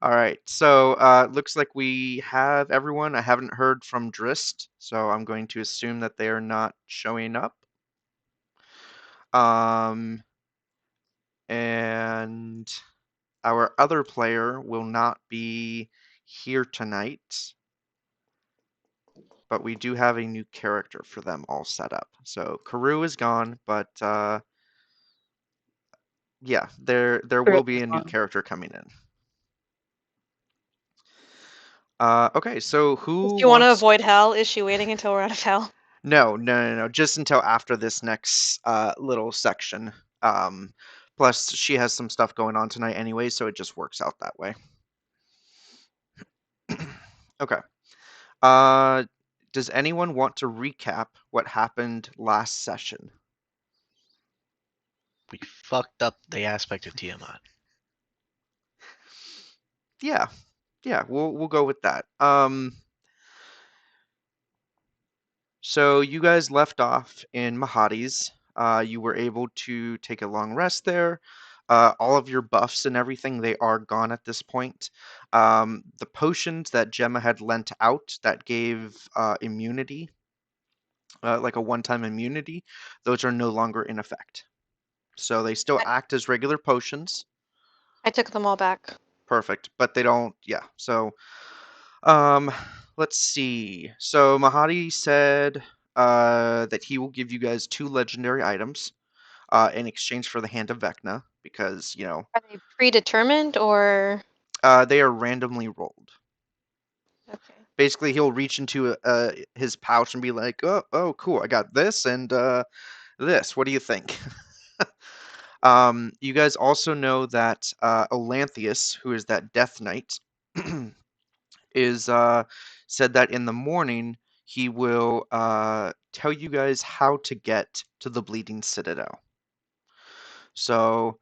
All right, so looks like we have everyone. I haven't heard from Drist, so I'm going to assume that they are not showing up. And our other player will not be here tonight, but we do have a new character for them all set up. So Karoo is gone, but yeah, there will be a new character coming in. Okay, so who If you want to wants... avoid hell, is she waiting until we're out of hell? No. Just until after this next little section. Plus, she has some stuff going on tonight anyway, so it just works out that way. Okay. Does anyone want to recap what happened last session? We fucked up the aspect of Tiamat. Yeah, we'll go with that. So you guys left off in Mahadi's. You were able to take a long rest there. All of your buffs and everything, they are gone at this point. The potions that Gemma had lent out that gave immunity, like a one-time immunity, those are no longer in effect. So they still act as regular potions. I took them all back. Perfect, but they don't, yeah. So, let's see. So Mahadi said that he will give you guys 2 legendary items in exchange for the Hand of Vecna, because, you know, Are they predetermined or? they are randomly rolled. Okay. Basically, he'll reach into his pouch and be like, oh, cool, I got this and this. What do you think? You guys also know that Olanthius, who is that Death Knight, is said that in the morning he will tell you guys how to get to the Bleeding Citadel. So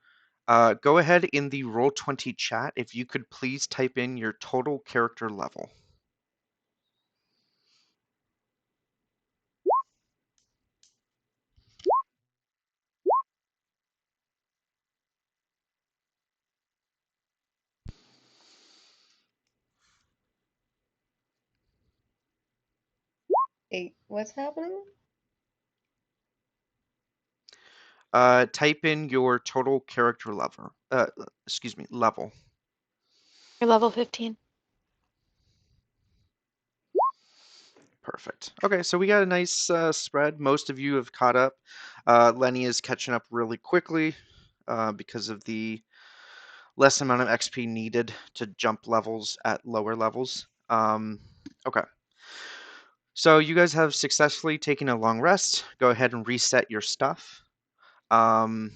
go ahead in the Roll20 chat if you could please type in your total character level. Hey, what's happening? Type in your total character level. Level. You're level 15. Perfect. Okay, so we got a nice spread. Most of you have caught up. Lenny is catching up really quickly because of the less amount of XP needed to jump levels at lower levels. Okay. So you guys have successfully taken a long rest. Go ahead and reset your stuff. Why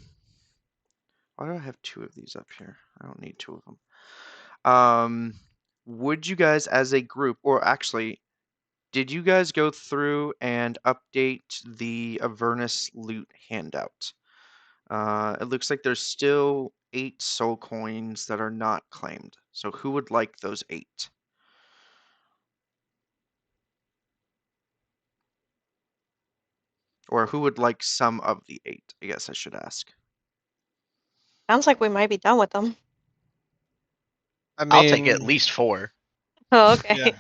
do I have 2 of these up here? I don't need 2 of them. Would you guys as a group, or actually, did you guys go through and update the Avernus loot handout? It looks like there's still 8 soul coins that are not claimed. So who would like those 8? Or who would like some of the 8, I guess I should ask. Sounds like we might be done with them. I mean, I'll take at least 4. Oh, okay. Yeah.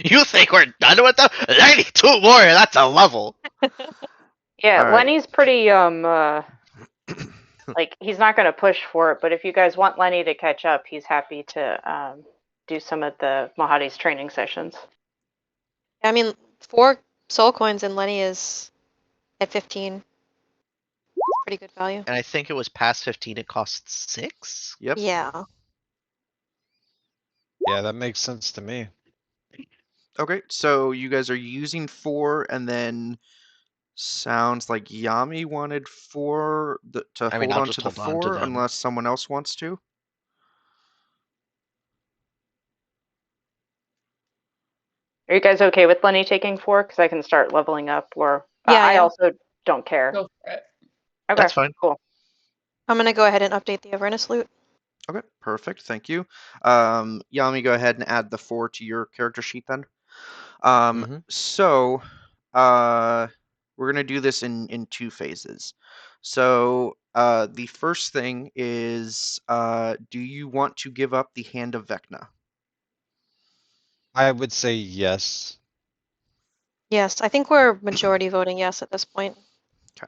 You think we're done with them? I need 2 more. That's a level. Yeah, All right. Lenny's pretty like he's not going to push for it, but if you guys want Lenny to catch up, he's happy to do some of the Mahadi's training sessions. I mean, 4 soul coins and Lenny is at 15. Pretty good value. And I think it was past 15. It costs 6. Yep. Yeah. Yeah, that makes sense to me. Okay, so you guys are using 4, and then sounds like Yami wanted 4 to hold I'll on just to the hold on to 4 them. unless someone else wants to. Are you guys okay with Lenny taking 4? Because I can start leveling up, or Yeah, I yeah. also don't care. Go for it. Okay, That's fine. cool. I'm going to go ahead and update the Avernus loot. Okay, perfect. Thank you. Yami, go ahead and add the 4 to your character sheet then. So, we're gonna do this in 2 phases. So, The first thing is, do you want to give up the Hand of Vecna? I would say yes. Yes, I think we're majority voting yes at this point. 'Kay.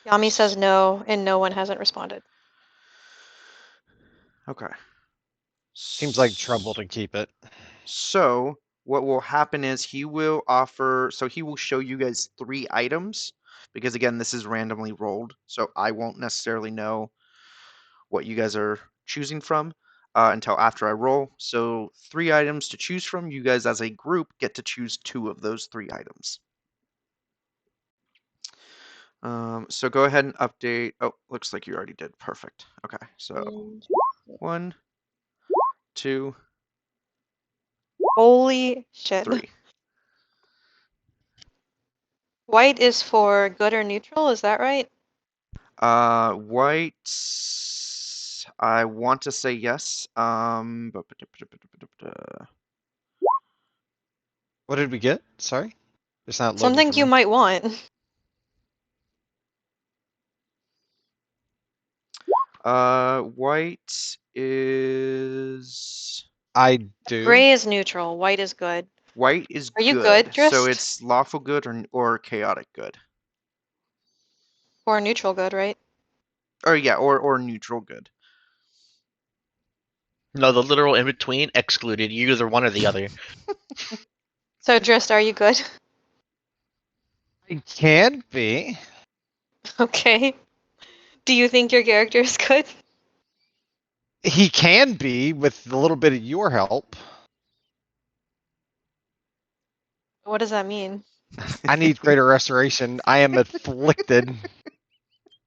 Yami says no, and no one hasn't responded. Okay. Seems like trouble to keep it. So what will happen is he will offer, so he will show you guys 3 items, because again, this is randomly rolled, so I won't necessarily know what you guys are choosing from until after I roll. So 3 items to choose from. You guys as a group get to choose 2 of those 3 items. So go ahead and update. Oh, looks like you already did. Perfect. Okay, so 1, 2, Holy shit. 3. White is for good or neutral, is that right? White. I want to say yes. What did we get? Sorry? It's not loading Something for you me. might want. White is. I do. Gray is neutral, white is good. White is Are you good. good, So Drist? it's lawful good or chaotic good. Or neutral good, right? Or yeah, or neutral good. No, the literal in between excluded. You either one or the other. So Drist, are you good? I can be. Okay. Do you think your character is good? He can be with a little bit of your help. What does that mean? I need greater restoration. I am afflicted.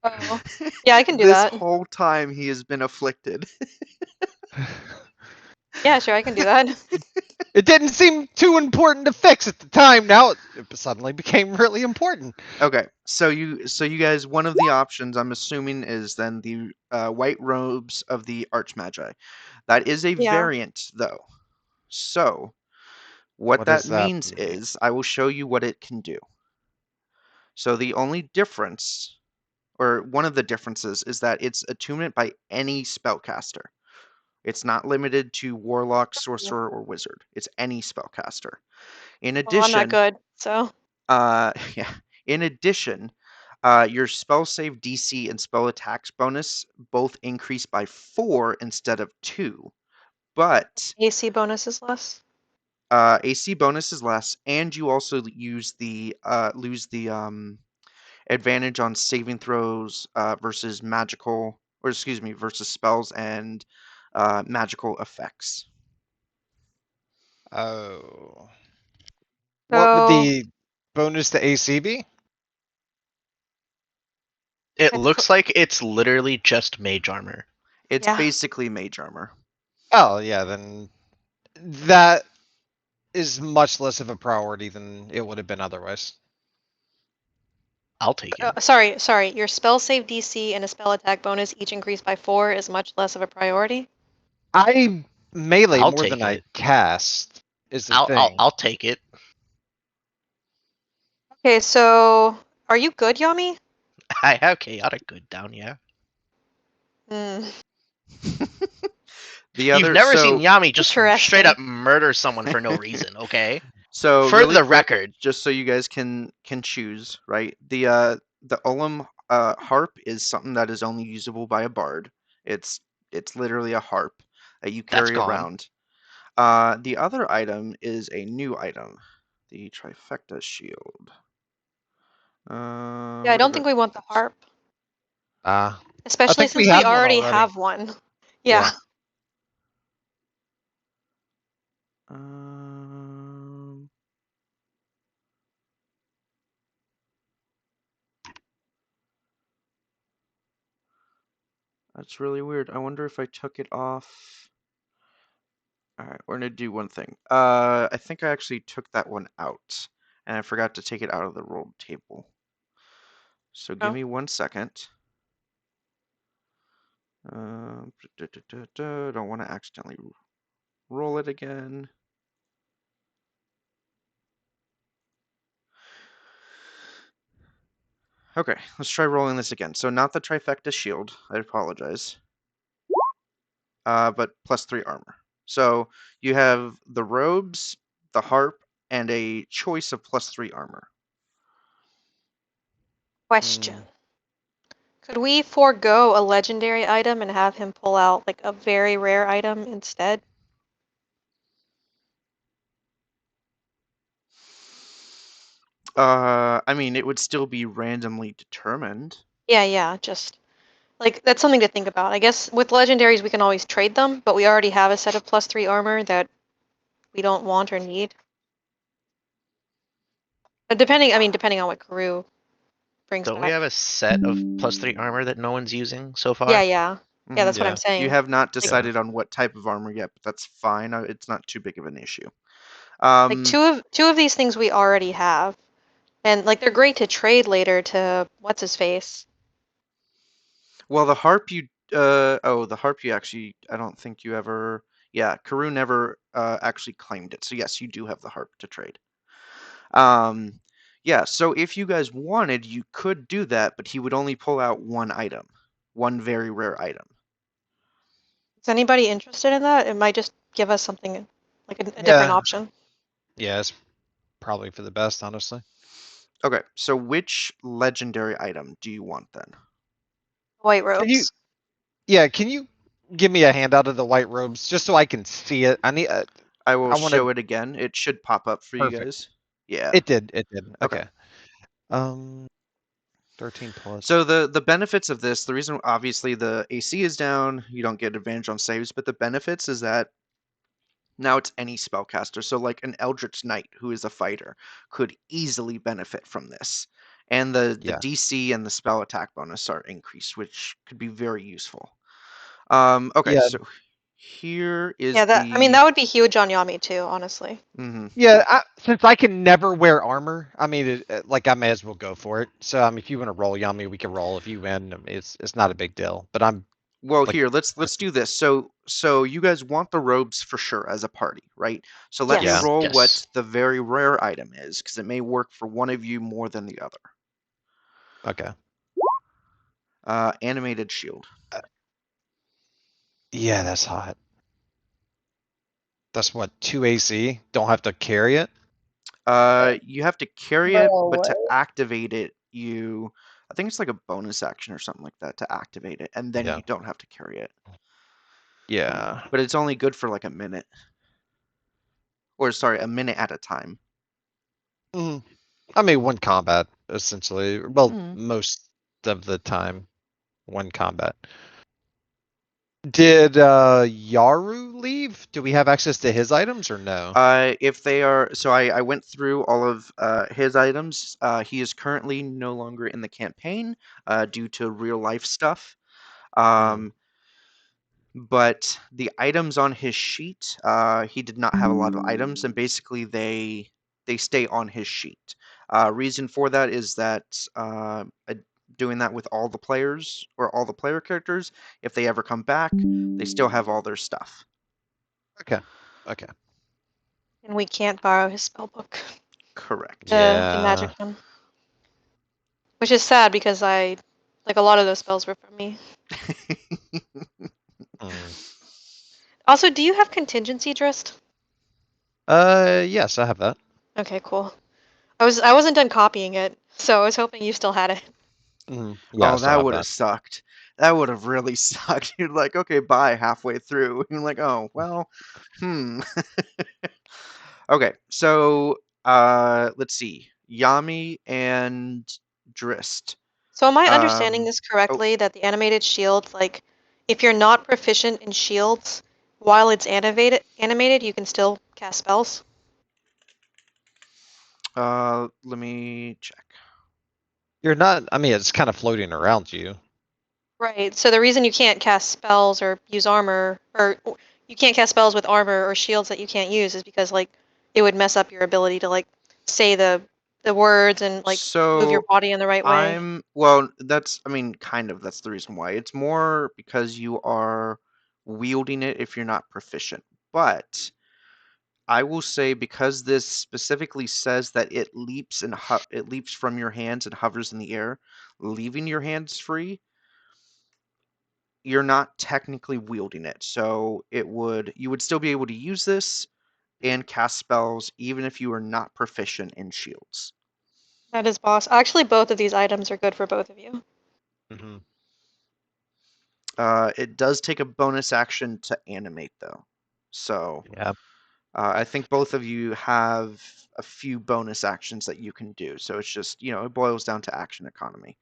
Oh. Yeah, I can do This that. whole time he has been afflicted. Yeah, sure, I can do that. It didn't seem too important to fix at the time. Now it suddenly became really important. Okay, so you guys, one of the options I'm assuming is then the white robes of the Archmagi. That is a Yeah. variant though. So what that does that means mean? is I will show you what it can do. So the only difference, or one of the differences, is that it's attunement by any spellcaster. It's not limited to warlock, sorcerer, or wizard. It's any spellcaster. In Well, I'm not addition, good, so. yeah. In addition, your spell save DC and spell attacks bonus both increase by 4 instead of 2. But AC bonus is less. AC bonus is less, and you also lose the advantage on saving throws versus magical, or excuse me, versus spells and magical effects. Oh. What would So, the bonus to AC be? It it's looks like it's literally just mage armor. It's Yeah. basically mage armor. Oh, yeah, then that is much less of a priority than it would have been otherwise. I'll take it. sorry. Your spell save DC and a spell attack bonus each increased by 4 is much less of a priority. I melee I'll more take than I it. cast is the I'll thing. I'll take it. Okay, so are you good, Yami? I have chaotic good down, yeah. Hmm. The You've other, never seen so Yami just straight Interesting. up murder someone for no reason, okay? so For really the quick, record, just so you guys can choose, right? The Ulam harp is something that is only usable by a bard. It's literally a harp that you that's carry gone. around. The other item is a new item, the trifecta shield. Yeah, I What don't about? think we want the harp, I especially think we since we have one already already. have one. Yeah. Um, that's really weird. I wonder if I took it off. All right, we're gonna do one thing. I think I actually took that one out, and I forgot to take it out of the roll table. So give Oh. me 1 second. Don't want to accidentally roll it again. Okay, let's try rolling this again. So not the trifecta shield. I apologize. But +3 armor. So you have the robes, the harp, and a choice of +3 armor. Question. Mm. Could we forego a legendary item and have him pull out like a very rare item instead? I mean, it would still be randomly determined. Yeah, just like that's something to think about. I guess with legendaries we can always trade them, but we already have a set of +3 armor that we don't want or need. But depending on what Karoo brings Don't we back. have a set of +3 armor that no one's using so far? Yeah, Mhm. that's what I'm Yeah. saying. You have not Like, decided on what type of armor yet, but that's fine. It's not too big of an issue. like two of these things we already have, and like they're great to trade later to what's his face. Well, the harp the harp you actually, I don't think you ever, yeah, Karoo never actually claimed it. So yes, you do have the harp to trade. Yeah, so if you guys wanted, you could do that, but he would only pull out one item, one very rare item. Is anybody interested in that? It might just give us something like a different Yeah. option. Yeah, it's probably for the best, honestly. Okay, so which legendary item do you want then? White Can you? robes. Yeah, can you give me a handout of the white robes just so I can see it? I need. I will I want to. show it again. It should pop up for you Perfect. guys. Yeah. It did. It did. Okay. Okay. 13 plus. So the benefits of this, the reason obviously the AC is down, you don't get advantage on saves, but the benefits is that now it's any spellcaster. So like an Eldritch Knight who is a fighter could easily benefit from this. And the Yeah. DC and the spell attack bonus are increased, which could be very useful. Okay, Yeah. so here is Yeah, the that would be huge on Yami too, honestly. mhm. Yeah. Since I can never wear armor, I mean, like I may as well go for it. So I mean, if you want to roll Yami, we can roll. If you win, I mean, it's not a big deal. But I'm Well, like, here, let's do this. So you guys want the robes for sure as a party, right? So let me Yes. roll Yes. what the very rare item is, because it may work for one of you more than the other. okay. Animated shield. Yeah, that's hot. That's what 2 AC. Don't have to carry it. You have to carry it, but to activate it, I think it's like a bonus action or something like that to activate it, and then Yeah. you don't have to carry it. Yeah. But it's only good for like a minute. Or sorry, a minute at a time. Mm. I mean, one combat essentially. Well, Mhm. most of the time, one combat. Did Yaru leave? Do we have access to his items or no? If they are, so I went through all of his items. He is currently no longer in the campaign due to real life stuff. But the items on his sheet, he did not have a lot of items, and basically they stay on his sheet. Reason for that is that doing that with all the players or all the player characters, if they ever come back, they still have all their stuff. Okay. Okay. And we can't borrow his spellbook. Correct. The magic one. Which is sad because I like a lot of those spells were from me. Mm. Also, do you have contingency Drist? Yes, I have that. Okay, cool. I wasn't done copying it, so I was hoping you still had it. Yeah, I Oh, still that have would have that. sucked. That would have really sucked. You're like, okay, bye halfway through. You're like, oh, well, Okay, so let's see. Yami and Drist. So am I understanding this Oh, correctly that the animated shield, like if you're not proficient in shields while it's animated, you can still cast spells? let me check. You're not. I mean, it's kind of floating around you. Right. So the reason you can't cast spells or use armor, or you can't cast spells with armor or shields that you can't use, is because like it would mess up your ability to like say the words and like move your So body in the right way. well, I mean, kind of, that's the reason why. It's more because you are wielding it if you're not proficient. But I will say, because this specifically says that it leaps and it leaps from your hands and hovers in the air, leaving your hands free, you're not technically wielding it. So you would still be able to use this and cast spells even if you are not proficient in shields. That is boss. Actually, both of these items are good for both of you. Mm-hmm. It does take a bonus action to animate, though. So Yeah. I think both of you have a few bonus actions that you can do. So it's just, it boils down to action economy.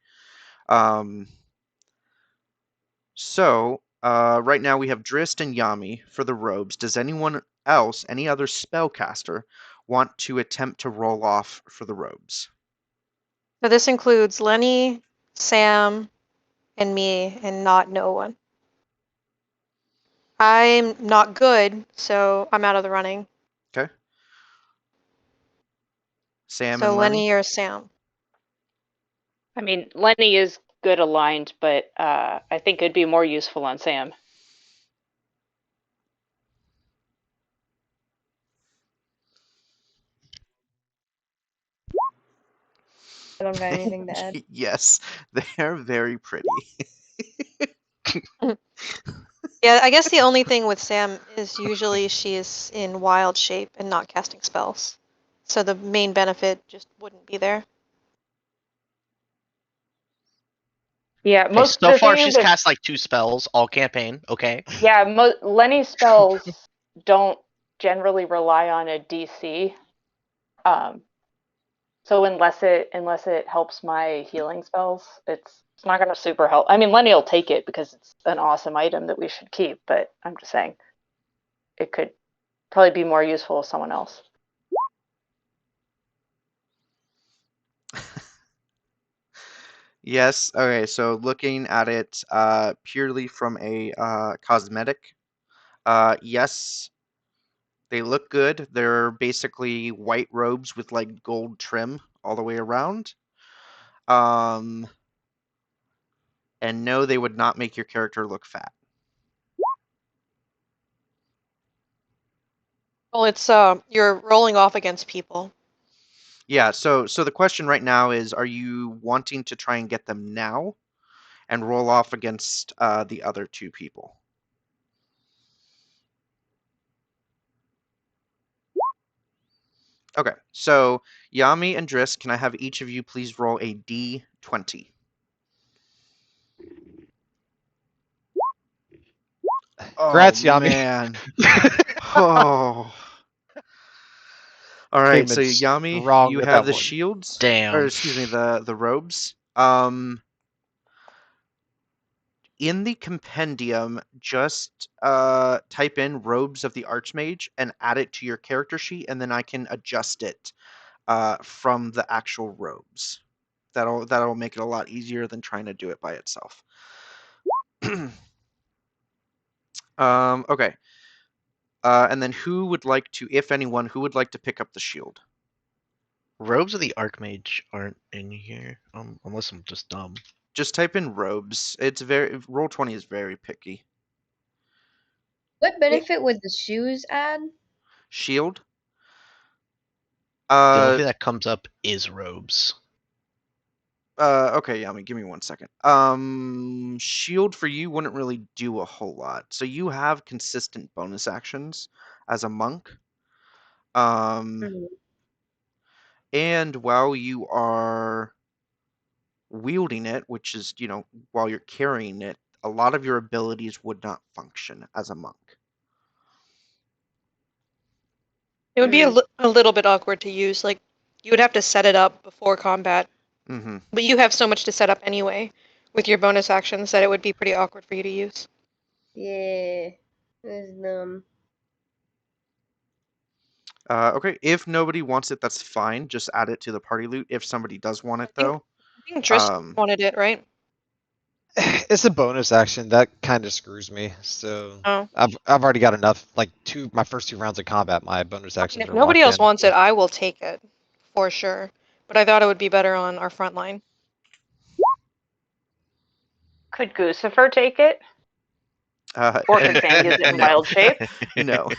So right now we have Drist and Yami for the robes. Does anyone else, any other spellcaster, want to attempt to roll off for the robes? So this includes Lenny, Sam, and me, and not no one. I'm not good, so I'm out of the running. Okay. Sam So and Lenny? Lenny or Sam. I mean, Lenny is good aligned, but I think it'd be more useful on Sam. I don't got anything to add. Yes, they're very pretty. Yeah, I guess the only thing with Sam is usually she's in wild shape and not casting spells. So the main benefit just wouldn't be there. Yeah, Okay, so the far thing is she's with cast like 2 spells all campaign. Okay. Lenny's spells don't generally rely on a DC. So unless it helps my healing spells, it's not gonna super help. I mean, Lenny will take it because it's an awesome item that we should keep, but I'm just saying it could probably be more useful with someone else. Yes. Okay. So looking at it purely from a cosmetic, yes, they look good. They're basically white robes with like gold trim all the way around. And no, they would not make your character look fat. Well, it's you're rolling off against people. Yeah. So the question right now is, are you wanting to try and get them now, and roll off against the other two people? Okay, so Yami and Driss, can I have each of you please roll a d20? Congrats, Oh, Yami. man. Oh. All right, Came so in Yami, strong you with have that the one. shields, or Damn. excuse me, the robes. In the compendium, just type in robes of the Archmage and add it to your character sheet, and then I can adjust it from the actual robes. That'll make it a lot easier than trying to do it by itself. Okay. And then who would like to, if anyone, who would like to pick up the shield? Robes of the Archmage aren't in here, unless I'm just dumb. Just type in robes. Roll20 is very picky. What benefit would the shoes add? Shield. The only Uh, thing that comes up is robes. okay, Yami, give me 1 second. Shield for you wouldn't really do a whole lot. So you have consistent bonus actions as a monk. And while you are wielding it, which is, while you're carrying it, a lot of your abilities would not function as a monk. It would be a little bit awkward to use. Like, you would have to set it up before combat. Mm-hmm. But you have so much to set up anyway with your bonus actions that it would be pretty awkward for you to use. Yeah. That's dumb. Okay, if nobody wants it, that's fine. Just add it to the party loot. If somebody does want it, though, I think Driss wanted it, right? It's a bonus action that kind of screws me. So Oh. I've already got enough. Like my first 2 rounds of combat, my bonus I mean, actions if are nobody locked else in. wants it, I will take it for sure. But I thought it would be better on our front line. Could Guccifer take it? Or could Sam use it in no, wild shape? no.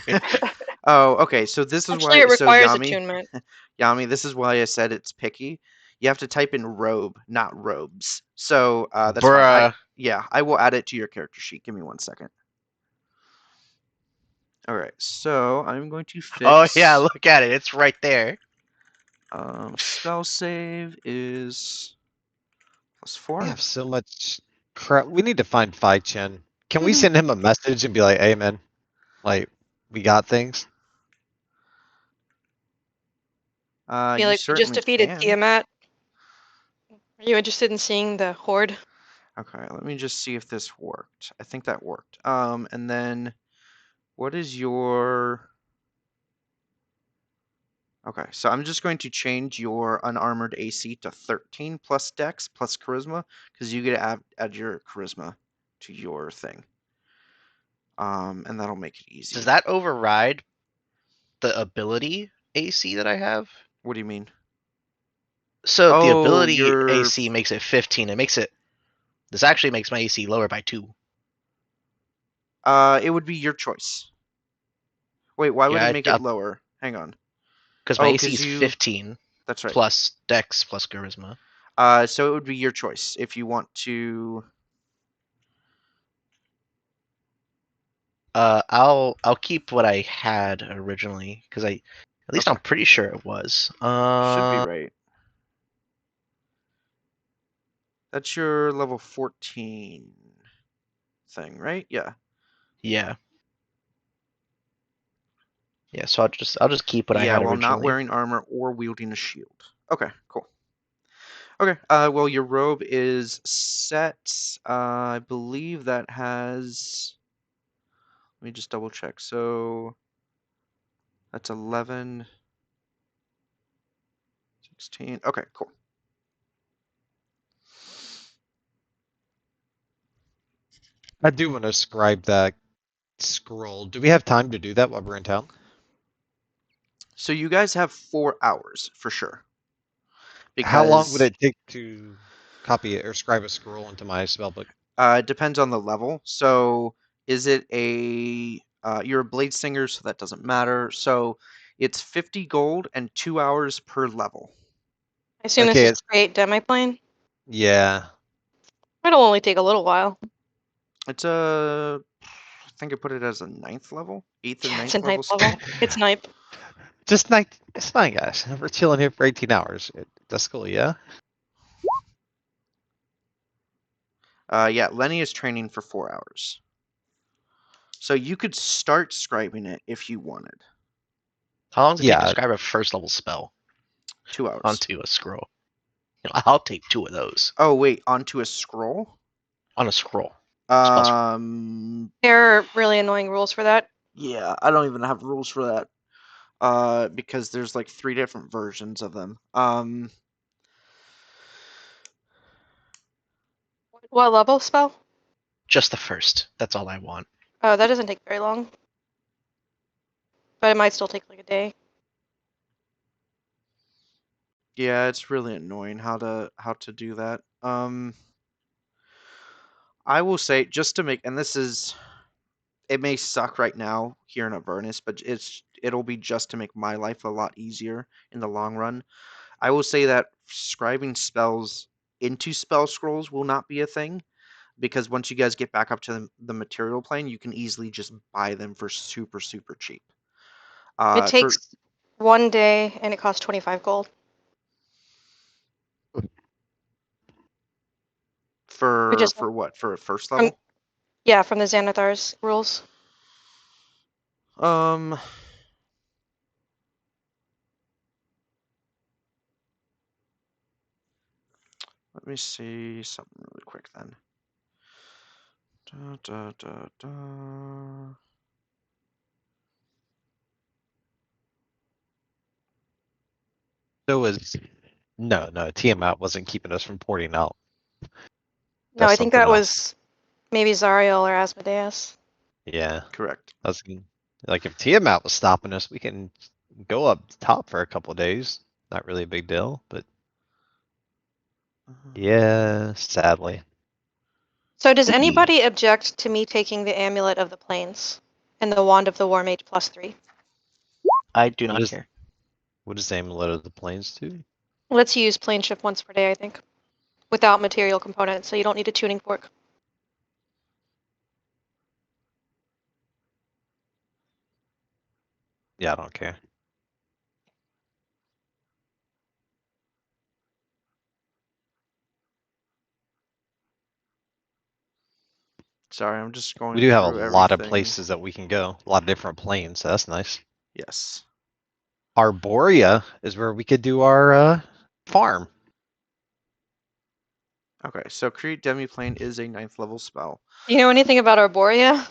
Oh, okay. So this is Actually, why. it So requires Yami, attunement. Yami, this is why I said it's picky. You have to type in robe, not robes. So that's fine. Bruh. Yeah, I will add it to your character sheet. Give me 1 second. All right. So I'm going to fix. Oh yeah, look at it. It's right there. Spell save is +4. I have so much crap. We need to find Phi Chen. Can we Mhm. send him a message and be like, "Hey, man, like we got things." Be You like, we just certainly defeated can. Tiamat. Are you interested in seeing the horde? Okay, let me just see if this worked. I think that worked. And then what is your... Okay, so I'm just going to change your unarmored AC to 13 plus Dex plus Charisma, because you get to add your Charisma to your thing. And that'll make it easy. Does that override the ability AC that I have? What do you mean? So the Oh, ability your... AC makes it 15. It makes it. This actually makes my AC lower by 2. It would be your choice. Wait, why would it Yeah, make it lower? Hang on. because my Oh, AC because is you... 15 That's right. plus Dex plus Charisma. So it would be your choice if you want to... I'll keep what I had originally because at least Okay. I'm pretty sure it was. Should be right. That's your level 14 thing, right? Yeah. Yeah. Yeah, so I'll just keep what I Yeah, had while not originally. wearing armor or wielding a shield. Okay, cool. Okay, well, your robe is set. I believe that has... Let me just double check. So that's 11, 16. Okay, cool. I do want to scribe that scroll. Do we have time to do that while we're in town? So you guys have 4 hours for sure. How long would Because it take to copy it or scribe a scroll into my spellbook? it depends on the level. So is it a... you're a blade singer, so that doesn't matter. So it's 50 gold and 2 hours per level. I assume this Okay, is to create demi-plane. yeah. It'll only take a little while. It's a... I think I put it as a 9th level? 8th or Yeah, it's 9th a level night spell? level. It's night. Just night. It's fine, guys. We're chilling here for 18 hours. That's cool, yeah? Yeah, Lenny is training for 4 hours. So you could start scribing it if you wanted. How long does it take to Yeah. scribe a first level spell 2 hours. onto a scroll? I'll take 2 of those Oh, wait, onto a scroll? on a scroll. Spell scroll. There are really annoying rules for that. Yeah, I don't even have rules for that. Because there's like 3 different versions of them. What level spell? Just the first. That's all I want. Oh, that doesn't take very long. But it might still take like a day. Yeah, it's really annoying how to do that. I will say, just to make, and this is, it may suck right now here in Avernus, but it'll be just to make my life a lot easier in the long run. I will say that scribing spells into spell scrolls will not be a thing, because once you guys get back up to the material plane, you can easily just buy them for super, super cheap. It For takes 1 day and it costs 25 gold. for Just for what? For a first from, level? yeah, from the Xanathar's rules. Um, Let me see something really quick then. Da, da, da, da. So was no, Tiamat wasn't keeping us from porting out. No, That's I think something that else. was maybe Zariel or Asmodeus. Yeah. Correct. That's like if Tiamat was stopping us, we can go up top for a couple of days. Not really a big deal, but yeah, sadly. So does anybody object to me taking the Amulet of the Plains and the Wand of the War Mage +3? I do What not is- care. What does amulet of the plains do? Let's use plane shift once per day, I think, without material components, so you don't need a tuning fork. Yeah, I don't care. Sorry, I'm just going We do have a through lot of everything. places that we can go. A lot of different planes, so that's nice. Yes. Arborea is where we could do our farm. Okay, so create demiplane is a 9th level spell. Do you know anything about Arborea?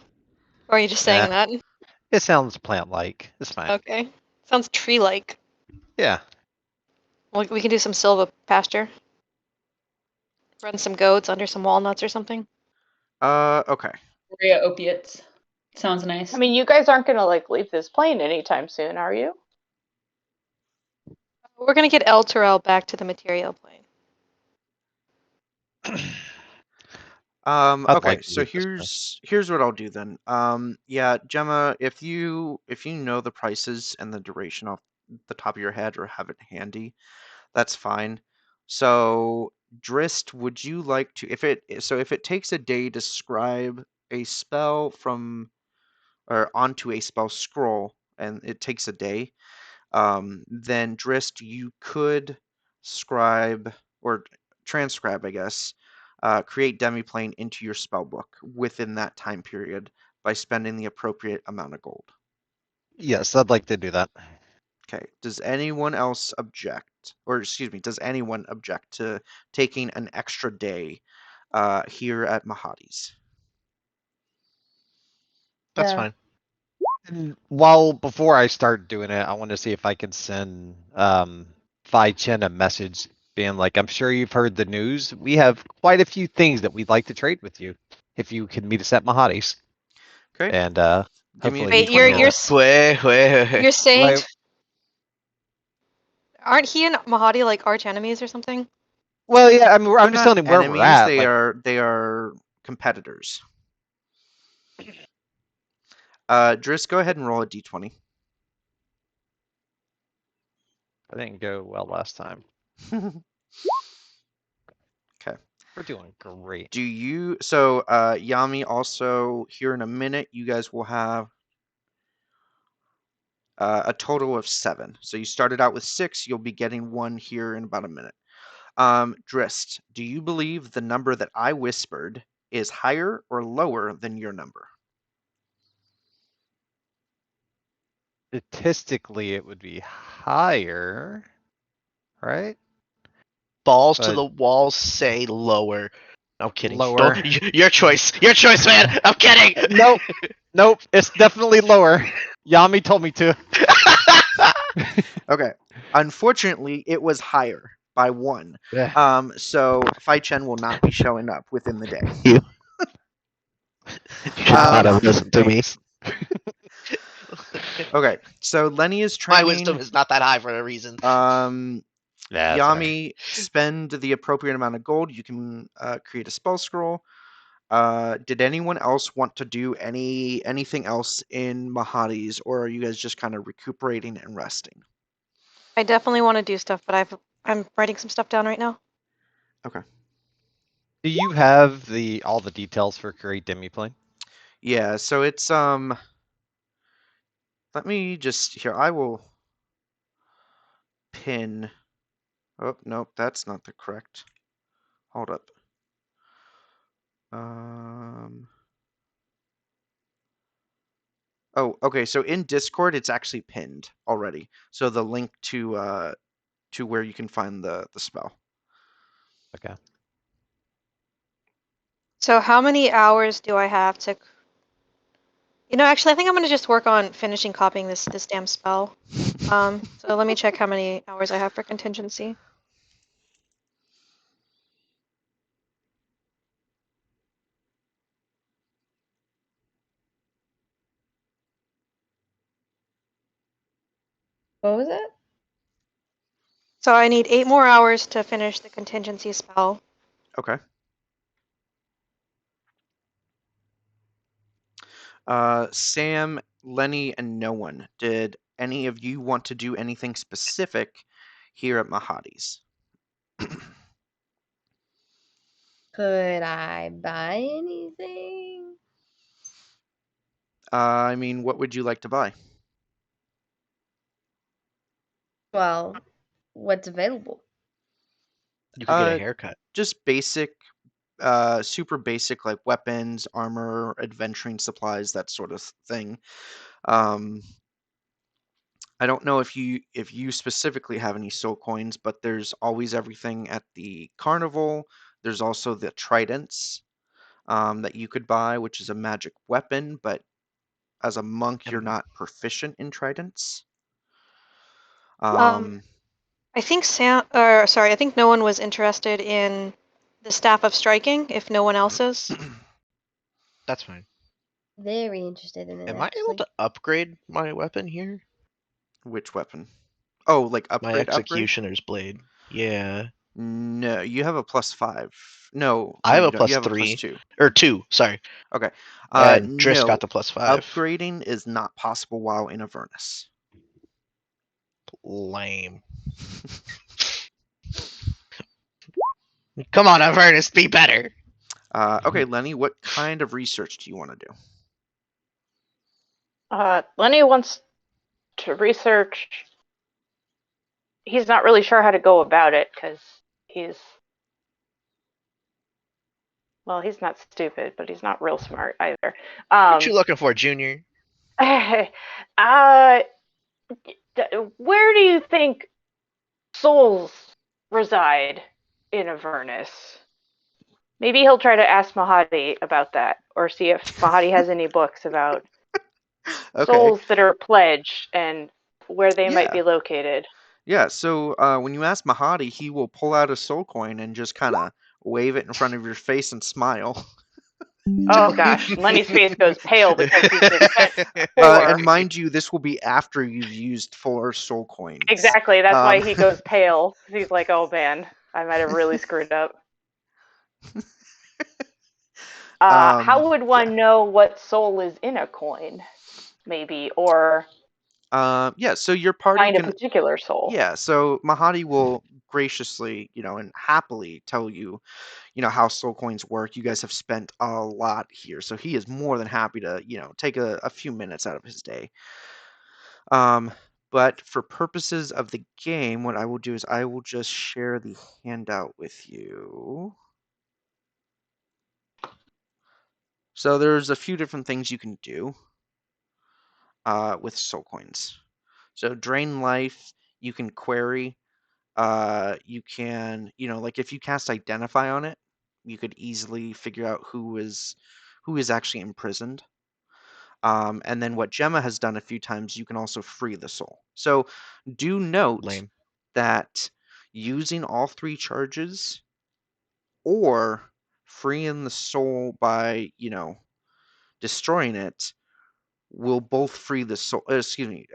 Or are you just saying Nah. that? It sounds plant-like. It's fine. Okay. Sounds tree-like. Yeah. We can do some silva pasture. Run some goats under some walnuts or something. Okay. Arborea opiates. Sounds nice. I mean, you guys aren't gonna like leave this plane anytime soon, are you? We're gonna get El Terrell back to the material plane. I'd Okay, like to so leave this here's what I'll do then. Yeah, Gemma, if you know the prices and the duration off the top of your head or have it handy, that's fine. So, Drist, would you like to if it takes a day to scribe a spell from or onto a spell scroll and it takes a day, then Drist, you could scribe or transcribe, I guess, create demiplane into your spell book within that time period by spending the appropriate amount of gold. Yes, I'd like to do that. Okay. Does anyone else object? Or excuse me, does anyone object to taking an extra day here at Mahadi's? That's Yeah. fine. And before I start doing it, I want to see if I can send Phi Chen a message being like, I'm sure you've heard the news. We have quite a few things that we'd like to trade with you if you can meet us at Mahadi's. Okay. And Give me a hopefully Wait, we d20 can roll. you're saying Like, aren't he and Mahadi like arch enemies or something? well, yeah, I mean, I'm They're just not telling him where we're enemies, at. they Like, are competitors. Driss, go ahead and roll a d20. I didn't go well last time. Okay. We're doing great. Do you so Yami also here in a minute you guys will have a total of 7. So you started out with 6, you'll be getting 1 here in about a minute. Drist, do you believe the number that I whispered is higher or lower than your number? Statistically, it would be higher, right? Balls to But the wall, say lower. I'm kidding. lower. Don't. Your choice. Your choice, man. I'm kidding. Nope. Nope. It's definitely lower. Yami told me to. Okay. Unfortunately, it was higher by 1. Yeah. So Fai Chen will not be showing up within the day. You should not have listened to me. Okay, so Lenny is My training. wisdom is not that high for a reason. Yeah, that's right. Yami, spend the appropriate amount of gold. You can create a spell scroll. Did anyone else want to do anything else in Mahadi's, or are you guys just kind of recuperating and resting? I definitely want to do stuff, but I'm writing some stuff down right now. Okay. Do you have all the details for create demiplane? Yeah, so it's let me just here. I will pin. Oh nope, that's not the correct. Hold up. Oh, okay. So in Discord, it's actually pinned already. So the link to where you can find the spell. Okay. So how many hours do I have to? Actually, I think I'm gonna just work on finishing copying this damn spell. So let me check how many hours I have for contingency. What was it? So I need 8 more hours to finish the contingency spell. Okay. Sam, Lenny, and no one. Did any of you want to do anything specific here at Mahadi's? Could I buy anything? I mean, what would you like to buy? Well, what's available? You could get a Uh, haircut. Just basic, super basic, like weapons, armor, adventuring supplies, that sort of thing. I don't know if you specifically have any soul coins, but there's always everything at the carnival. There's also the tridents that you could buy, which is a magic weapon, but as a monk, you're Um, not proficient in tridents. I think I think no one was interested in the staff of striking. If no one else is, That's fine. Very interested in it, Am I able actually. to upgrade my weapon here? Which weapon? Oh, like My upgrade? executioner's blade. Yeah. No, you have a +5. No, I no, have you a don't. You plus have a 3. +2. Or 2, sorry. Okay. And Driss No, got the +5. upgrading is not possible while in Avernus. Lame. Come on, Avernus, be better. Okay, Lenny, what kind of research do you want to do? Lenny wants to research. He's not really sure how to go about it because he's not stupid, but he's not real smart either. What you looking for, Junior? Where do you think souls reside in Avernus? Maybe he'll try to ask Mahadi about that, or see if Mahadi has any books about Okay. souls that are pledged and where they might Yeah. be located. Yeah, so when you ask Mahadi, he will pull out a soul coin and just kind of wave it in front of your face and smile. Oh gosh, Lenny's face goes pale because he's just spent 4. And mind you, this will be after you've used 4 soul coins. Exactly, that's why he goes pale. He's like, oh man, I might have really screwed up. How would one know what soul is in a coin? Maybe, or yeah, so your party find a can. particular soul. Yeah, so Mahadi will graciously, and happily tell you, how soul coins work. You guys have spent a lot here, so he is more than happy to, take a few minutes out of his day. But for purposes of the game, what I will do is I will just share the handout with you. So there's a few different things you can do with soul coins. So drain life, you can query. You can, like if you cast identify on it, you could easily figure out who is actually imprisoned. And then what Gemma has done a few times, you can also free the soul. So do note Lame. that using all 3 charges or freeing the soul by, destroying it will both free the soul. Excuse me.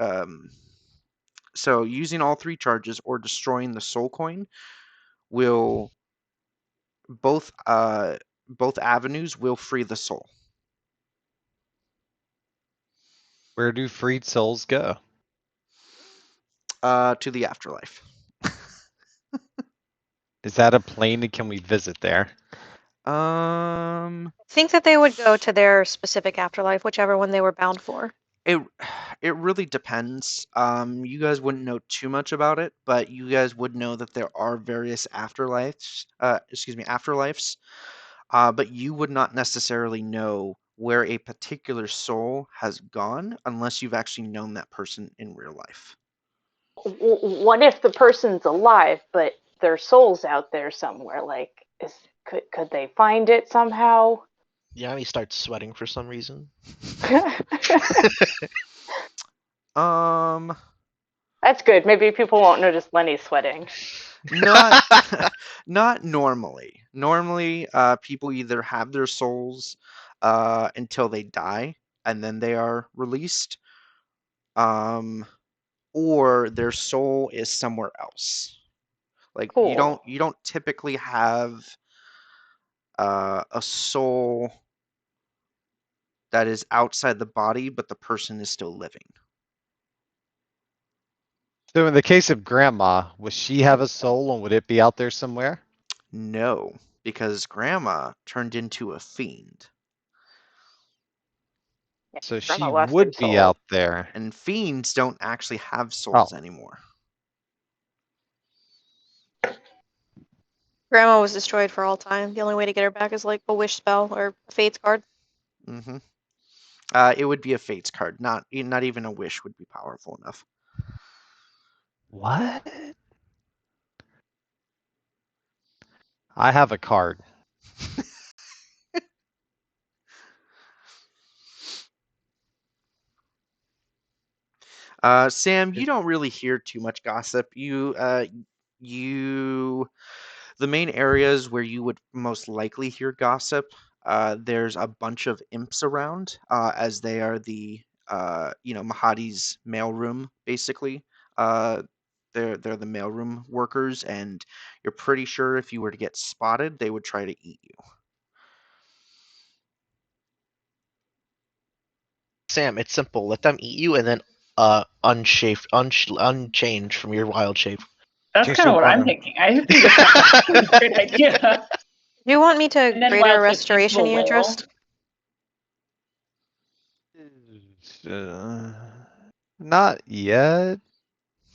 So using all 3 charges or destroying the soul coin will both avenues will free the soul. Where do freed souls go? To the afterlife. Is that a plane and can we visit there? Um, I think that they would go to their specific afterlife, whichever one they were bound for. it really depends. You guys wouldn't know too much about it, but you guys would know that there are various afterlives. Afterlives. But you would not necessarily know where a particular soul has gone unless you've actually known that person in real life. What if the person's alive, but their soul's out there somewhere? Like, could they find it somehow? Yanni starts sweating for some reason. Um, That's good. Maybe people won't notice Lenny sweating. not not normally. Normally, people either have their souls until they die and then they are released, or their soul is somewhere else. Like you Cool. don't typically have a soul that is outside the body, but the person is still living. So in the case of Grandma, would she have a soul and would it be out there somewhere? No, because Grandma turned into a fiend. Yeah, So Grandma she lost her would be soul. out there. And fiends don't actually have souls Oh. anymore. Grandma was destroyed for all time. The only way to get her back is like a wish spell or a fates card. Mm-hmm. It would be a fates card. Not even a wish would be powerful enough. What? I have a card. Sam, you don't really hear too much gossip. The main areas where you would most likely hear gossip, there's a bunch of imps around, as they are the, Mahadi's mailroom, basically. Uh, they're the mailroom workers, and you're pretty sure if you were to get spotted, they would try to eat you. Sam, it's simple. Let them eat you and then unchange from your wild shape. That's Change kind to of what I'm water. thinking. I think it's a great idea. Do you want me to And then greater watch the restoration peaceful you whale. interest? Not yet.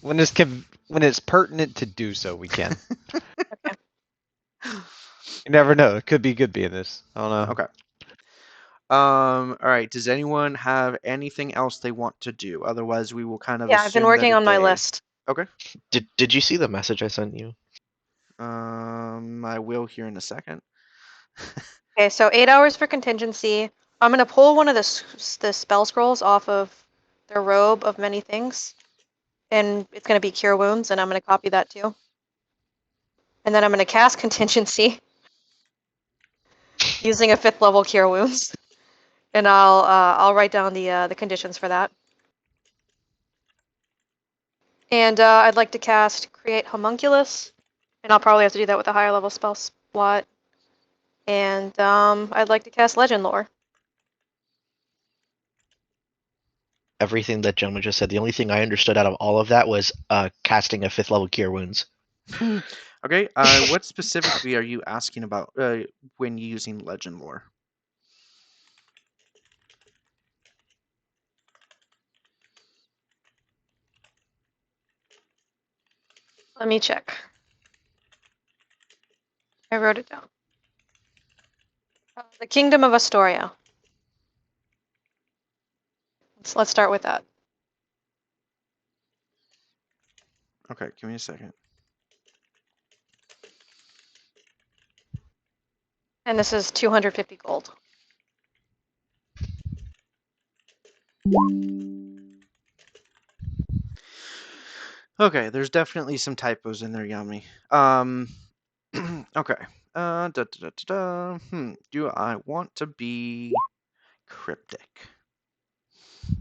When it's pertinent to do so, we can. Okay. You never know. It could be good being this. I don't know. Okay. All right. Does anyone have anything else they want to do? Otherwise, we will kind of Yeah, I've been assume that working a on my day. list. Okay. Did you see the message I sent you? I will here in a second. Okay, so 8 hours for contingency. I'm gonna pull one of the spell scrolls off of their robe of many things, and it's gonna be cure wounds, and I'm gonna copy that too. And then I'm gonna cast contingency using a 5th level cure wounds, and I'll write down the conditions for that. And I'd like to cast create homunculus, and I'll probably have to do that with a higher level spell slot. And I'd like to cast legend lore. Everything that gentleman just said. The only thing I understood out of all of that was casting a 5th level cure wounds. Okay. What specifically are you asking about when using legend lore? Let me check. I wrote it down. The Kingdom of Astoria. Let's start with that. Okay, give me a second. And this is 250 gold. Okay, there's definitely some typos in there, Yummy. Okay. Do I want to be cryptic?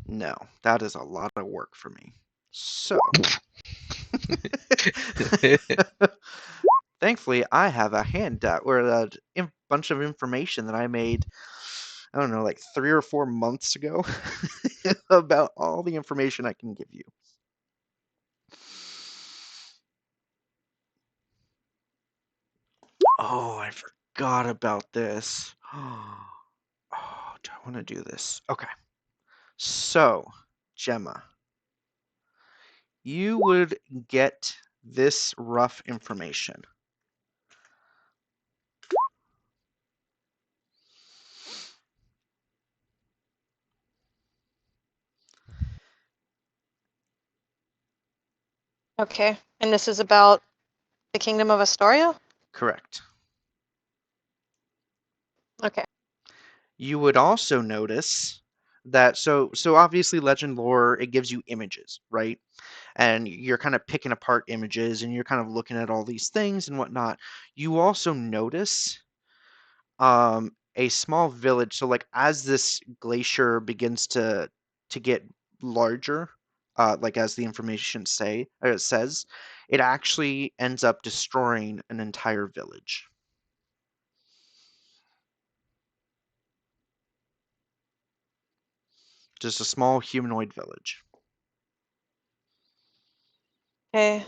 No, that is a lot of work for me. So, thankfully, I have a handout or a bunch of information that I made, I don't know, like 3 or 4 months ago about all the information I can give you. Oh, I forgot about this. Oh, do I want to do this? Okay. So, Gemma, you would get this rough information. Okay. And this is about the Kingdom of Astoria? Correct. Okay. You would also notice that so obviously legend lore, it gives you images, right? And you're kind of picking apart images and you're kind of looking at all these things and whatnot. You also notice a small village. So like as this glacier begins to get larger, like as the information says, it actually ends up destroying an entire village. Just a small humanoid village. Okay.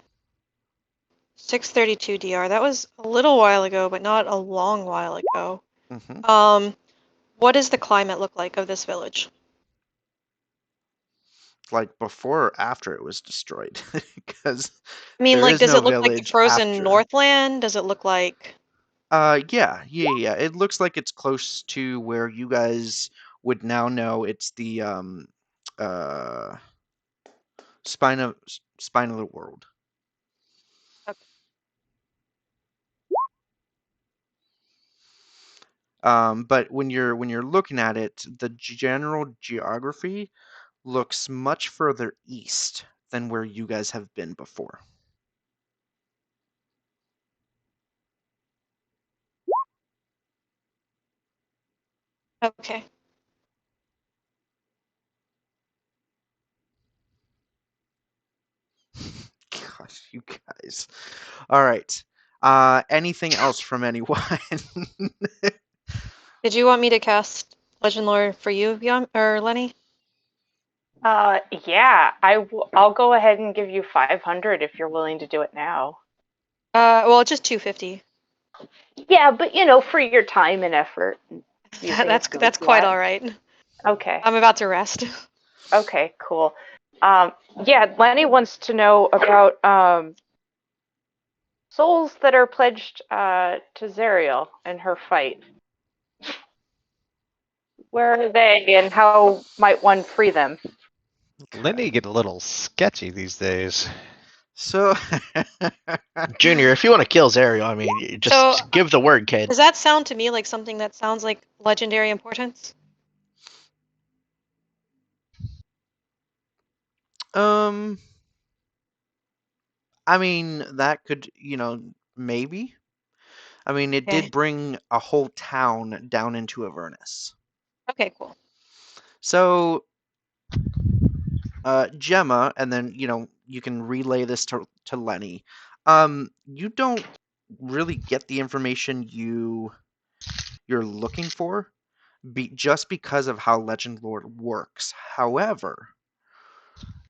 632 DR. That was a little while ago, but not a long while ago. Hmm. What does the climate look like of this village? Like before or after it was destroyed, because I mean, there like, is does no it look like the village frozen after. Northland? Does it look like... Yeah. It looks like it's close to where you guys would now know it's the uh spine of the world. Okay. But when you're looking at it, the general geography looks much further east than where you guys have been before. Okay. Gosh, you guys. All right. Anything else from anyone? Did you want me to cast Legend Lore for you, or Lenny? Yeah, I'll go ahead and give you 500 if you're willing to do it now. Well, just 250. Yeah, but you know, for your time and effort using a food That's quite slot. all right. Okay. I'm about to rest. Okay, cool. Yeah, Lenny wants to know about souls that are pledged to Zariel in her fight. Where are they, and how might one free them? Lenny get a little sketchy these days. So, Junior, if you want to kill Zariel, I mean, you just So, give the word, kid. does that sound to me like something that sounds like legendary importance? um, I mean, that could, maybe. I mean, it Okay. did bring a whole town down into Avernus. Okay, cool. So, Gemma, and then, you can relay this to Lenny. You don't really get the information you're looking for just because of how Legend Lord works. However,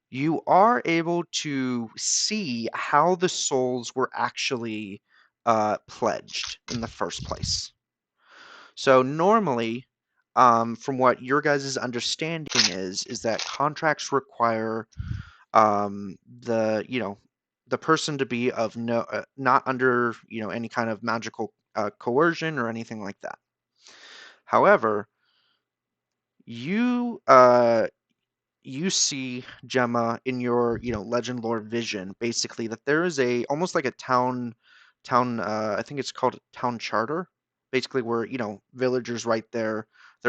you are able to see how the souls were actually pledged in the first place. So normally, from what your guys' understanding is that contracts require the person to be of no not under any kind of magical coercion or anything like that. However, you you see, Gemma, in your legend lore vision, basically that there is a almost like a town I think it's called a town charter, basically where villagers write their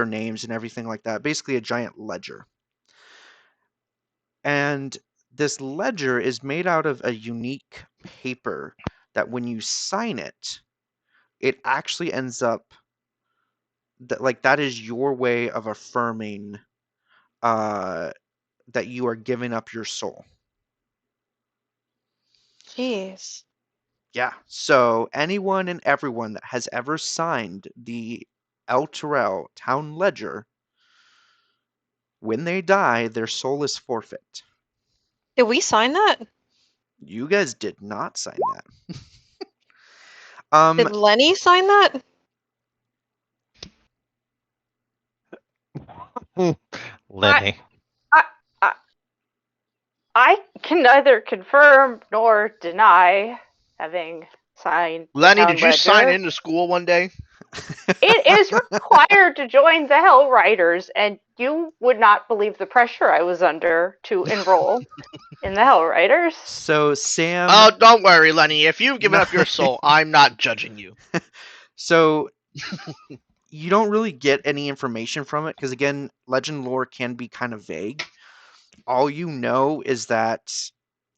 names and everything like that, basically a giant ledger. And this ledger is made out of a unique paper that when you sign it, it actually ends up that is your way of affirming uh that you are giving up your soul. Jeez. Yeah. So anyone and everyone that has ever signed the El Terrell Town Ledger, when they die, their soul is forfeit. Did we sign that? You guys did not sign that. Did Lenny sign that? Lenny. I, I, I can neither confirm nor deny having signed the Lenny, town did you sign ledger. into school one day? It is required to join the Hell Riders, and you would not believe the pressure I was under to enroll in the Hell Riders. So Sam. Oh, don't worry, Lenny. If you've given No. up your soul, I'm not judging you. So you don't really get any information from it because again, legend lore can be kind of vague. All you know is that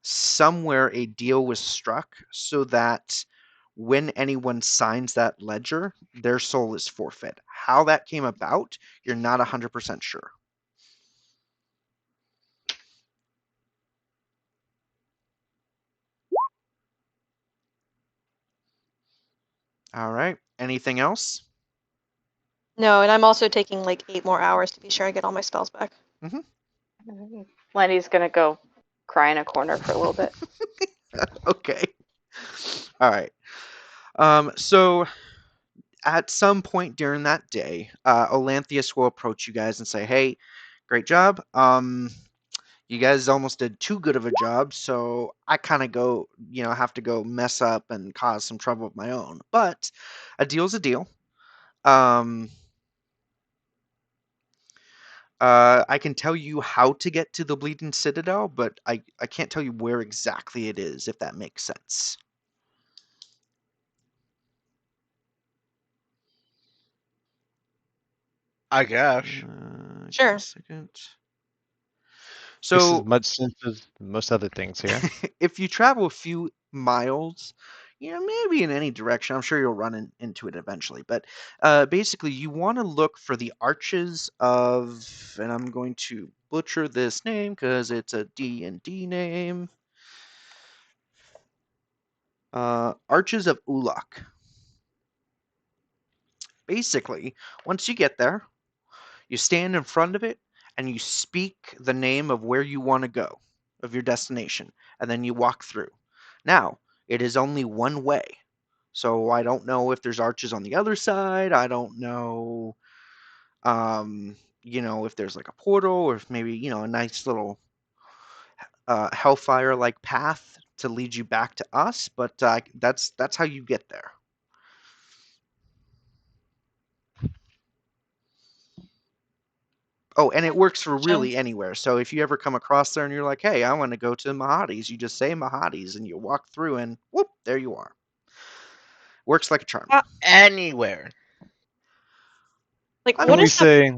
somewhere a deal was struck so that when anyone signs that ledger, their soul is forfeit. How that came about, you're not 100% sure. All right. Anything else? No, and I'm also taking like 8 more hours to be sure I get all my spells back. Lenny's gonna go cry in a corner for a little bit. Okay. All right. So at some point during that day, Olanthius will approach you guys and say, "Hey, great job. You guys almost did too good of a job, so I kind of have to go mess up and cause some trouble of my own. But a deal's a deal. Um, I can tell you how to get to the Bleeding Citadel, but I can't tell you where exactly it is, if that makes sense." I guess. Give me a Sure. second. This is So much sense as most other things here. if you travel a few miles, maybe in any direction, I'm sure you'll run into it eventually. But basically, you want to look for the arches of, and I'm going to butcher this name because it's a D&D name. Arches of Ulak. Basically, once you get there, you stand in front of it and you speak the name of where you want to go, of your destination, and then you walk through. Now, it is only one way. So I don't know if there's arches on the other side. I don't know, if there's like a portal or if maybe, a nice little hellfire like path to lead you back to us. But that's how you get there. Oh, and it works for really anywhere. So if you ever come across there and you're like, "Hey, I want to go to Mahadi's," you just say Mahadi's and you walk through and whoop, there you are. Works like a charm. Anywhere. Like, I what mean, Can we is the say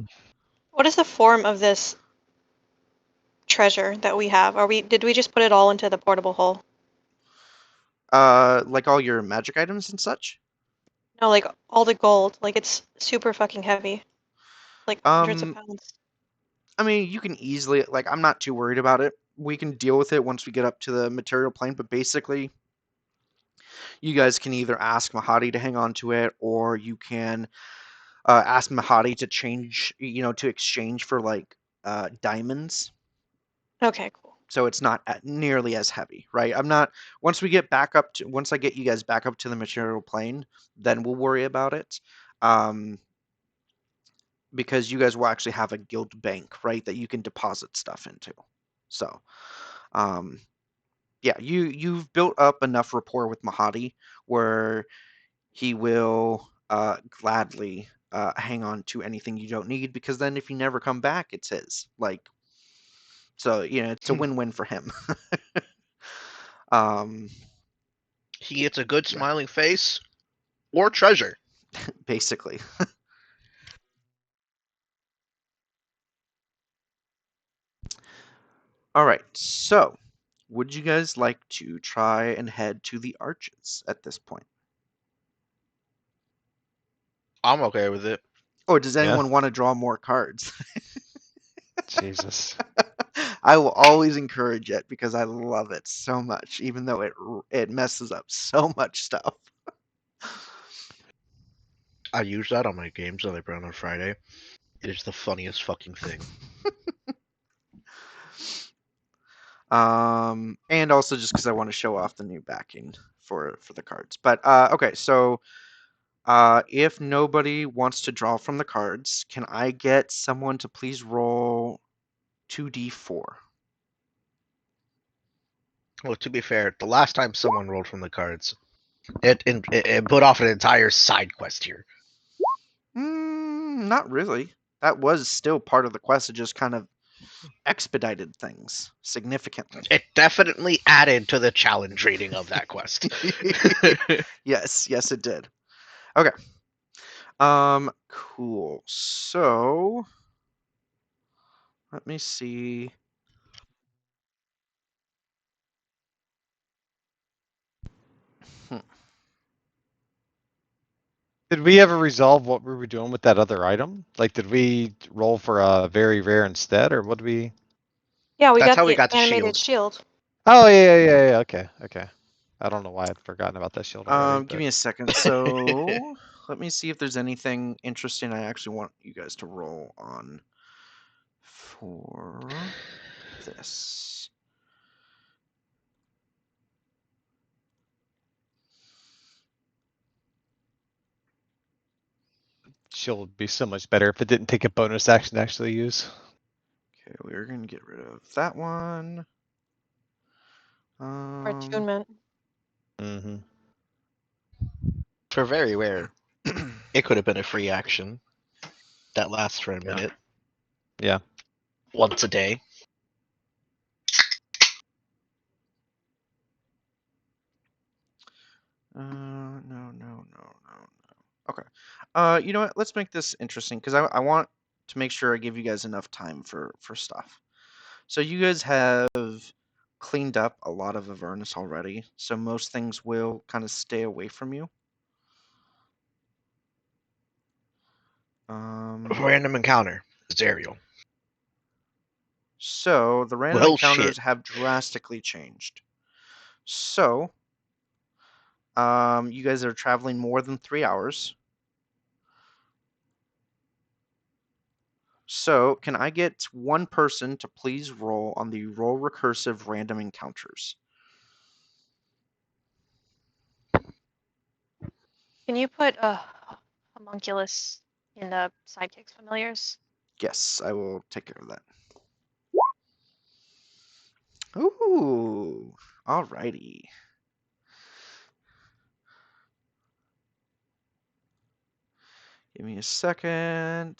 what is the form of this treasure that we have? Did we just put it all into the portable hull? like all your magic items and such. No, like all the gold. Like it's super fucking heavy. Like hundreds of pounds. I mean, you can easily, like, I'm not too worried about it. We can deal with it once we get up to the material plane, but basically, you guys can either ask Mahadi to hang on to it, or you can ask Mahadi to change, to exchange for, like, diamonds. Okay, cool. So it's not nearly as heavy, right? Once I get you guys back up to the material plane, then we'll worry about it. Because you guys will actually have a guild bank, right, that you can deposit stuff into. So, um, yeah, you've built up enough rapport with Mahadi where he will gladly hang on to anything you don't need, because then if you never come back, it's his. Like, so it's a win-win for him. um, He gets a good Yeah. smiling face or treasure. Basically. All right, so would you guys like to try and head to the arches at this point? I'm okay with it. Or does Yeah. anyone want to draw more cards? Jesus? I will always encourage it because I love it so much, even though it messes up so much stuff. I use that on my games that I run on Friday. It is the funniest fucking thing. And also just because I want to show off the new backing for the cards. But okay, so if nobody wants to draw from the cards, can I get someone to please roll 2d4? Well, to be fair, the last time someone rolled from the cards, it put off an entire side quest here. Not really. That was still part of the quest. It just kind of expedited things significantly. It definitely added to the challenge rating of that quest. Yes, it did. Okay. Cool. So let me see. Hmm. Did we ever resolve what we were doing with that other item? Like, did we roll for a very rare instead, or what did we? Yeah, we That's got how we the got the animated shield. shield. Oh yeah. Okay. I don't know why I'd forgotten about that shield already. Give me a second. So let me see if there's anything interesting I actually want you guys to roll on for this. shield would be so much better if it didn't take a bonus action to actually use. Okay, we're gonna get rid of that one. Or attunement. Mm-hmm. For very rare, it could have been a free action that lasts for a Yeah. minute. Yeah. Once a day. No. Okay. You know what? Let's make this interesting because I want to make sure I give you guys enough time for stuff. So you guys have cleaned up a lot of Avernus already, so most things will kind of stay away from you. Random encounter. Zerial. So the random Well, encounters shit. have drastically changed. So you guys are traveling more than 3 hours. So can I get one person to please roll on the roll recursive random encounters? Can you put a homunculus in the sidekicks familiars? Yes, I will take care of that. Ooh, alrighty. Give me a second.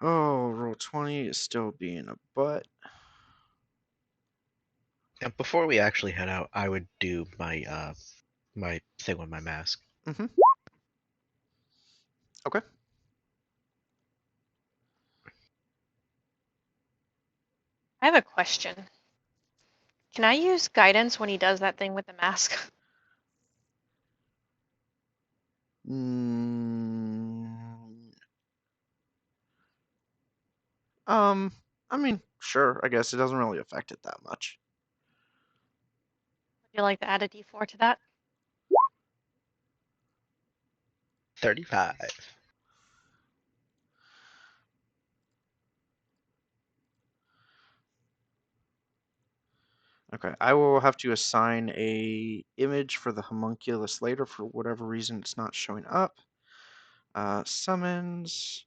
Oh, roll 20 is still being a butt. And before we actually head out, I would do my my thing with my mask. Mm-hmm. Okay. I have a question. Can I use guidance when he does that thing with the mask? I mean, sure, I guess it doesn't really affect it that much. Would you like to add a d4 to that? 35. Okay, I will have to assign a image for the homunculus later for whatever reason it's not showing up. Summons,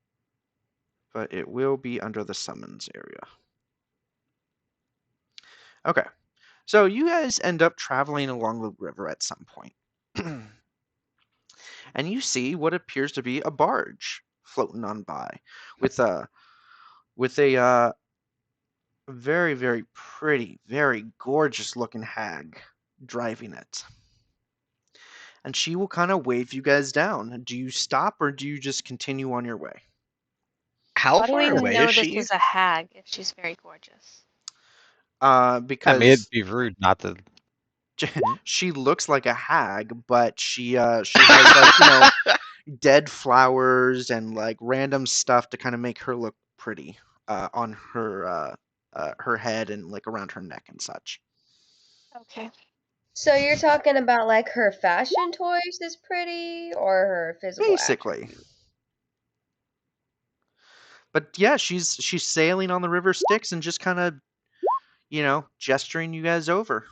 but it will be under the summons area. Okay, so you guys end up traveling along the river at some point. And you see what appears to be a barge floating on by with a very, very pretty, very gorgeous looking hag driving it. And she will kind of wave you guys down. Do you stop or do you just continue on your way? How How do we far away know is this she? is a hag if she's very gorgeous? I mean, Because it'd be rude not to. she looks like a hag, but she has like dead flowers and like random stuff to kind of make her look pretty on her head and like around her neck and such. Okay. So you're talking about like her fashion choice is pretty or her physical Basically. attributes? But yeah, she's sailing on the river Styx and just kind of, gesturing you guys over.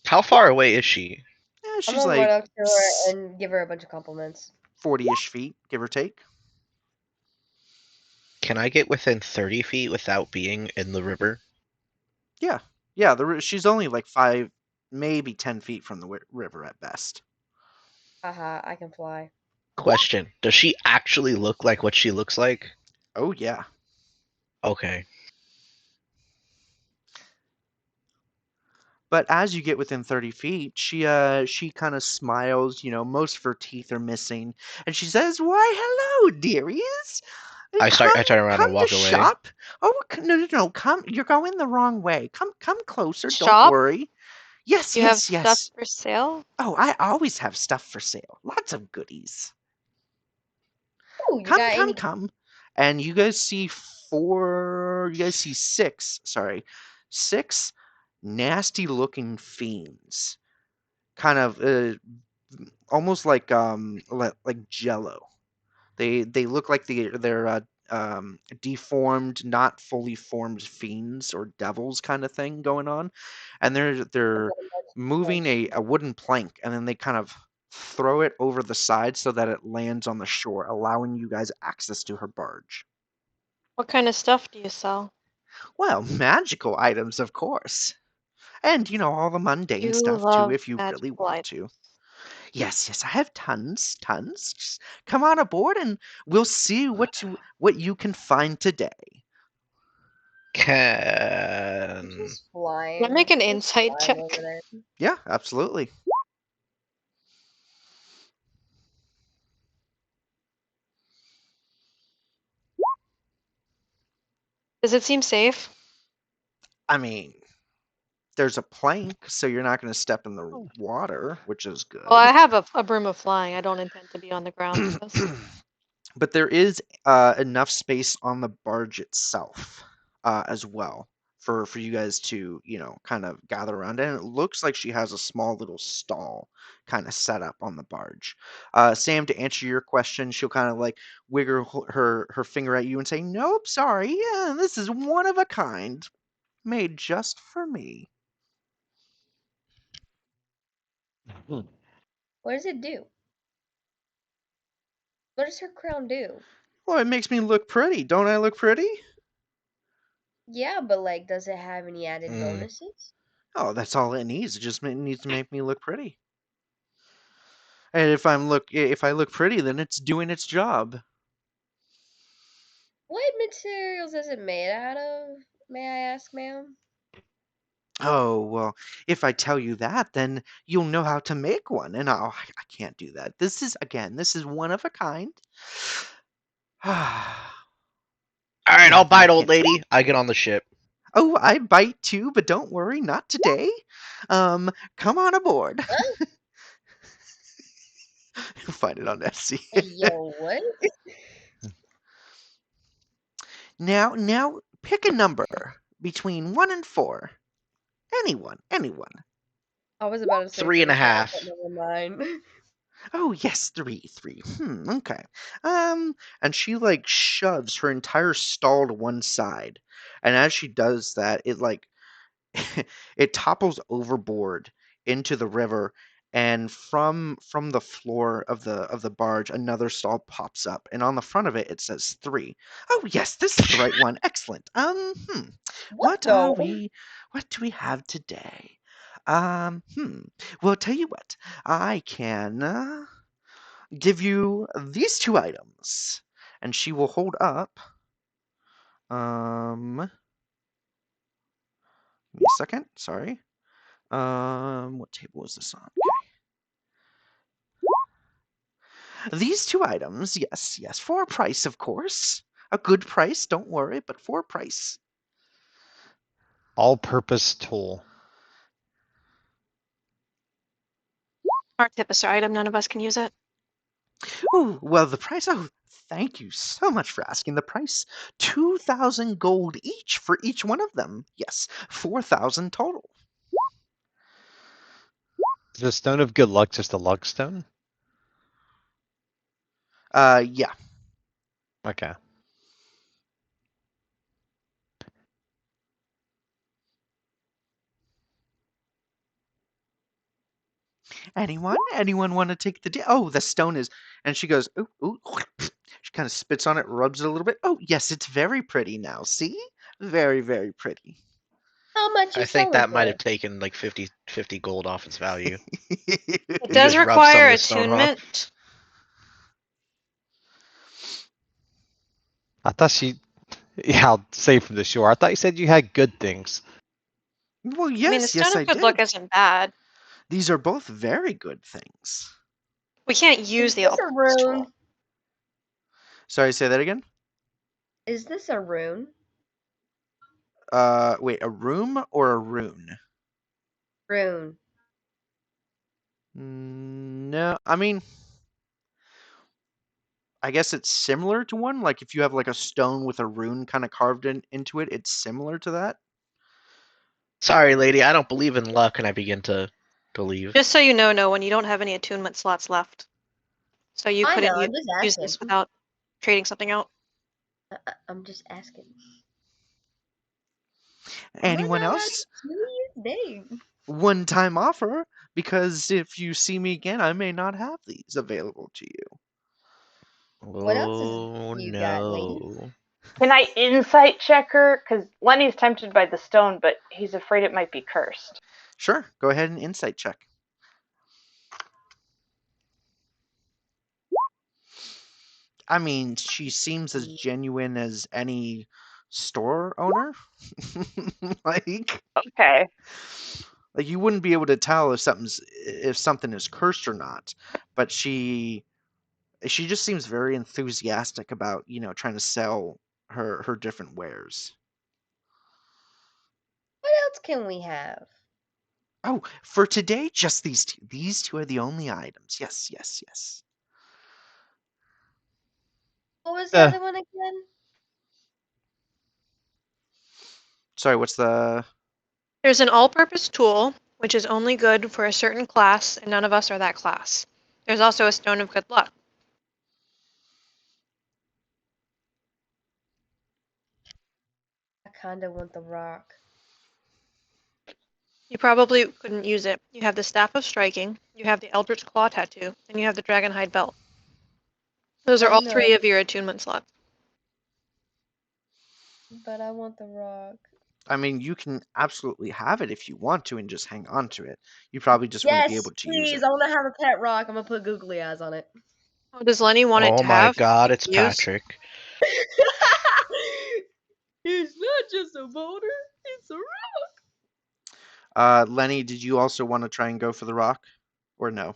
How far away is she? Yeah, I'm she's gonna like run up to her and give her a bunch of compliments. 40-ish feet, give or take. Can I get within 30 feet without being in the river? Yeah, she's only like 5, maybe 10 feet from the river at best. Haha, I can fly. Question. Does she actually look like what she looks like? Oh yeah. Okay. But as you get within 30 feet, she kind of smiles. Most of her teeth are missing, and she says, "Why, hello, dearies. I Come, turn around and come to walk away. shop. Oh, no. Come, you're going the wrong way. Come closer. Don't Shop? worry. Yes, You have yes, stuff yes. for sale? Oh, I always have stuff for sale. Lots of goodies. Ooh, you Come, got come, any? come." And you guys see six nasty looking fiends kind of almost like Jello. They look like they're deformed, not fully formed fiends or devils kind of thing going on, and they're moving a wooden plank, and then they kind of throw it over the side so that it lands on the shore, allowing you guys access to her barge. What kind of stuff do you sell? Well, magical items, of course. And, all the mundane You stuff too, love if you really magical want items. to. Yes, I have tons. Just come on aboard and we'll see what you can find today. Just Can flying. I make an Just insight flying check? over there. Yeah, absolutely. Does it seem safe? I mean, there's a plank, so you're not going to step in the Oh. water, which is good. Well, I have a broom of flying. I don't intend to be on the ground with this. But there is enough space on the barge itself as well for you guys to kind of gather around, and it looks like she has a small little stall kind of set up on the barge. Sam, to answer your question, she'll kind of like wiggle her finger at you and say, "Nope, sorry, yeah, this is one of a kind, made just for me." What does it do? What does her crown do? Well, it makes me look pretty. Don't I look pretty? Yeah, but like, does it have any added bonuses? Oh, that's all it needs. It just needs to make me look pretty. And if I look pretty, then it's doing its job. What materials is it made out of? May I ask, ma'am? Oh, well, if I tell you that, then you'll know how to make one. And I can't do that. This is one of a kind. All right, Yeah, I'll bite, I old can't say. lady. I get on the ship. Oh, I bite too, but don't worry, not today. Come on aboard. You'll find it on Etsy. Hey, yo, what? Now, pick a number between 1 and 4. Anyone. I was about to say 3.5. but never mind. Oh, yes, 3. Okay. And she like shoves her entire stall to one side, and as she does that, it like it topples overboard into the river, and from the floor of the barge, another stall pops up, and on the front of it, it says 3. Oh, yes, this is the right one. Excellent. What What are the? what do we have today? Well, tell you what, I can give you these 2 items. And she will hold up. Give me a second. Sorry. What table is this on? Okay. These 2 items, yes, for a price, of course. A good price, don't worry, but for a price. All-purpose tool. Artificer item. None of us can use it. Oh, well, the price. Oh, thank you so much for asking. The price 2,000 gold each for each one of them. Yes, 4,000 total. Is the stone of good luck just a luck stone? Yeah. Okay. Anyone want to take the oh, the stone is, and she goes, ooh, she kind of spits on it, rubs it a little bit. Oh, yes, it's very pretty now. See? Very, very pretty. How much you I think selling that might for? have taken like 50 gold off its value. It You does just rub some require of the stone off. attunement. I thought she, yeah, I'll say from the shore. I thought you said you had good things. Well, I mean, the yes, stone I of good luck did. isn't bad. These are both very good things. We can't use Is the this a all-purpose tool. rune? Sorry, say that again. Is this a rune? Wait, a room or a rune? Rune. No, I mean, I guess it's similar to one. Like if you have like a stone with a rune kind of carved into it, it's similar to that. Sorry, lady, I don't believe in luck, and I begin to to leave. Just so you know, no one, you don't have any attunement slots left. So you I couldn't know, I'm just use asking. this without trading something out. I'm just asking. Anyone else? Dang. One-time offer, because if you see me again, I may not have these available to you. What else is Oh you got, lady? no. Can I insight check her? Because Lenny's tempted by the stone, but he's afraid it might be cursed. Sure, go ahead and insight check. I mean, she seems as genuine as any store owner. like, Okay. like you wouldn't be able to tell if something is cursed or not, but she just seems very enthusiastic about trying to sell her different wares. What else can we have? Oh, for today, just these two. These two are the only items. Yes, yes, yes. What was the other one again? Sorry, what's the? There's an all-purpose tool, which is only good for a certain class, and none of us are that class. There's also a stone of good luck. I kinda want the rock. You probably couldn't use it. You have the Staff of Striking, you have the Eldritch Claw Tattoo, and you have the Dragonhide Belt. Those are I all know, 3 of your attunement slots. but I want the rock. I mean, you can absolutely have it if you want to and just hang on to it. You probably just wouldn't be Yes, able to use please. it. I want to have a pet rock. I'm gonna put googly eyes on it. Oh, does Lenny want it Oh to my have? god, it's use? Patrick. It's not just a boulder. It's a rock. Lenny, did you also want to try and go for the rock, or no?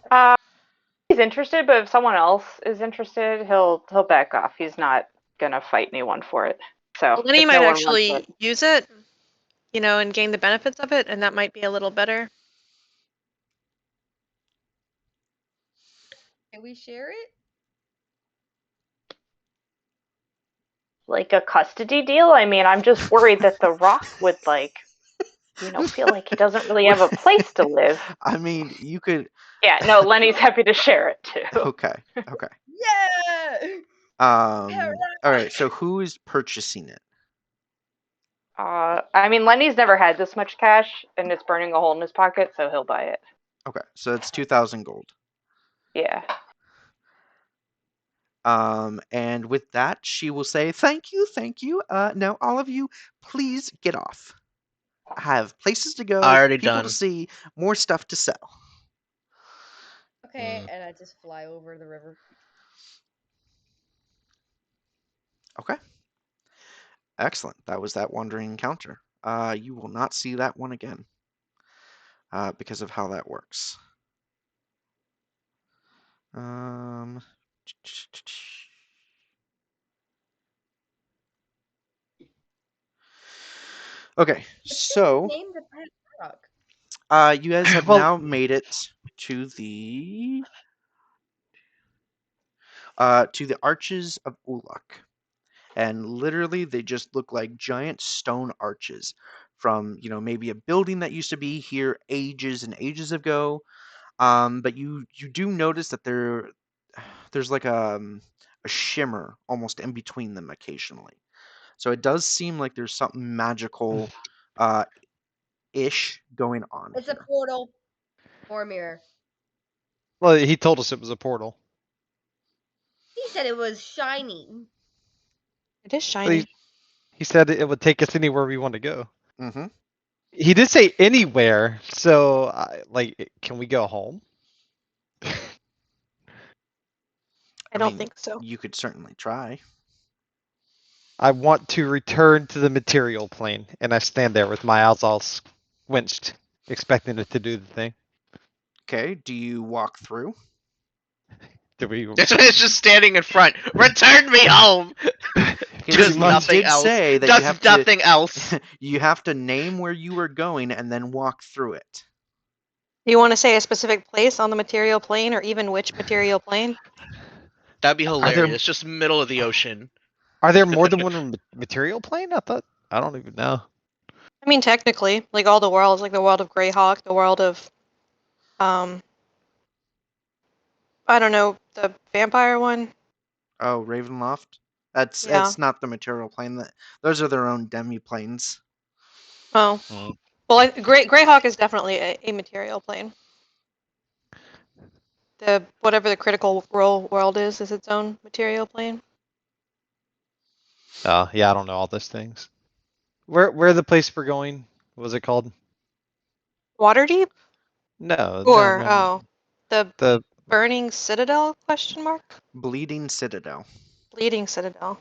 He's interested, but if someone else is interested, he'll back off. He's not gonna fight anyone for it. So Well, Lenny if might no one wants actually it, use it, and gain the benefits of it, and that might be a little better. Can we share it? like a custody deal. I mean, I'm just worried that the Rock would feel like he doesn't really have a place to live. I mean, you could. Yeah, no, Lenny's happy to share it too. Okay, okay. Yeah. All right. So who is purchasing it? I mean, Lenny's never had this much cash, and it's burning a hole in his pocket, so he'll buy it. Okay, so it's 2,000 gold. Yeah. And with that, she will say, "Thank you, thank you. Now all of you, please get off. I have places to go, Already people to done. see, more stuff to sell." Okay, and I just fly over the river. Okay. Excellent. That was that wandering encounter. You will not see that one again because of how that works. Okay, so Name the pet rock. you guys have Well- now made it to the Arches of Uluk. And literally they just look like giant stone arches from maybe a building that used to be here ages and ages ago. But you do notice that there's like a shimmer almost in between them occasionally. So it does seem like there's something magical ish going on It's here. a portal or a mirror. Well, he told us it was a portal. He said it was shiny. It is shiny. He said it would take us anywhere we want to go. Mm-hmm. He did say anywhere, so can we go home? I don't think so. You could certainly try. I want to return to the material plane, and I stand there with my eyes all squinched, expecting it to do the thing. Okay, do you walk through? Do we? It's just standing in front. Return me home. Because Does you nothing did else. say that Does you have nothing else. you have to name where you were going and then walk through it. Do you want to say a specific place on the material plane, or even which material plane? That'd be there- hilarious. Just middle of the ocean. Are there more than one material plane? I don't even know. I mean, technically, like all the worlds, like the world of Greyhawk, the world of I don't know, the vampire one. Oh, Ravenloft. That's Yeah. it's not the material plane. Those are their own demi-planes. Oh. Mm. Well, Greyhawk is definitely a material plane. The whatever the critical role world is its own material plane. Oh, yeah, I don't know all those things. Where the place we're going? What was it called? Waterdeep No, or no. the The Burning Citadel question mark? Bleeding Citadel. Bleeding Citadel.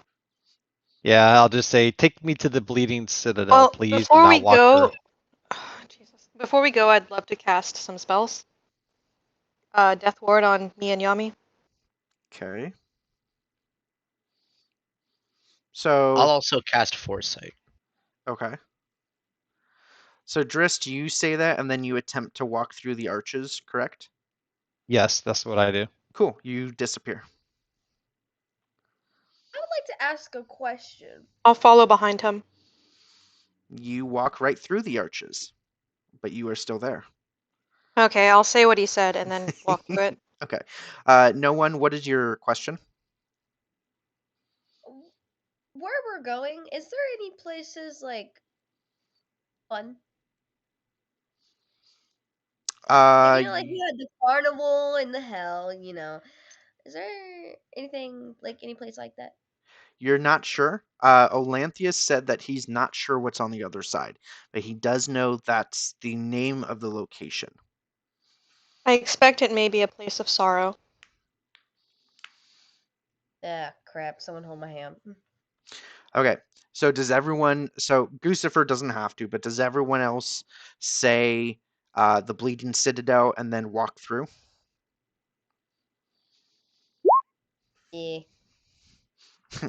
yeah, I'll just say, take me to the Bleeding Citadel, Well, please. Do before we not walk through. go, Jesus. Before we go, I'd love to cast some spells. Death Ward on me and Yami. Okay. I'll So also cast Foresight. okay. So Drist, you say that, and then you attempt to walk through the arches, correct? Yes, that's what I do. Cool. You disappear. I would like to ask a question. I'll follow behind him. You walk right through the arches, but you are still there. Okay, I'll say what he said and then walk through it. Okay. No one. What is your question? Where we're going, is there any places like fun? Like, like you had the carnival and the hell, Is there anything like any place like that? You're not sure. Olanthius said that he's not sure what's on the other side, but he does know that's the name of the location. I expect it may be a place of sorrow. Ah, crap. Someone hold my hand. Okay. So does everyone? So Gucifer doesn't have to, but does everyone else say the Bleeding Citadel and then walk through? Yeah.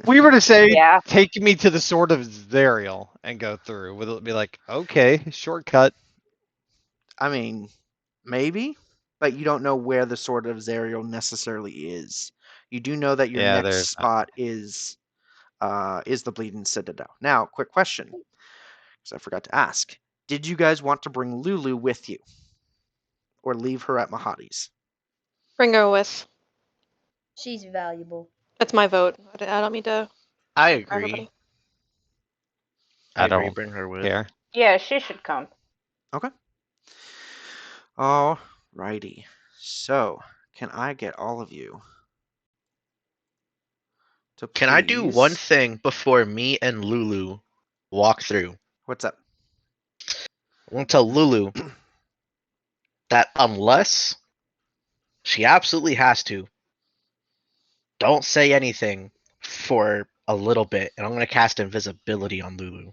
We were to say, Yeah. take me to the Sword of Zariel and go through. Would it be like, okay, shortcut? I mean, maybe, but you don't know where the Sword of Zariel necessarily is. You do know that your Yeah, next there's spot is the Bleeding Citadel. Now, quick question, because I forgot to ask: did you guys want to bring Lulu with you, or leave her at Mahadi's? Bring her with. She's valuable. That's my vote. I don't mean to I speak for everybody. agree. I I agree. don't Bring her with. care. Yeah, she should come. Okay. All righty. So, can I get all of you to Can I do one please? thing before me and Lulu walk through? What's up? I want to tell Lulu that unless she absolutely has to, don't say anything for a little bit, and I'm going to cast invisibility on Lulu.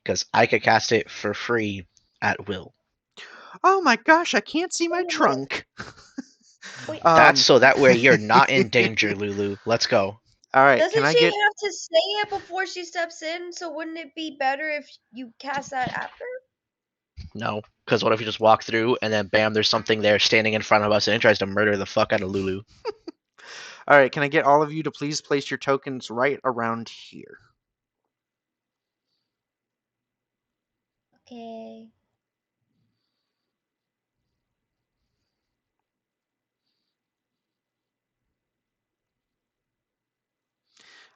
Because I could cast it for free at will. Oh my gosh, I can't see my Wait a minute. trunk. Wait. That's so that way you're not in danger, Lulu. Let's go. All right, Doesn't can I she get have to say it before she steps in? So wouldn't it be better if you cast that after? No. Because what if we just walk through and then bam, there's something there standing in front of us and it tries to murder the fuck out of Lulu? All right, can I get all of you to please place your tokens right around here? Okay.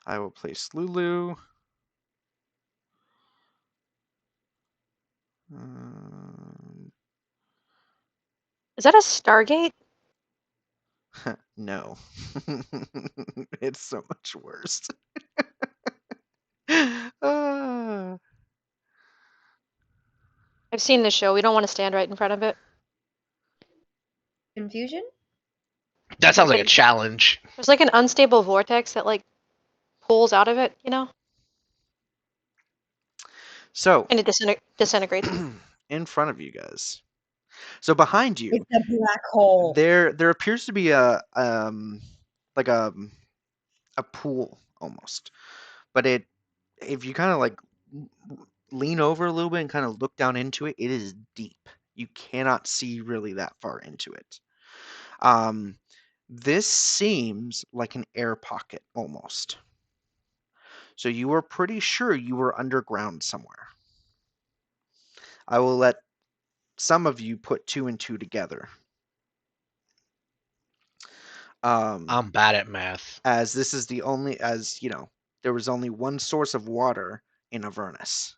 I will place Lulu. Is that a Stargate? No. It's so much worse. I've seen this show. We don't want to stand right in front of it. Confusion? That sounds like a challenge. There's like an unstable vortex that like pulls out of it, So, and it disintegrates. in front of you guys. So behind you, It's a black hole. there appears to be a like a pool almost. But if you kind of like lean over a little bit and kind of look down into it, it is deep. You cannot see really that far into it. This seems like an air pocket almost. So you were pretty sure you were underground somewhere. I will let some of you put 2 and 2 together. I'm bad at math. As this is the only, as you know, there was only one source of water in Avernus.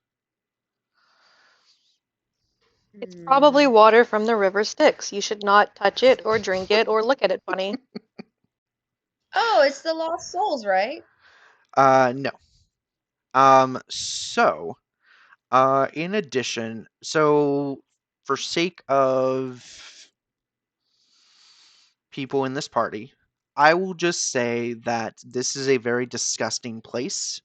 It's probably water from the river Styx. You should not touch it or drink it or look at it funny. Oh, it's the Lost Souls, right? No. So, in addition, so for sake of people in this party, I will just say that this is a very disgusting place,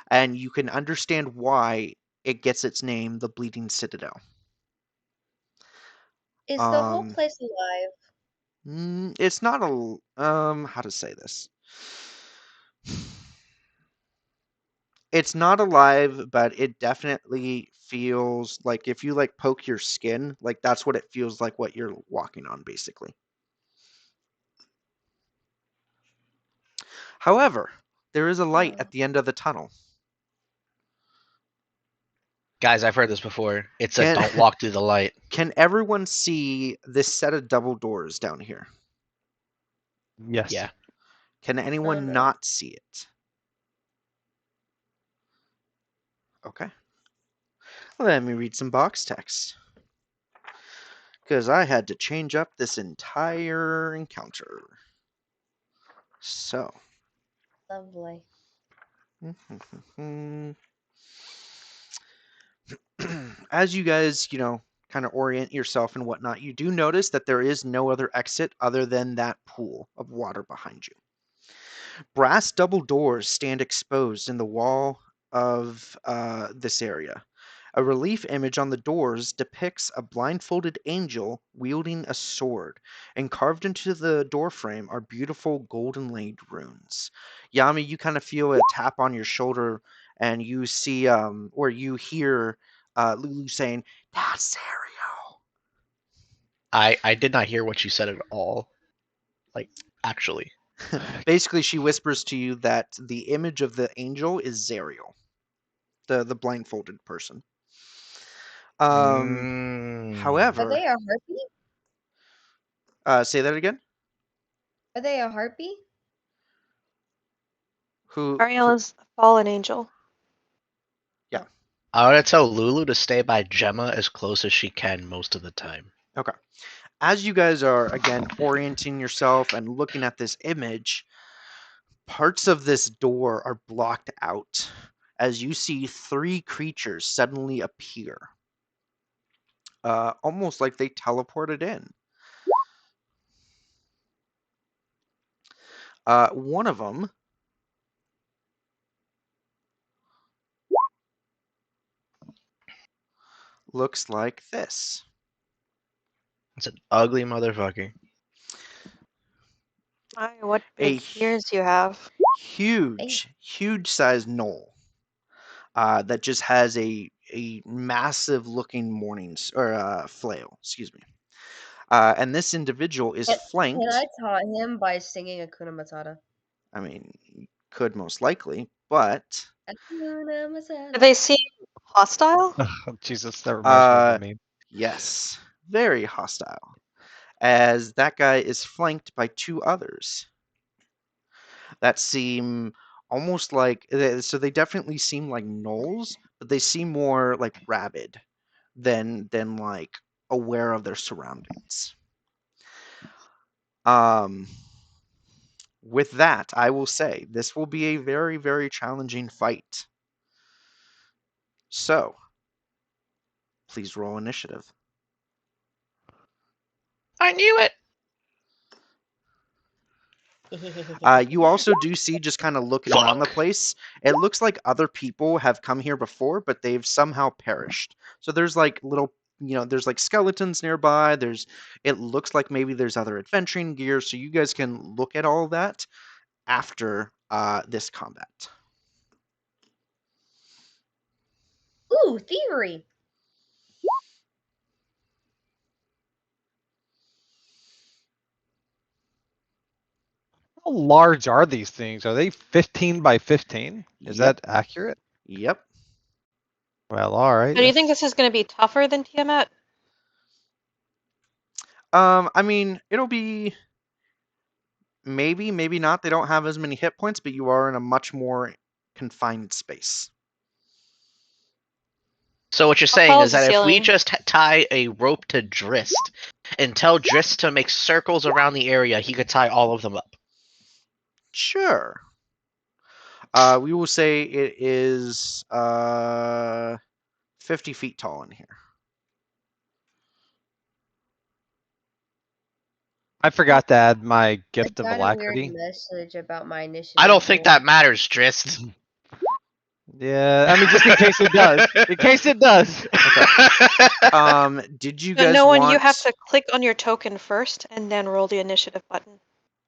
and you can understand why it gets its name, the Bleeding Citadel. Is the whole Um, place alive? It's not a how to say this. It's not alive, but it definitely feels like if you like poke your skin, like that's what it feels like what you're walking on, basically. However, there is a light at the end of the tunnel. Guys, I've heard this before. It said, Can "Don't walk through the light." can everyone see this set of double doors down here? Yes. Yeah. Can anyone no. not see it? Okay. Let me read some box text. Because I had to change up this entire encounter. So. Lovely. As you guys, kind of orient yourself and whatnot, you do notice that there is no other exit other than that pool of water behind you. Brass double doors stand exposed in the wall of this area. A relief image on the doors depicts a blindfolded angel wielding a sword, and carved into the doorframe are beautiful golden laid runes. Yami, you kind of feel a tap on your shoulder, and you see, or you hear Lulu saying, "That's Sario." I did not hear what you said at all. Like, actually. Basically, she whispers to you that the image of the angel is Zariel, the blindfolded person. Are However, they a harpy? say that again. Are they a harpy? Who? Ariel is a fallen angel. Yeah. I want to tell Lulu to stay by Gemma as close as she can most of the time. Okay. As you guys are again orienting yourself and looking at this image, parts of this door are blocked out as you see 3 creatures suddenly appear, almost like they teleported in. One of them looks like this. It's an ugly motherfucker. What big ears you have. Huge sized knoll that just has a massive looking flail. Excuse me. And this individual is flanked. Can I taunt him by singing Akuna Matata? I mean, could most likely, but Akuna Matata. Do they seem hostile? Oh, Jesus, that reminds me of a meme. yes, very hostile. As that guy is flanked by 2 others that seem almost like, so they definitely seem like gnolls, but they seem more like rabid than like aware of their surroundings. With that, I will say this will be a very, very challenging fight. So, please roll initiative. I knew it. You also do see, just kind of looking around the place, it looks like other people have come here before, but they've somehow perished. So there's like little, there's like skeletons nearby. It looks like maybe there's other adventuring gear. So you guys can look at all that after this combat. Ooh, thievery. How large are these things? Are they 15 by 15? Is Yep. that accurate? Yep. Well, all right. So do you think this is going to be tougher than Tiamat? I mean, it'll be maybe, maybe not. They don't have as many hit points, but you are in a much more confined space. So what you're How saying tall is is the that if we ceiling? just tie a rope to Drist and tell Drist to make circles around the area, he could tie all of them up. Sure. We will say it is 50 feet tall in here. I forgot to add my I gift of got a weird alacrity. message about my initiative. I don't think roll. that matters, Drist. Yeah, I mean, just in case it does. In case it does. Did you So guys no one, want? you have to click on your token first and then roll the initiative button.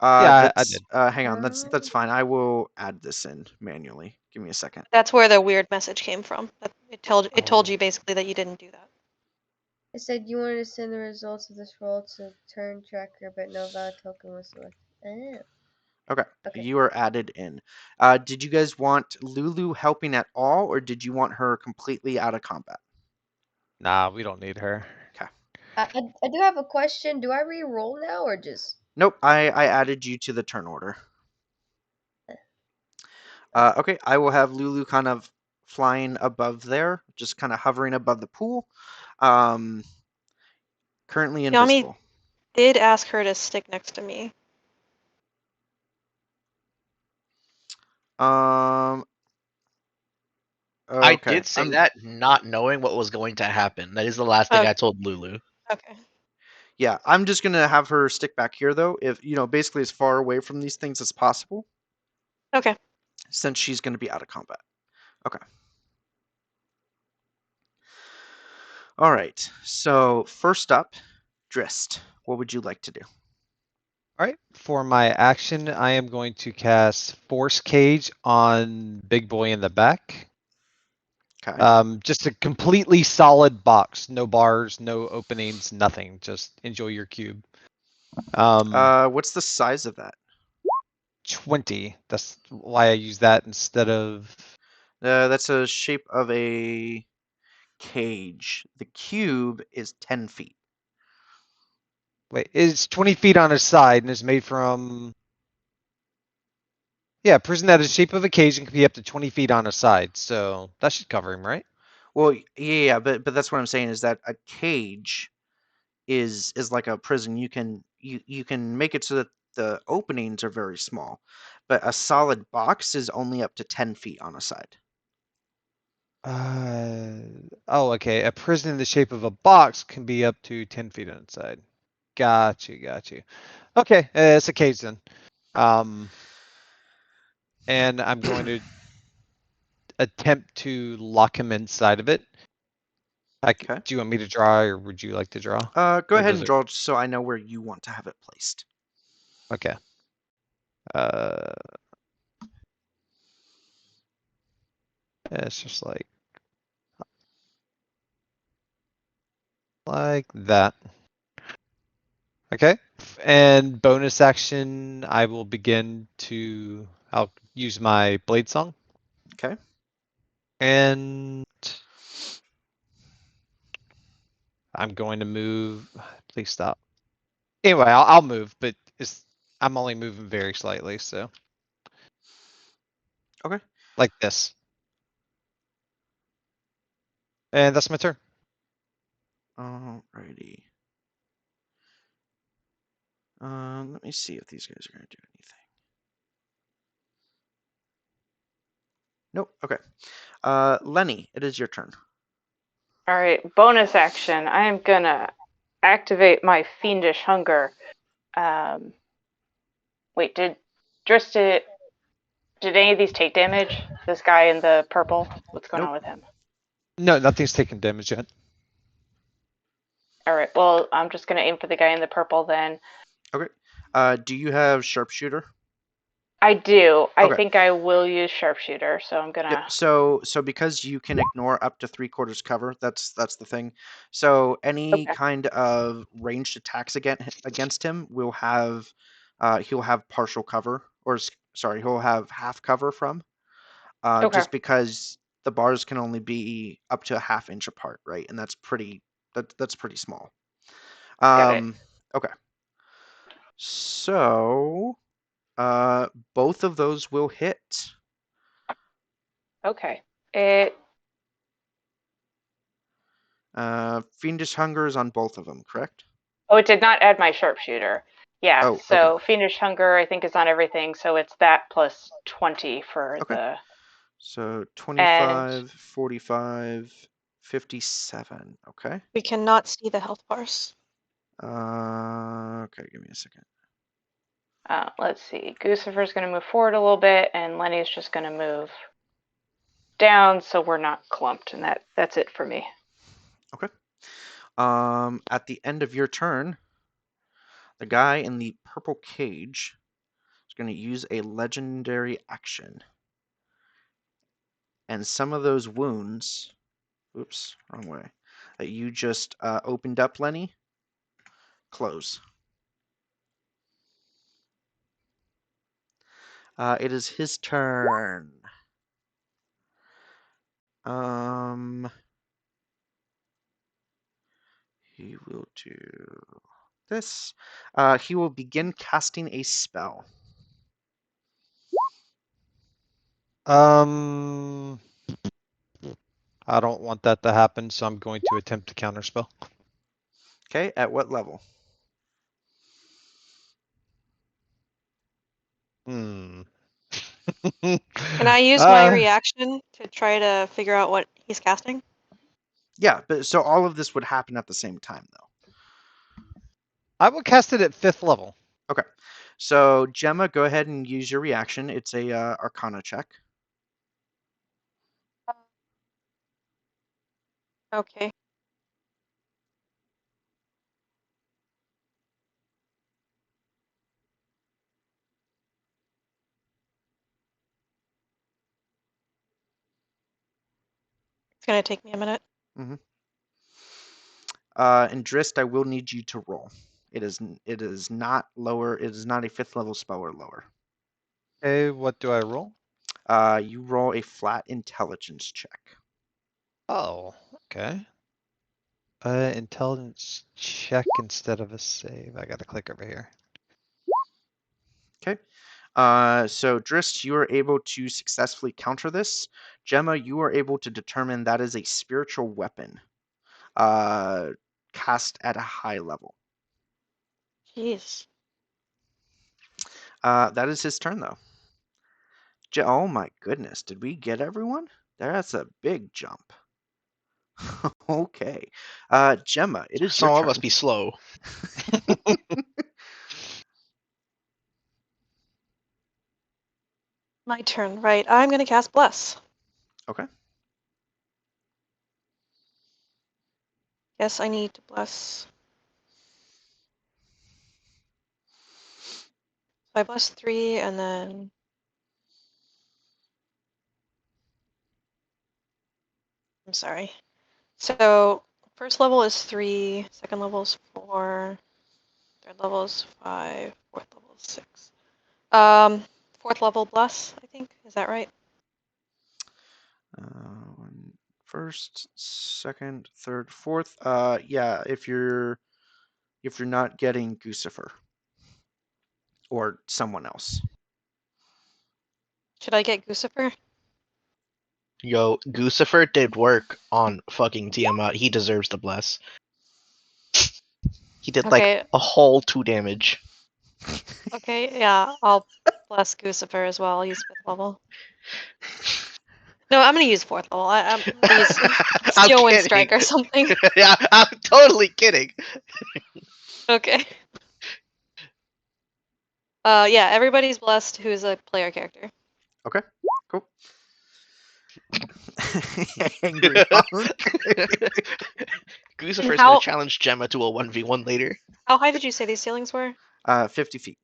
Yeah, I That's did. hang on. That's fine. I will add this in manually. Give me a second. That's where the weird message came from. That it told Oh. you basically that you didn't do that. It said you wanted to send the results of this roll to turn tracker, but no valid token was selected. Oh. Okay. Okay. You are added in. Did you guys want Lulu helping at all, or did you want her completely out of combat? Nah, we don't need her. I do have a question. Do I re-roll now or just? Nope. I added you to the turn order. Okay. I will have Lulu kind of flying above there, just kind of hovering above the pool. Currently Yami invisible. did ask her to stick next to me. Okay. I did say that not knowing what was going to happen. That is the last thing I told Lulu. Okay. Yeah, I'm just gonna have her stick back here though. If basically as far away from these things as possible. Okay. Since she's gonna be out of combat. Okay. All right. So first up, Drist. What would you like to do? All right, for my action, I am going to cast Force Cage on Big Boy in the back. Okay. Just a completely solid box, no bars, no openings, nothing. Just enjoy your cube. What's the size of that? 20. That's why I use that instead of. That's a shape of a cage. The cube is 10 feet. Wait, it's 20 feet on its side and is made from. Yeah, prison that is the shape of a cage and can be up to 20 feet on a side. So that should cover him, right? Well, yeah, but that's what I'm saying is that a cage is like a prison. You can make it so that the openings are very small, but a solid box is only up to 10 feet on a side. Oh, okay. A prison in the shape of a box can be up to 10 feet on its side. Got you. Okay, it's a cage then. And I'm going to attempt to lock him inside of it. Okay. Do you want me to draw, or would you like to draw? Go Or ahead does and it? draw so I know where you want to have it placed. Okay. It's just like that. Okay. And bonus action, I will begin to. I'll use my blade song. Okay. And I'm going to move. Please stop. Anyway, I'll move, but I'm only moving very slightly, so. Okay. Like this. And that's my turn. Alrighty. Let me see if these guys are gonna do anything. Nope. Okay. Lenny, it is your turn. All right, bonus action. I am gonna activate my fiendish hunger. Wait, did any of these take damage? This guy in the purple. What's going on Nope. with him? No, nothing's taken damage yet. All right. Well, I'm just gonna aim for the guy in the purple then. Okay. Do you have sharpshooter? I do. I Okay. think I will use sharpshooter, so I'm gonna. Yep. So because you can ignore up to 3/4 cover, that's the thing. So any Okay. kind of ranged attacks against him will have he'll have partial cover, or sorry, he'll have half cover from. Okay. Just because the bars can only be up to a 1/2 inch apart, right? And that's pretty small. Got it. Okay. So, both of those will hit. Okay. It Fiendish Hunger is on both of them, correct? it did not add my sharpshooter. Yeah, Oh, so okay. Fiendish Hunger I think is on everything, so it's that plus 20 for Okay. the So and 25, 45, 57. Okay. We cannot see the health bars. Okay, give me a second. let's see. Gucifer's going to move forward a little bit, and Lenny's just going to move down, so we're not clumped, and that's it for me. Okay. At the end of your turn, the guy in the purple cage is going to use a legendary action. And some of those wounds, oops, wrong way, that you just opened up, Lenny, close. It is his turn. He will do this. He will begin casting a spell. I don't want that to happen, so I'm going to attempt to counterspell. Okay, at what level? Hmm. Can I use my reaction to try to figure out what he's casting? Yeah, but so all of this would happen at the same time, though. I will cast it at 5th level. Okay, so Gemma, go ahead and use your reaction. It's a Arcana check. Okay. It's gonna take me a minute. Mm-hmm. And Drist, I will need you to roll. It is not lower. It is not a 5th level spell or lower. Okay, what do I roll? You roll a flat intelligence check. Oh, okay. Intelligence check instead of a save. I gotta click over here. Okay. So Drist, you are able to successfully counter this. Gemma, you are able to determine that is a spiritual weapon, cast at a high level. Jeez. That is his turn, though. Oh my goodness, did we get everyone? That's a big jump. Okay. Gemma, it is your Someone turn. must be slow. My turn, right. I'm gonna cast Bless. Okay. Yes, I need to bless. So I bless 3 and then I'm sorry. So first level is 3, second level is 4, third level is 5, fourth level is 6. Fourth level bless, I think. Is that right? First, second, third, fourth. Yeah, if you're not getting Gucifer or someone else. Should I get Gucifer? Yo, Gucifer did work on fucking Tiamat. He deserves the bless. He did like Okay. a whole 2 damage. Okay, yeah, I'll bless Gucifer as well. I'll use 5th level. No, I'm gonna use 4th level. I'm gonna use I'm Steel Wind kidding. Strike or something. Yeah, I'm totally kidding. Okay. Yeah, everybody's blessed who's a player character. Okay, cool. Angry honk. Gucifer's how- gonna challenge Gemma to a 1v1 later. How high did you say these ceilings were? 50 feet.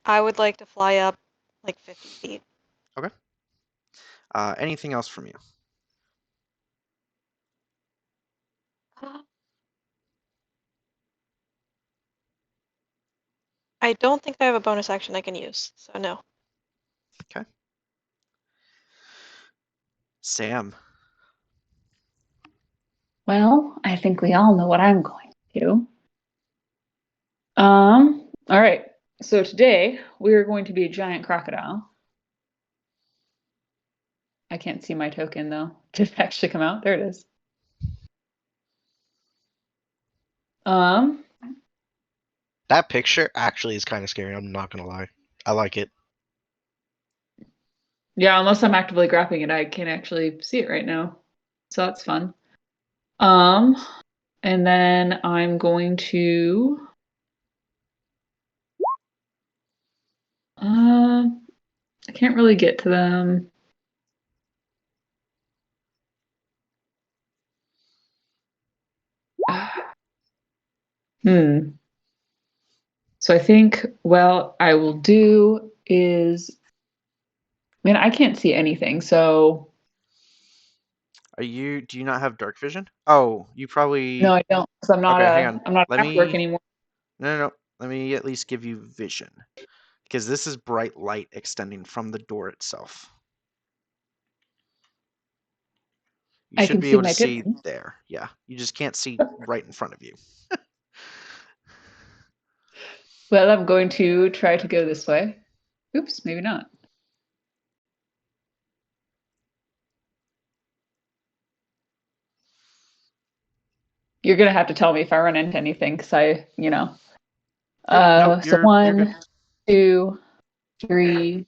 I would like to fly up like 50 feet. Okay. Anything else from you? I don't think I have a bonus action I can use, so no. Okay. Sam. Well, I think we all know what I'm going to do. All right. So today we are going to be a giant crocodile. I can't see my token though. Did it actually come out? There it is. That picture actually is kind of scary. I'm not gonna lie. I like it. Yeah, unless I'm actively grabbing it, I can't actually see it right now. So that's fun. And then I'm going to I can't really get to them. So I think what I will do is, man, I can't see anything. So Do you not have dark vision? Oh, you probably. no, I don't. Because Okay, hang on. I'm not Let at work me. anymore. No. Let me at least give you vision, because this is bright light extending from the door itself. You I should can be see able to my see token. there. Yeah, you just can't see right in front of you. Well, I'm going to try to go this way. Oops, maybe not. You're gonna have to tell me if I run into anything, because Nope, So you're good. 1, 2, 3,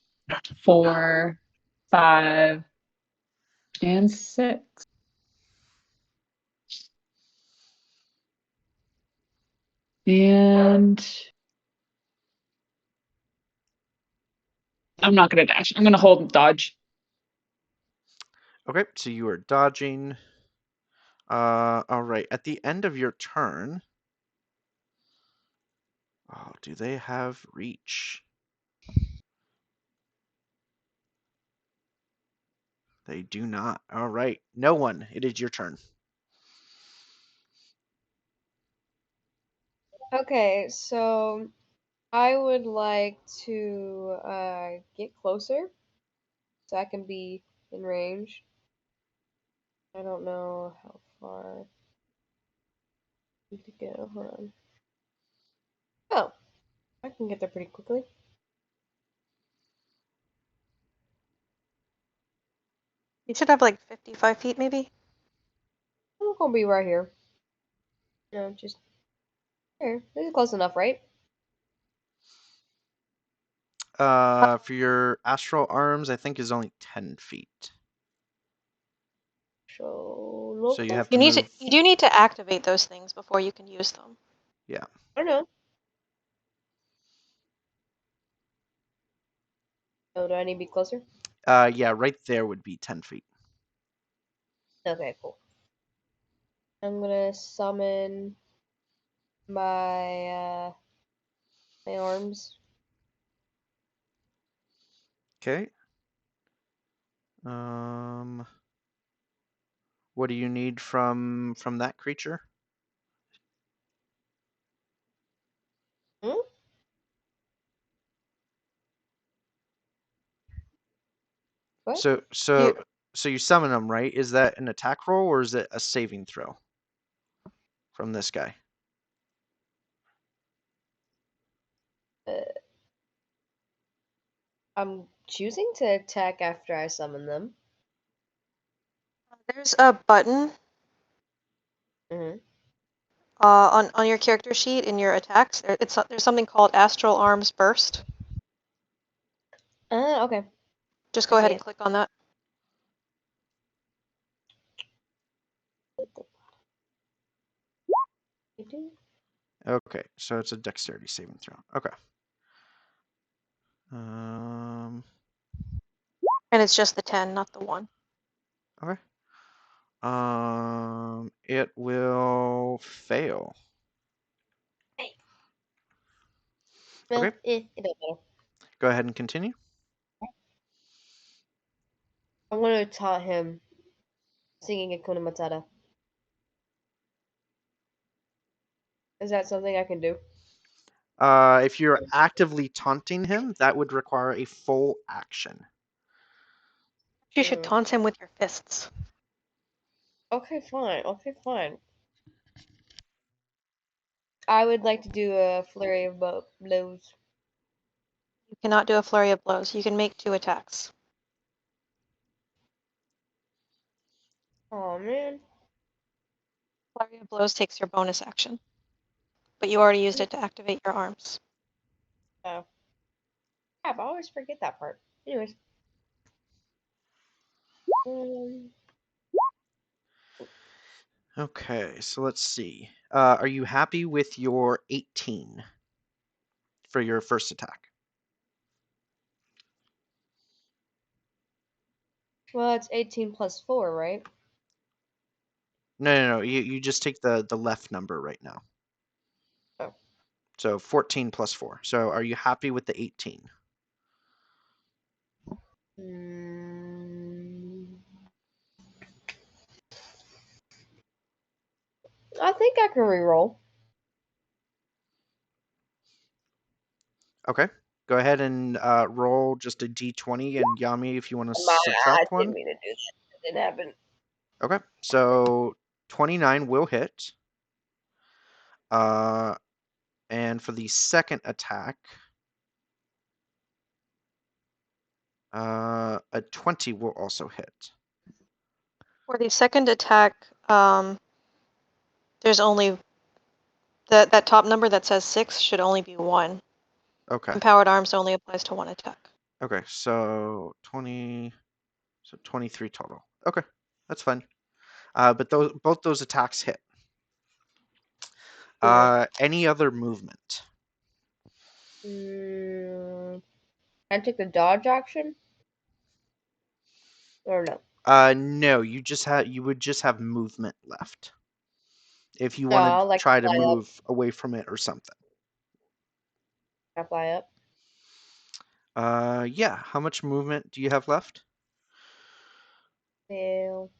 4, 5, and 6. And I'm not gonna dash. I'm gonna hold dodge. Okay, so you are dodging. All right. At the end of your turn. Oh, do they have reach? They do not. All right. No one. It is your turn. Okay, so I would like to get closer so I can be in range. I don't know how far I need to go. Hold on. Oh, I can get there pretty quickly. You should have like 55 feet, maybe. I'm gonna be right here. No, just here. This is close enough, right? For your astral arms, I think is only 10 feet. So So you have to You need to. move. You do need to activate those things before you can use them. Yeah. I don't know. Oh, do I need to be closer? Yeah, right there would be 10 feet. Okay, cool. I'm gonna summon my my arms. Okay. What do you need from that creature? Hmm? What? So You. so you summon them, right? Is that an attack roll or is it a saving throw from this guy? Uh, I'm choosing to attack after I summon them. There's a button Mm-hmm. on your character sheet in your attacks. There's something called Astral Arms Burst. Okay. Just I go see ahead and it. click on that. Okay, so it's a dexterity saving throw. Okay. Um. And it's just the 10, not the 1. Okay. It will fail. Well, Okay. it doesn't matter. Go ahead and continue. I'm gonna taunt him singing Hakuna Matata. Is that something I can do? If you're actively taunting him, that would require a full action. You should taunt him with your fists. Okay, fine. Okay, fine. I would like to do a flurry of blows. You cannot do a flurry of blows. You can make 2 attacks. Oh man. Flurry of blows takes your bonus action, but you already used it to activate your arms. Oh. Crap, I always forget that part. Anyways. Okay, so let's see. Are you happy with your 18 for your first attack? Well, it's 18 plus 4, right? No. You just take the left number right now. Oh. So 14 plus 4. So are you happy with the 18? I think I can reroll. Okay. Go ahead and roll just a d20, and Yami, if you want to I subtract didn't one. mean to do that. It didn't happen. Okay, so 29 will hit. And for the second attack, a 20 will also hit. For the second attack, there's only that top number that says 6 should only be 1. Okay. Empowered arms only applies to 1 attack. Okay, so 20, so 23 total. Okay, that's fine. But both those attacks hit. Any other movement? Can I take the dodge action? Or no? No, you would just have movement left. If you No, want I'll to like try to fly up. move away from it or something. Can I fly up? Yeah. How much movement do you have left? Fail.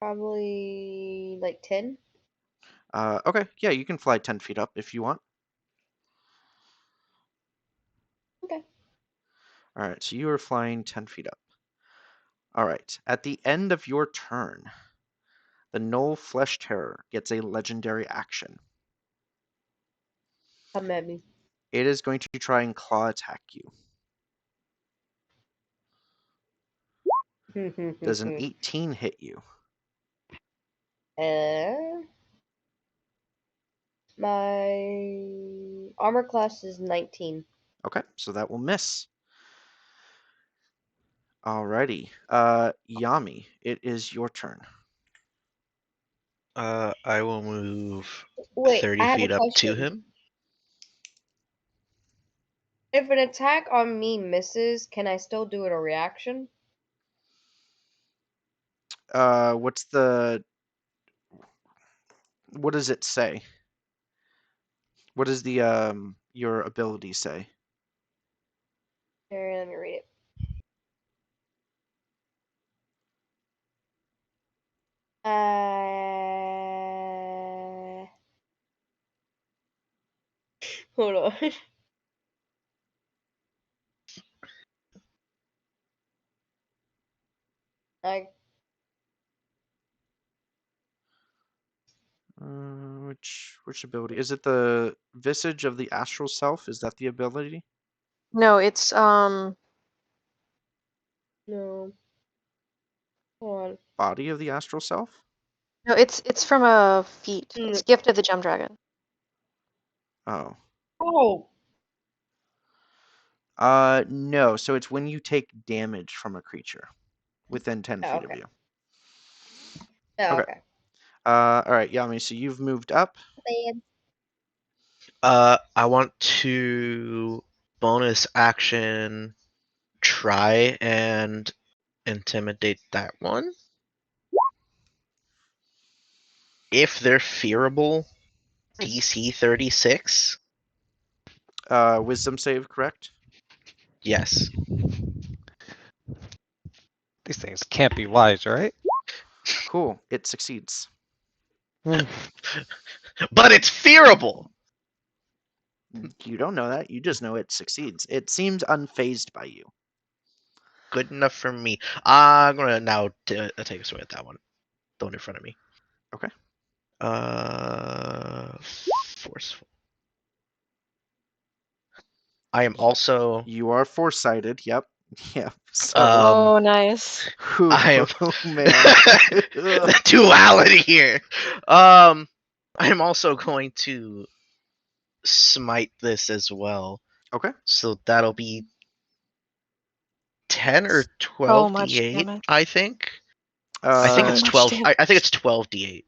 Probably like 10. Okay. Yeah, you can fly 10 feet up if you want. Okay. All right. So you are flying 10 feet up. All right. At the end of your turn, the Null Flesh Terror gets a legendary action. Come at me. It is going to try and claw attack you. Does an 18 hit you? My armor class is 19. Okay, so that will miss. Alrighty. Yami, it is your turn. I will move Wait, 30 I have a feet up to question. him. If an attack on me misses, can I still do it a reaction? What does it say? What does the your ability say? Here, let me read it. Hold on. I Which ability? Is it the Visage of the Astral Self? Is that the ability? No, it's no. Hold on. Body of the Astral Self? no, it's from a feat. Mm. It's Gift of the Gem Dragon. Oh. Oh, No. So it's when you take damage from a creature within 10 feet of okay. you. Oh, Okay. okay. All right, Yami. So you've moved up. I want to bonus action try and intimidate that one. If they're fearable, DC 36. Wisdom save, correct? Yes. These things can't be wise, right? Cool. It succeeds. But it's fearable. You don't know that. You just know it succeeds. It seems unfazed by you. good enough for me. I'm gonna now take a swing at that one. The one in front of me. Okay. Forceful. I am also. You are foresighted. Yep. Yeah. So. Oh, nice. I am. Oh man. The duality here. I am also going to smite this as well. Okay. So that'll be 10 or So 12 much d8, damage. I think. I So think it's much 12. damage. I think it's 12 d8.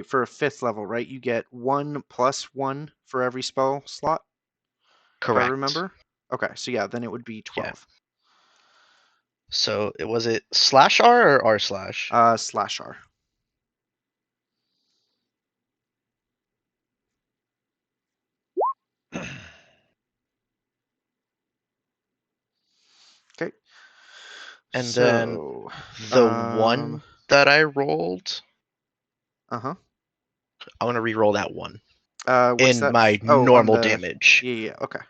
For a 5th level, right? You get 1 plus 1 for every spell slot. Correct. If I remember. Okay, so yeah, then it would be 12. So was it slash R or R slash? Slash R. Okay. And so, then the one that I rolled, Uh-huh. I want to re-roll that one What's in that? my Oh, on normal the damage. Yeah, okay.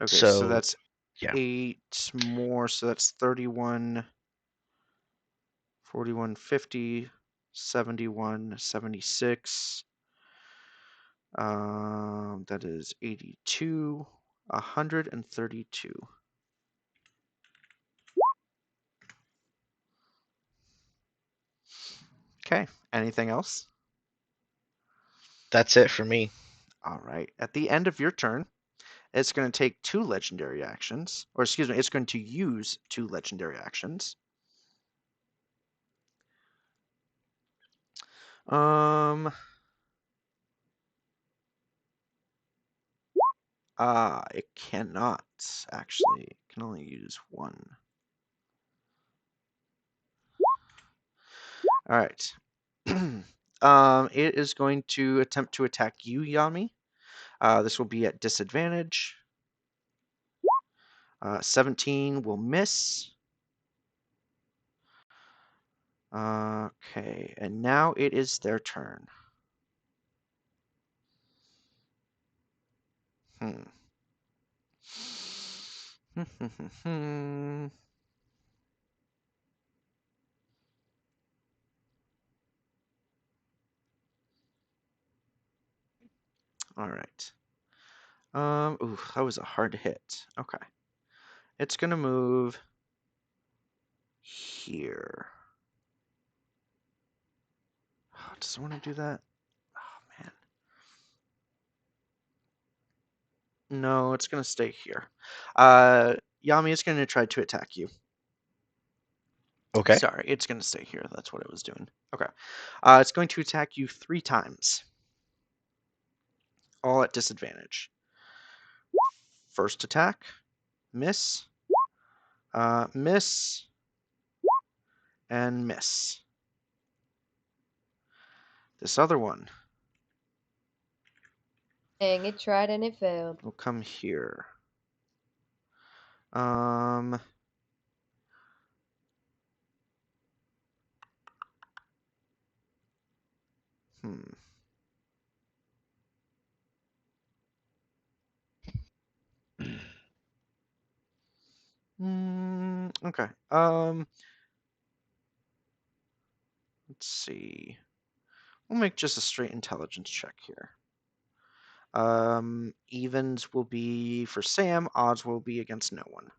Okay, so So that's yeah. 8 more, so that's 31, 41, 50, 71, 76. That is 82, 132. Okay, anything else? That's it for me. All right. At the end of your turn, it's going to take 2 legendary actions, or excuse me, it's going to use 2 legendary actions. It cannot actually. It can only use 1. All right. It is going to attempt to attack you, Yami. This will be at disadvantage. 17 will miss. Okay, and now it is their turn. All right. Ooh, that was a hard hit. Okay. It's gonna move here. Oh, does it want to do that? Oh man. No, it's gonna stay here. Yami is gonna try to attack you. Okay. Sorry, it's gonna stay here. That's what it was doing. Okay. It's going to attack you 3 times. All at disadvantage. First attack, miss, miss, and miss. This other one Dang, it tried and it failed. will come here. Hmm. Okay. Let's see. We'll make just a straight intelligence check here. Evens will be for Sam. Odds will be against no one.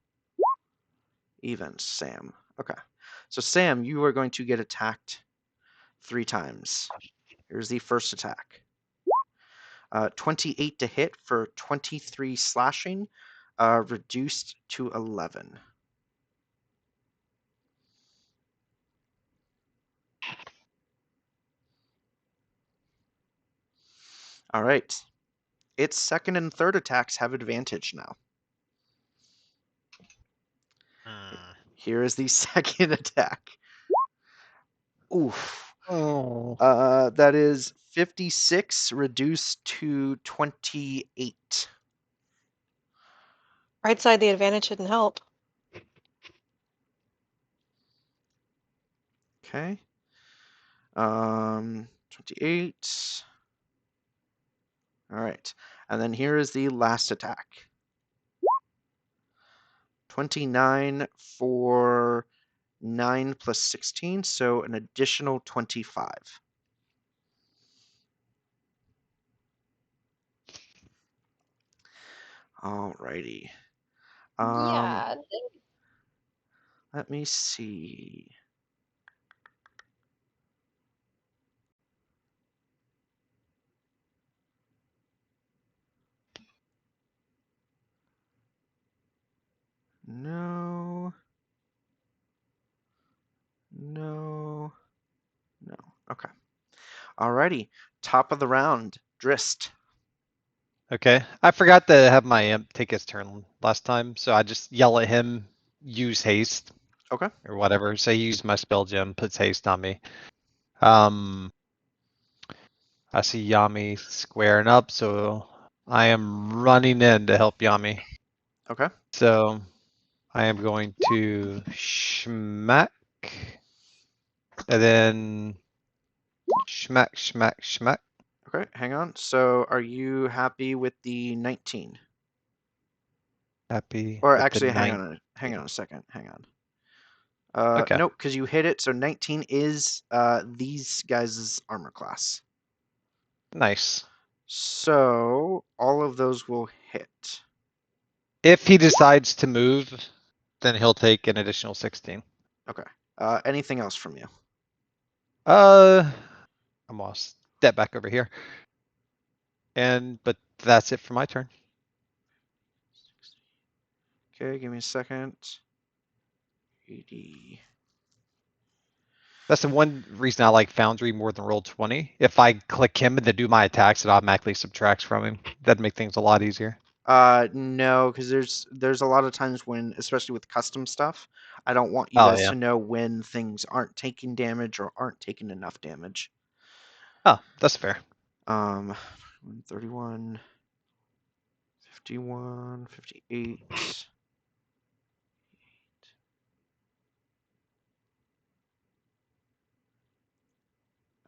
Evens, Sam. Okay. So Sam, you are going to get attacked 3 times. Here's the first attack. 28 to hit for 23 slashing, reduced to 11. All right. Its second and third attacks have advantage now. Here is the second attack. Oof. Oh. That is 56 reduced to 28. Right side, the advantage shouldn't help. Okay. 28. All right. And then here is the last attack. 29 for 9 plus 16, so an additional 25. Alrighty. Yeah. Let me see. No. No. No. Okay. Alrighty. Top of the round. Drist. Okay. I forgot to have my imp take his turn last time, so I just yell at him, use haste. Okay. Or whatever. Say he used my spell gem, puts haste on me. I see Yami squaring up, so I am running in to help Yami. Okay. So I am going to schmack, and then schmack, schmack, schmack. Okay. Hang on. So are you happy with the 19? Happy Or with the actually, hang 9. on a second. Hang on. Okay. Nope, because you hit it. So 19 is these guys' armor class. Nice. So all of those will hit. If he decides to move, then he'll take an additional 16. Okay. Anything else from you? I'm gonna step back over here. But that's it for my turn. Okay, give me a second. 80. That's the one reason I like Foundry more than Roll20. If I click him and then do my attacks, it automatically subtracts from him. That'd make things a lot easier. No, because there's a lot of times when, especially with custom stuff, I don't want you Oh, guys yeah. to know when things aren't taking damage or aren't taking enough damage. Oh, that's fair. 31, 51, 58.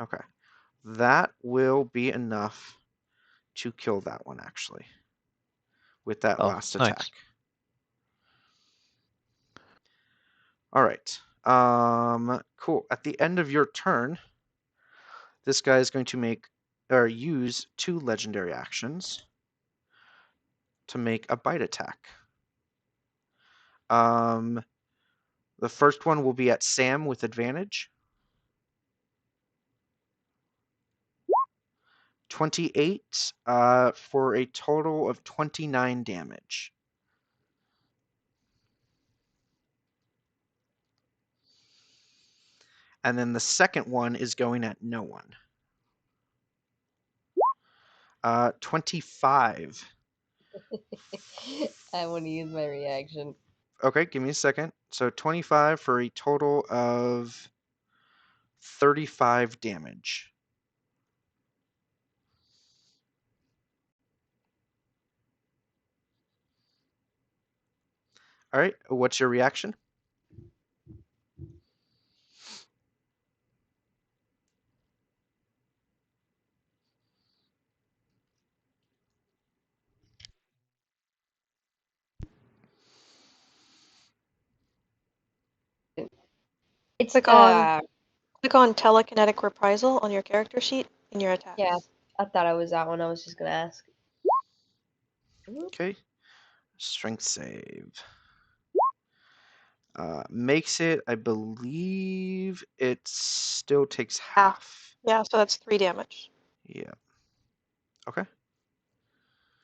Okay. That will be enough to kill that one, actually, with that Oh, last nice. attack. All right. Cool. At the end of your turn, this guy is going to make or use 2 legendary actions to make a bite attack. The first one will be at Sam with advantage. 28 for a total of 29 damage. And then the second one is going at no one. 25. I want to use my reaction. Okay, give me a second. So 25 for a total of 35 damage. All right, what's your reaction? It's Click on telekinetic reprisal on your character sheet in your attacks. yeah. I thought it was that one. I was just gonna ask. Okay, strength save. Makes it, I believe it still takes half. Yeah, so that's 3 damage. Yeah. Okay.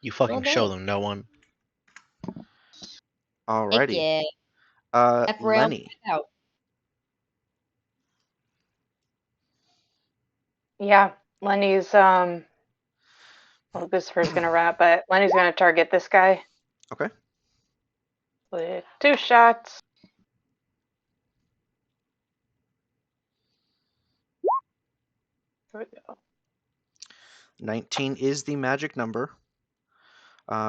You fucking Well, show dang. them, no one. Heck Alrighty. yeah. F round Lenny. out. Yeah, Lenny's well, Lucifer's gonna wrap, but Lenny's gonna target this guy Okay. with 2 shots. Here we go. 19 is the magic number.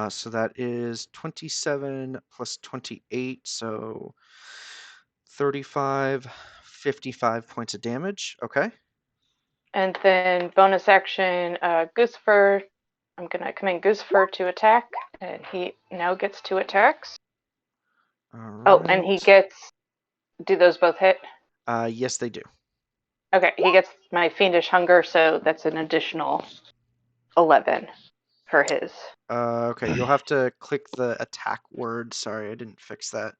So that is 27 plus 28, so 35, 55 points of damage. Okay. And then bonus action, Lucifer I'm gonna command Goosefer to attack, and he now gets 2 attacks. All Oh, and he right. gets. Do those both hit? Yes, they do. Okay, he gets my Fiendish Hunger, so that's an additional 11 for his. Okay, you'll have to click the attack word. Sorry, I didn't fix that.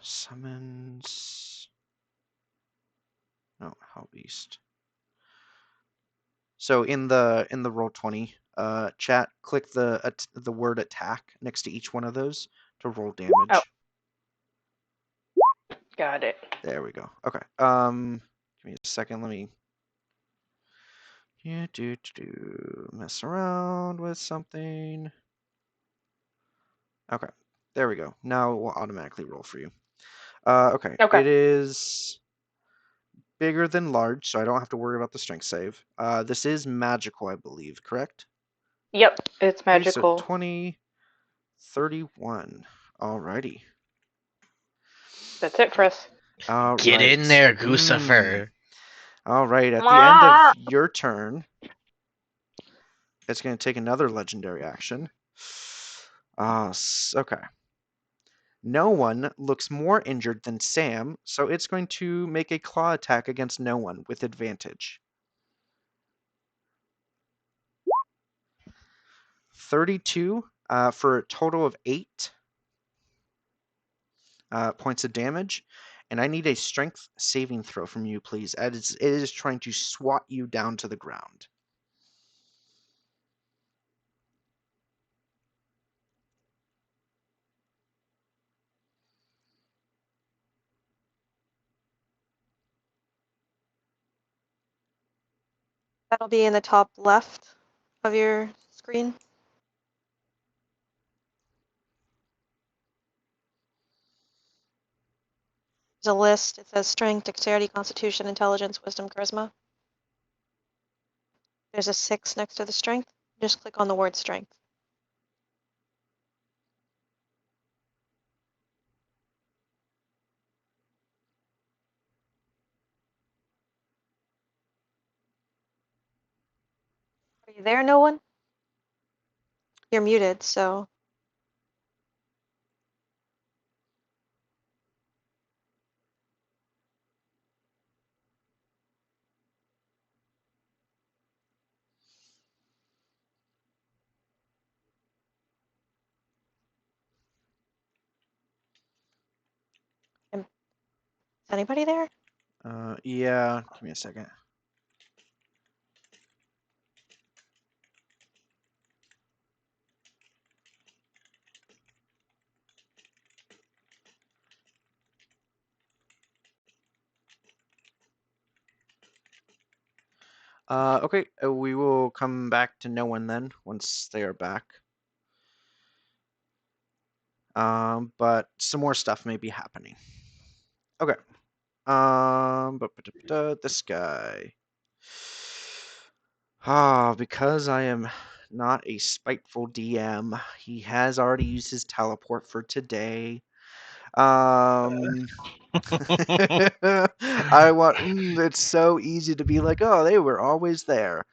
Summons. No, how beast. So in the Roll20 chat, click the word attack next to each one of those to roll damage. Oh. Got it. There we go. Okay. Give me a second. Let me mess around with something. Okay. There we go. Now it will automatically roll for you. Okay. Okay. It is bigger than large, so I don't have to worry about the strength save. This is magical, I believe, correct? Yep, it's Okay, so magical. 20, 31. Alrighty. That's it for us. All Get right. in there, Goosefer. All right. At the end of your turn, it's going to take another legendary action. Okay. No one looks more injured than Sam, so it's going to make a claw attack against no one with advantage. 32 for a total of 8 points of damage. And I need a strength saving throw from you, please. It is trying to swat you down to the ground. That'll be in the top left of your screen. There's a list. It says strength, dexterity, constitution, intelligence, wisdom, charisma. There's a 6 next to the strength. Just click on the word strength. Are you there, no one? You're muted, so. Is anybody there? Yeah, give me a second. Okay, we will come back to no one then once they are back. But some more stuff may be happening. Okay. This guy. Because I am not a spiteful DM, he has already used his teleport for today. I want. It's so easy to be like, oh, they were always there.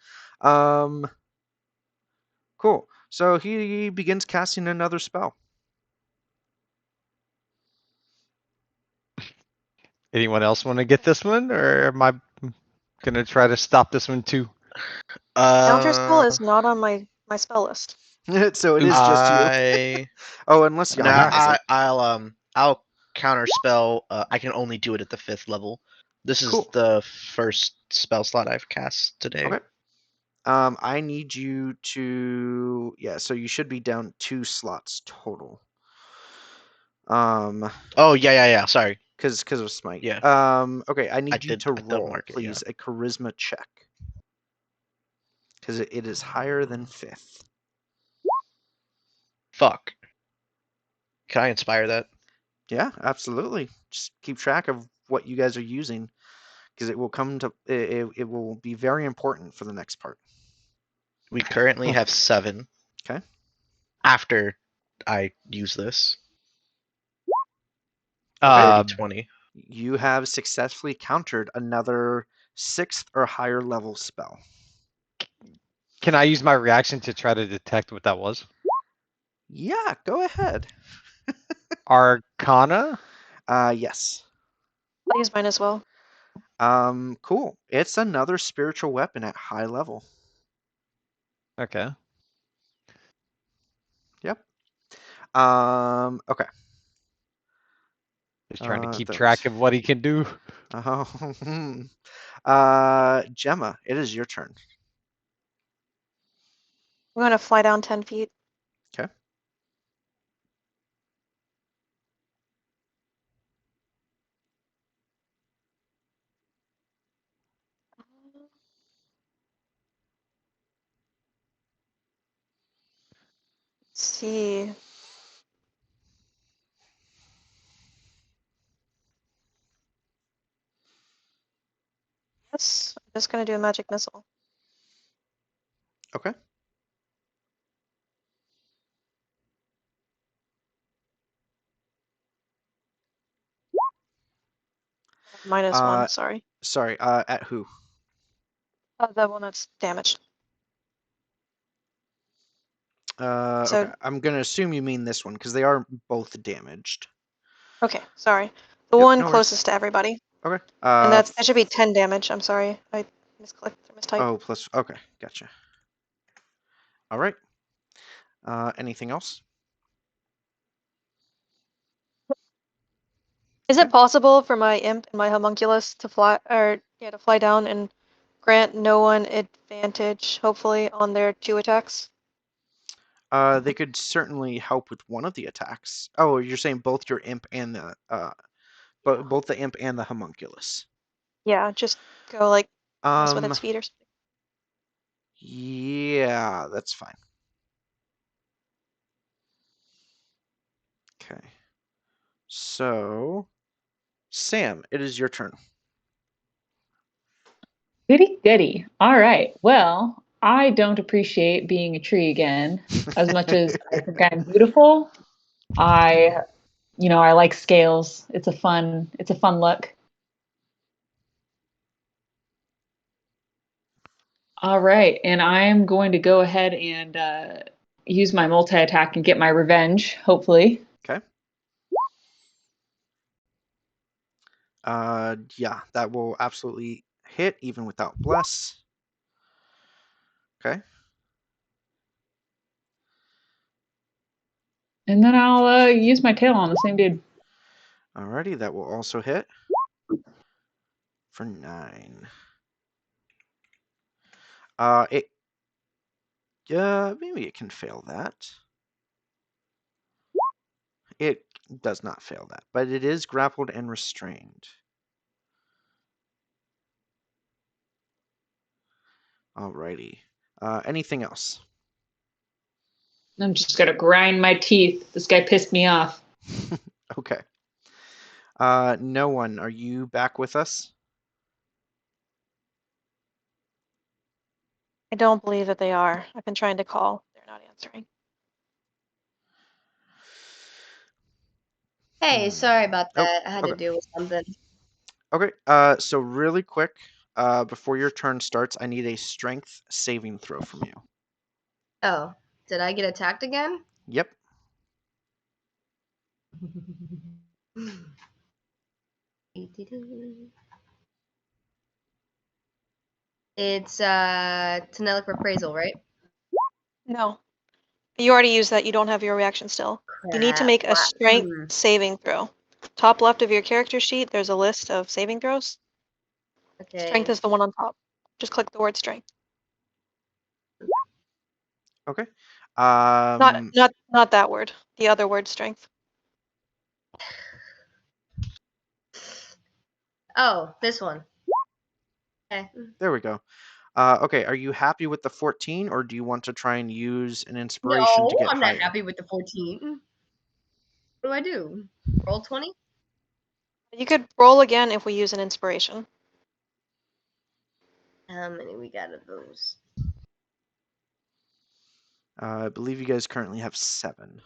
Cool. So he begins casting another spell. Anyone else want to get this one, or am I gonna try to stop this one too? Counter spell is not on my spell list. So it is just you. Oh, unless No, Yana has it. I'll counter spell. I can only do it at the 5th level. This is Cool. the first spell slot I've cast today. Okay. I need you to so you should be down 2 slots total. Oh yeah. Sorry. Because of smite. Yeah. Okay, I need you to I did roll, mark it, please, a charisma check. Because it is higher than 5th. Fuck. Can I inspire that? Yeah, absolutely. Just keep track of what you guys are using, because it will come to it will be very important for the next part. We currently have 7. Okay. After I use this. Okay. 20. You have successfully countered another 6th or higher level spell. Can I use my reaction to try to detect what that was? Yeah, go ahead. Arcana? Yes. I'll use mine as well. Cool. It's another spiritual weapon at high level. Okay. Yep. Okay. Just trying to keep that track was. of what he can do. Gemma, it is your turn. I'm going to fly down 10 feet. Okay. Let's see. Yes, I'm just going to do a magic missile. Okay. -1, sorry. Sorry. At who? The one that's damaged. So, Okay. I'm gonna assume you mean this one because they are both damaged. okay, sorry. The Yep. one No worries. closest to everybody. Okay. And that should be 10 damage. I'm sorry. I misclicked or mistyped. Oh, plus. Okay. Gotcha. All right. Anything else? Is it possible for my imp and my homunculus to fly down and grant no one advantage, hopefully, on their 2 attacks? They could certainly help with one of the attacks. Oh, you're saying both your imp and the both the imp and the homunculus. Yeah, just go like mess with Um. its feet or something. Yeah, that's fine. Okay. So, Sam, it is your turn. Goody goody. All right. Well, I don't appreciate being a tree again as much as I think I'm beautiful. I, I like scales. It's a fun look. All right, and I'm going to go ahead and use my multi-attack and get my revenge, hopefully. Okay. Yeah, that will absolutely hit even without bless. Okay. And then I'll use my tail on the same dude. Alrighty, that will also hit for 9. It. Yeah, maybe it can fail that. It does not fail that, but it is grappled and restrained. Alrighty. Anything else? I'm just gonna grind my teeth. This guy pissed me off. Okay. No one. Are you back with us? I don't believe that they are. I've been trying to call. They're not answering. Hey, sorry about Oh, that. I had to okay. deal with something. Okay. So really quick, before your turn starts, I need a strength saving throw from you. Oh, did I get attacked again? Yep. It's Tenelic Reprisal, right? No. You already used that. You don't have your reaction still. You need to Crap. make a strength saving throw. Top left of your character sheet, there's a list of saving throws. Strength Okay. is the one on top. Just click the word strength. Okay. Not that word. The other word, strength. Oh, this one. Okay. There we go. Okay. Are you happy with the 14, or do you want to try and use an inspiration to No, get I'm not higher? happy with the 14. What do I do? Roll 20? You could roll again if we use an inspiration. How many we got of those? I believe you guys currently have 7.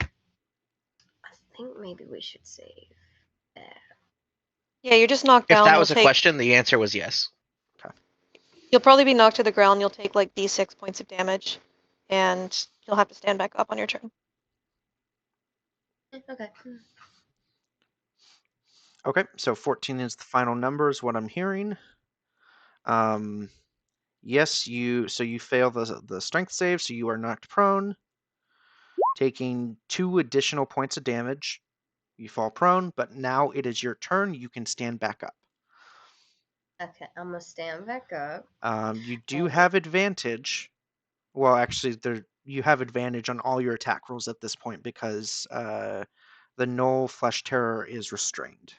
I think maybe we should save that. Yeah, you're just knocked If down. that You'll was a take. question, the answer was yes. Okay. You'll probably be knocked to the ground. You'll take like d6 points of damage, and you'll have to stand back up on your turn. Okay. Okay, so 14 is the final number, is what I'm hearing. Yes, you fail the strength save, so you are knocked prone, taking 2 additional points of damage. You fall prone, but now it is your turn. You can stand back up. Okay, I'm gonna stand back up. You do have advantage. Well, actually, you have advantage on all your attack rolls at this point because the Null Flesh Terror is restrained.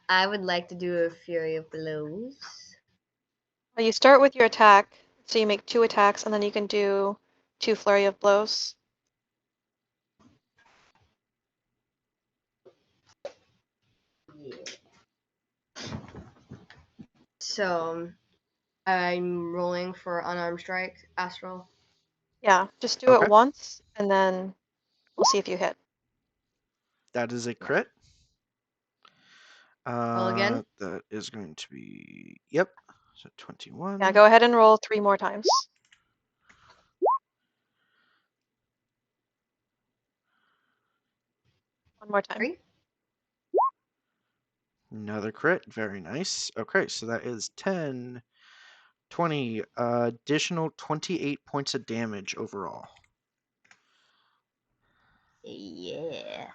I would like to do a Fury of Blows. Well, you start with your attack, so you make 2 attacks, and then you can do 2 flurry of blows. Yeah. So I'm rolling for unarmed strike, astral. Yeah, just do Okay. it once, and then we'll see if you hit. That is a crit. Roll again? That is going to be, yep, so 21. Yeah, go ahead and roll 3 more times. One more time. 3. Another crit, very nice. Okay, so that is 10, 20, additional 28 points of damage overall. Yeah.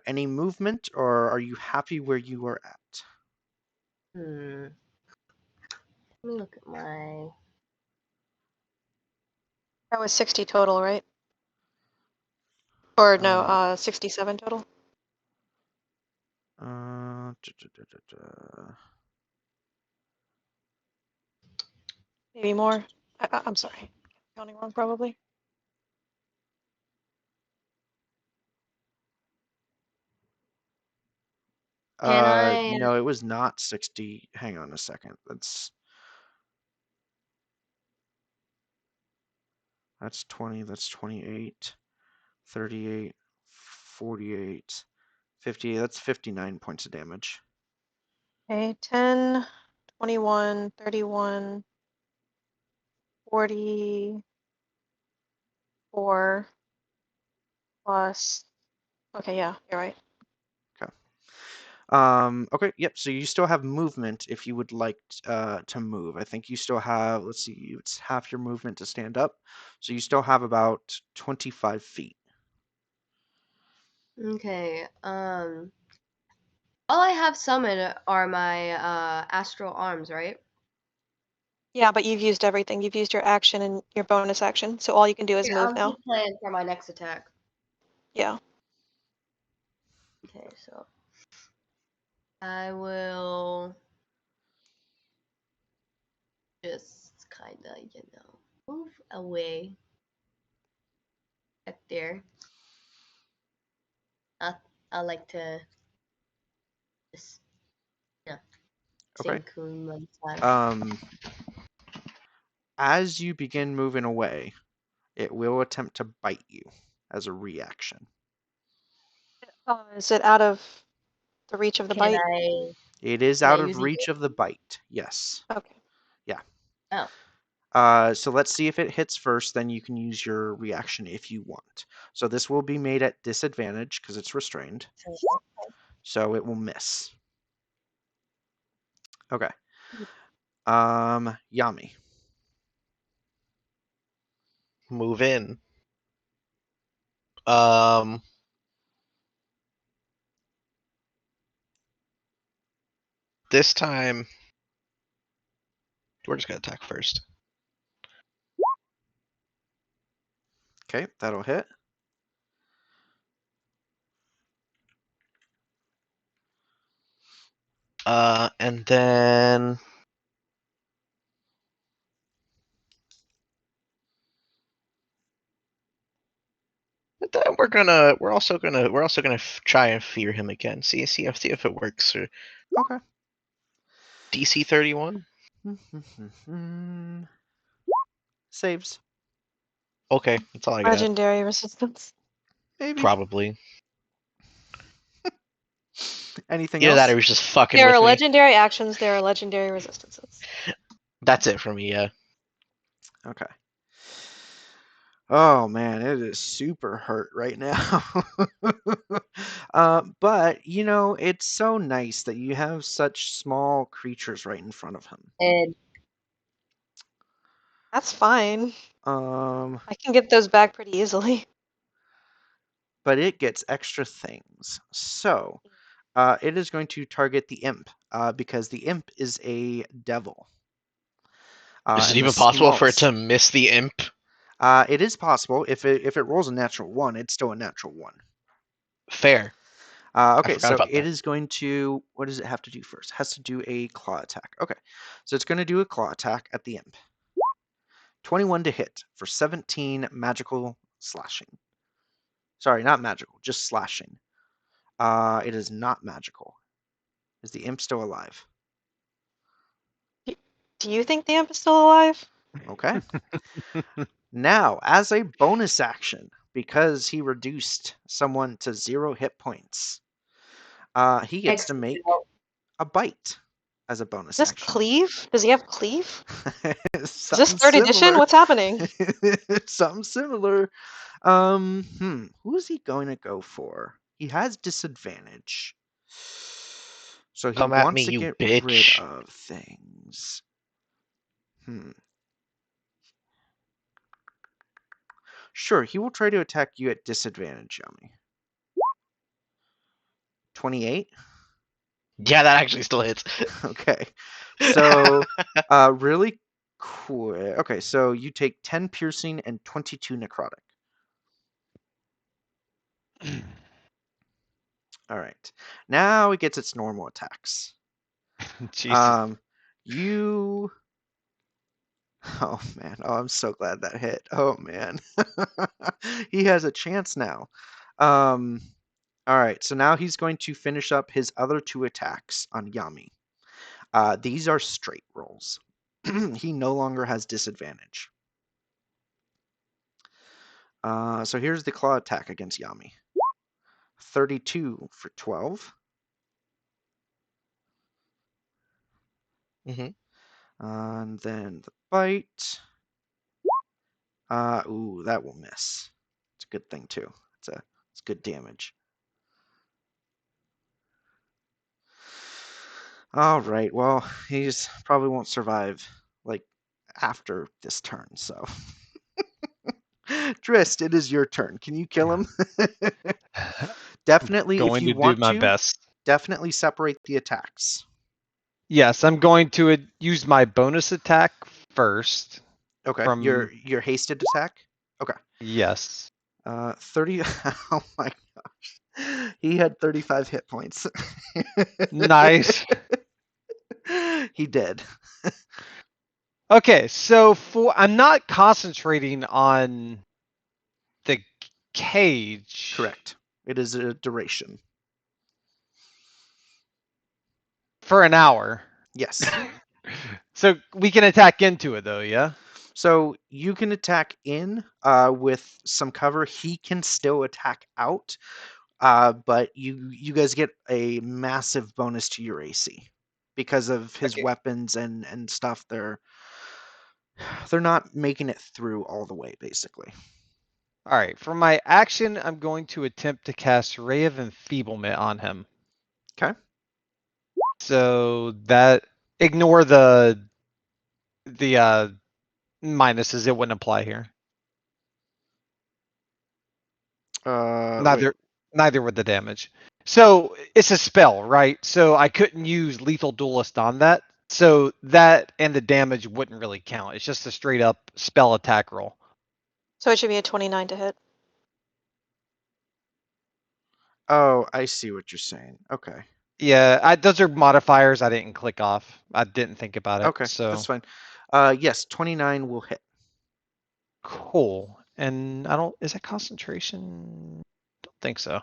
Any movement, or are you happy where you are at? Let me look at my. That was 60 total, right? Or no, 67 total. Da, da, da, da, da. Maybe more. I'm sorry. Counting wrong, probably. Can I? No, it was not 60. Hang on a second. That's 20, that's 28, 38, 48, 50. That's 59 points of damage. Okay, 10, 21, 31, 44 plus. Okay, yeah, you're right. Okay, yep, so you still have movement if you would like to move. I think you still have, let's see, it's half your movement to stand up. So you still have about 25 feet. Okay. All I have summoned are my astral arms, right? Yeah, but you've used everything. You've used your action and your bonus action, so all you can do is Yeah, move I'm now. just playing for my next attack. Yeah. Okay, so I will just kind of, move away back there. I like to just, sing Okay. Kun one time. As you begin moving away, it will attempt to bite you as a reaction. Is it out of the reach of the Can bite? I? It is Can I out of use reach of the bite, yes. Okay. Yeah. Oh. So let's see if it hits first, then you can use your reaction if you want. So this will be made at disadvantage because it's restrained. So it will miss. Okay. Yami. Move in. Um. This time, we're just gonna attack first. Okay, that'll hit. And then we're also gonna try and fear him again. See if it works. Or Okay. DC 31. Saves. Okay, that's all I got. Legendary resistance. Maybe. Probably. Anything Either that or else? he was just fucking There with are me. legendary actions. There are legendary resistances. That's it for me, yeah. Okay. Oh man, it is super hurt right now. But you know, it's so nice that you have such small creatures right in front of him. And That's fine. Um, I can get those back pretty easily. but it gets extra things. So, it is going to target the imp, because the imp is a devil. Is it And the even possible for it smallest. to miss the imp? It is possible. If it rolls a natural 1, it's still a natural 1. Fair. Okay, forgot so about it that. is going to. What does it have to do first? It has to do a claw attack. Okay, so it's going to do a claw attack at the imp. 21 to hit for 17 magical slashing. Sorry, not magical, just slashing. It is not magical. Is the imp still alive? Do you think the imp is still alive? Okay. Now, as a bonus action, because he reduced someone to 0 hit points, he gets to make a bite as a bonus Is this action. cleave? Does he have cleave? Is this Something 3rd edition? similar. What's happening? Something similar. Who is he going to go for? He has disadvantage. So he Come at wants me, to you get rid bitch. of things. Sure, he will try to attack you at disadvantage, Yummy. 28? Yeah, that actually still hits. Okay. So, really quick. Okay, so you take 10 piercing and 22 necrotic. All right. Now it gets its normal attacks. Jesus. You. Oh man. Oh, I'm so glad that hit. Oh man. He has a chance now. All right. So now he's going to finish up his other 2 attacks on Yami. These are straight rolls. He no longer has disadvantage. So here's the claw attack against Yami. 32 for 12. And then the bite. Ooh, that will miss. It's a good thing too. It's good damage. All right. Well, he's probably won't survive like after this turn. So, Drist, it is your turn. Can you kill him? Definitely, if Going you to do want my to, best. definitely separate the attacks. Yes, I'm going to use my bonus attack first. Okay. From Your hasted attack. Okay. yes. 30. Oh my gosh. He had 35 hit points. Nice. He did. Okay, so I'm not concentrating on the cage. Correct. It is a duration. For an hour. Yes. So we can attack into it though, yeah? So you can attack in with some cover. He can still attack out, but you guys get a massive bonus to your AC because of his Okay. weapons and stuff. They're not making it through all the way, basically. All right, for my action, I'm going to attempt to cast Ray of Enfeeblement on him. Okay. So that ignore the minuses. It wouldn't apply here. Wait. Neither would the damage. So it's a spell, right? So I couldn't use Lethal Duelist on that. So that and the damage wouldn't really count. It's just a straight up spell attack roll. So it should be a 29 to hit. Oh, I see what you're saying. Okay. Yeah, those are modifiers I didn't click off. I didn't think about it. Okay, So that's fine. Yes, 29 will hit. cool. And I don't. Is that concentration? Don't think so.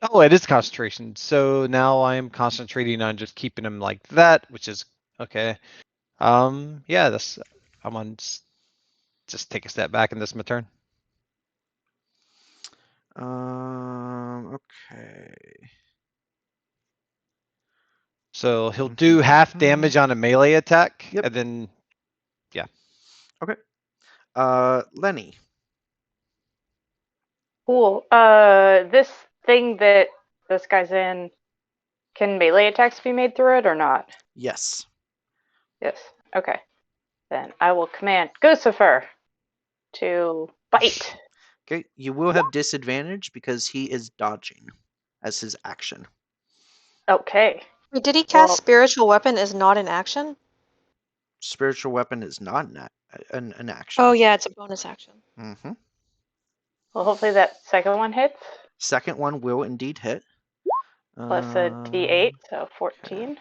Oh, it is concentration. So now I am concentrating on just keeping him like that, which is okay. Yeah, that's. I'm on. Just take a step back, and this is my turn. Okay. So he'll do half damage on a melee attack, Yep. and then Lenny. Cool. This thing that this guy's in, can melee attacks be made through it or not? Yes. Yes. Okay. Then I will command Gucifer to bite. Okay, you will have disadvantage because he is dodging as his action. Okay. Wait, did he cast Well- spiritual weapon as not an action? Spiritual weapon is not an action. Oh yeah, it's a bonus action. Mm-hmm. Well, hopefully that second one hits. Second one will indeed hit. Plus a D8, so 14.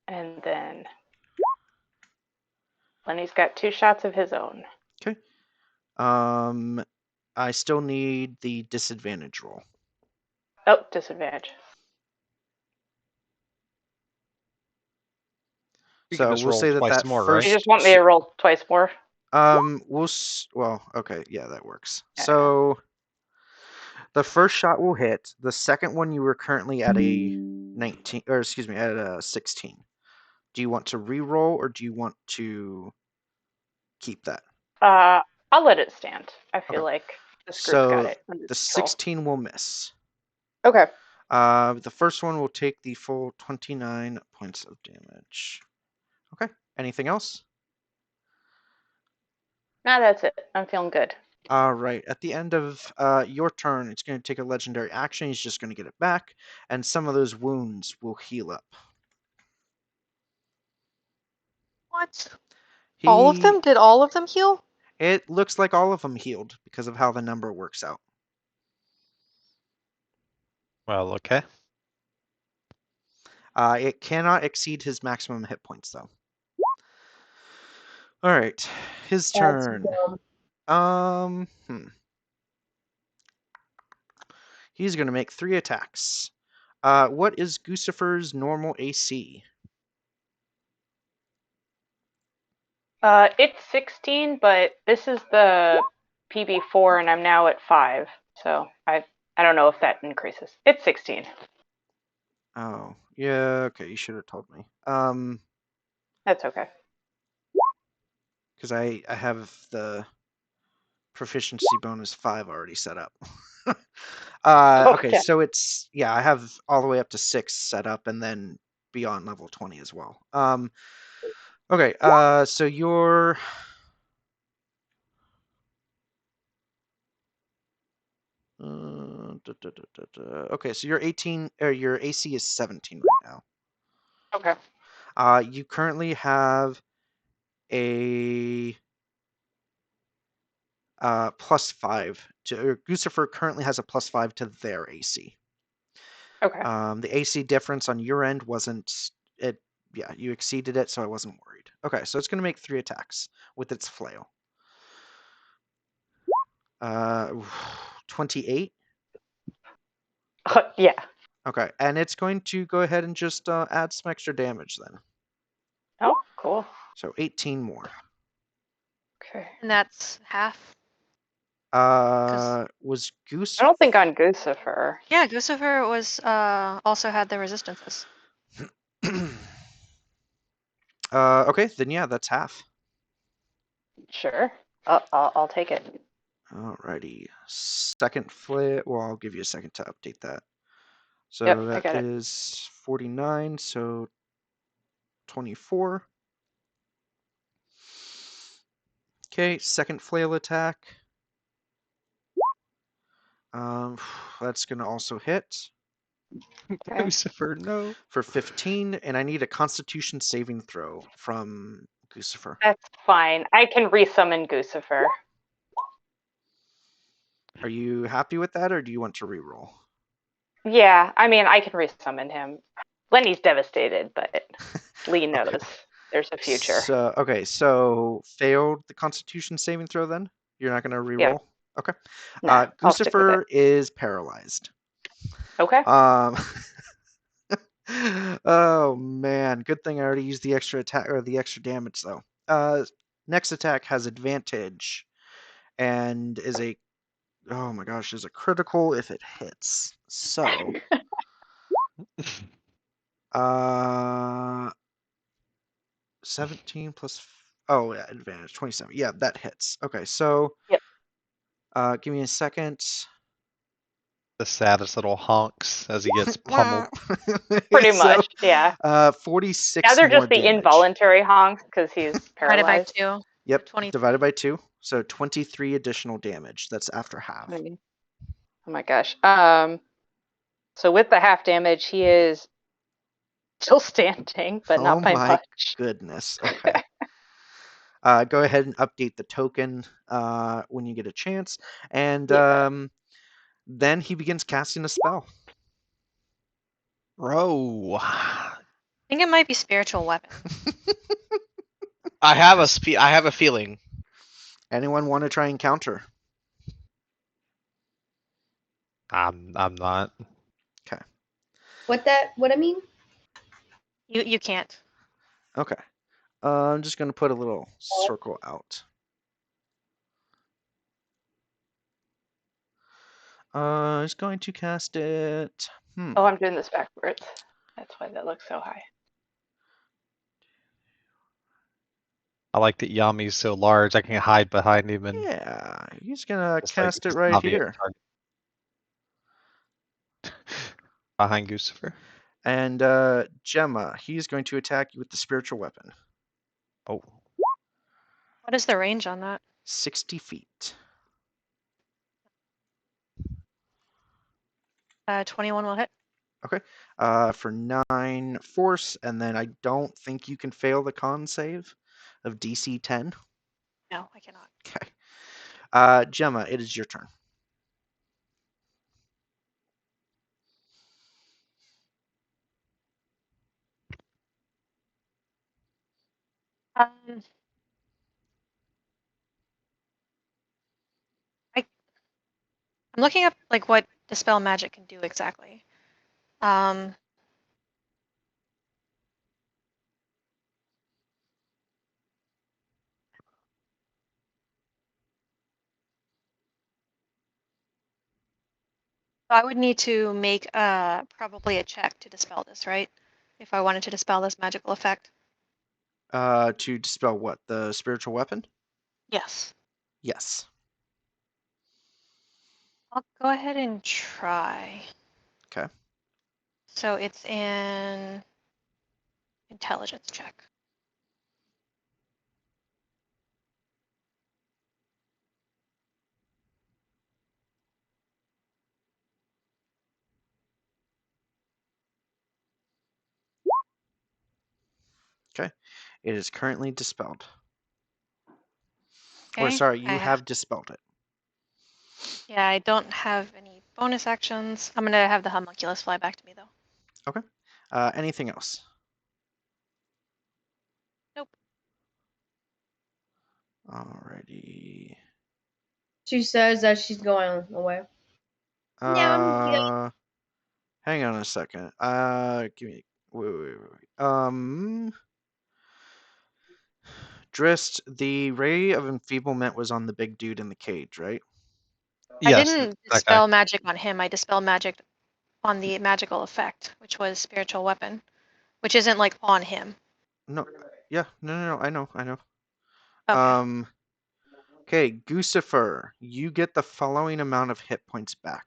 And then Lenny's got 2 shots of his own. Okay. I still need the disadvantage roll. Oh, disadvantage. we So can just we'll roll say that twice that more, first. You just want me to roll twice more? Well, okay, yeah, that works. Yeah. So the first shot will hit. The second one you were currently at a 19, or excuse me, at a 16. Do you want to re-roll or do you want to keep that? I'll let it stand. I feel Okay. like this group's got So it under the control. 16 will miss. Okay. The first one will take the full 29 points of damage. Okay. Anything else? Nah, that's it. I'm feeling good. All right. At the end of your turn, it's going to take a legendary action. He's just going to get it back, and some of those wounds will heal up. What? All of He- them? Did all of them heal? It looks like all of them healed because of how the number works out. Well, okay. It cannot exceed his maximum hit points, though. All right, his turn. He's going to make 3 attacks. What is Gucifer's normal AC? It's 16, but this is the PB4, and I'm now at 5. So I don't know if that increases. It's 16. Oh, yeah. Okay, you should have told me. That's okay. Because I have the proficiency bonus 5 already set up. Okay, yeah. so it's I have all the way up to 6 set up, and then beyond level 20 as well. Okay, so you're okay, so you're 18, or your AC is 17 right now. Okay. You currently have a +5 to, or Gucifer currently has a +5 to their AC. Okay. The AC difference on your end wasn't it. Yeah, you exceeded it, so I wasn't worried. Okay, so it's going to make 3 attacks with its flail. 28. Yeah. Okay, and it's going to go ahead and just add some extra damage then. Oh, cool. So 18 more. Okay. And that's half. Was Goose? I don't think on Gucifer. Yeah, Gucifer was also had the resistances. Okay, then yeah, that's half. Sure. I'll take it. Alrighty. Second flail. Well, I'll give you a second to update that. So Yep, I that got it. is 49, so 24. Okay, second flail attack. That's going to also hit Okay. Lucifer, no. for 15, and I need a Constitution saving throw from Gucifer. That's fine. I can resummon Gucifer. Are you happy with that, or do you want to reroll? Yeah, I mean, I can resummon him. Lenny's devastated, but Lee knows there's a future. So, okay, so failed the Constitution saving throw then? You're not going to reroll? Yeah. Okay. Nah, I'll stick with Gucifer it. is paralyzed. Okay. Oh man, good thing I already used the extra attack, or the extra damage though. Next attack has advantage and is a, oh my gosh, is a critical if it hits. So 17 plus. Oh, yeah, advantage 27. Yeah, that hits. Okay, so. Yep. Give me a second. The saddest little honks as he gets pummeled. Pretty So, much, yeah. 46 Now they're more just the damage. involuntary honks because he's Divided by paralyzed. 2. Yep, 20. divided by 2. So 23 additional damage. That's after half. Oh my gosh. So with the half damage, he is still standing, but Oh not by my much. goodness. Okay. Go ahead and update the token when you get a chance. And Yeah. then he begins casting a spell. Row. I think it might be spiritual weapon. I have a feeling. Anyone want to try and counter? I'm not. Okay. What I mean? You can't. Okay. I'm just going to put a little circle out. He's going to cast it. Oh, I'm doing this backwards. That's why that looks so high. I like that Yami's so large. I can hide behind him and Yeah, he's gonna just like cast it just right obvious here. target. Behind Gucifer. And Gemma, he's going to attack you with the spiritual weapon. Oh, What is the range on that? 60 feet. 21 will hit. Okay. For 9 force, and then I don't think you can fail the con save of DC 10. No, I cannot. Okay. Gemma, it is your turn. Um, I'm looking up like what dispel magic can do exactly. I would need to make probably a check to dispel this, right? If I wanted to dispel this magical effect. To dispel what? The spiritual weapon? Yes. Yes. I'll go ahead and try. Okay. So it's an intelligence check. Okay. It is currently dispelled. Okay. Or sorry, you have dispelled it. Yeah, I don't have any bonus actions. I'm gonna have the homunculus fly back to me though. Okay. Anything else? Nope. Alrighty. She says that she's going away. Yeah, Hang on a second. Give me. Wait. Drist, the ray of enfeeblement was on the big dude in the cage, right? I yes, didn't that guy. dispel magic on him. I dispel magic on the magical effect, which was spiritual weapon, which isn't like on him. No. Yeah. No. I know. Okay. Okay, Gucifer, you get the following amount of hit points back.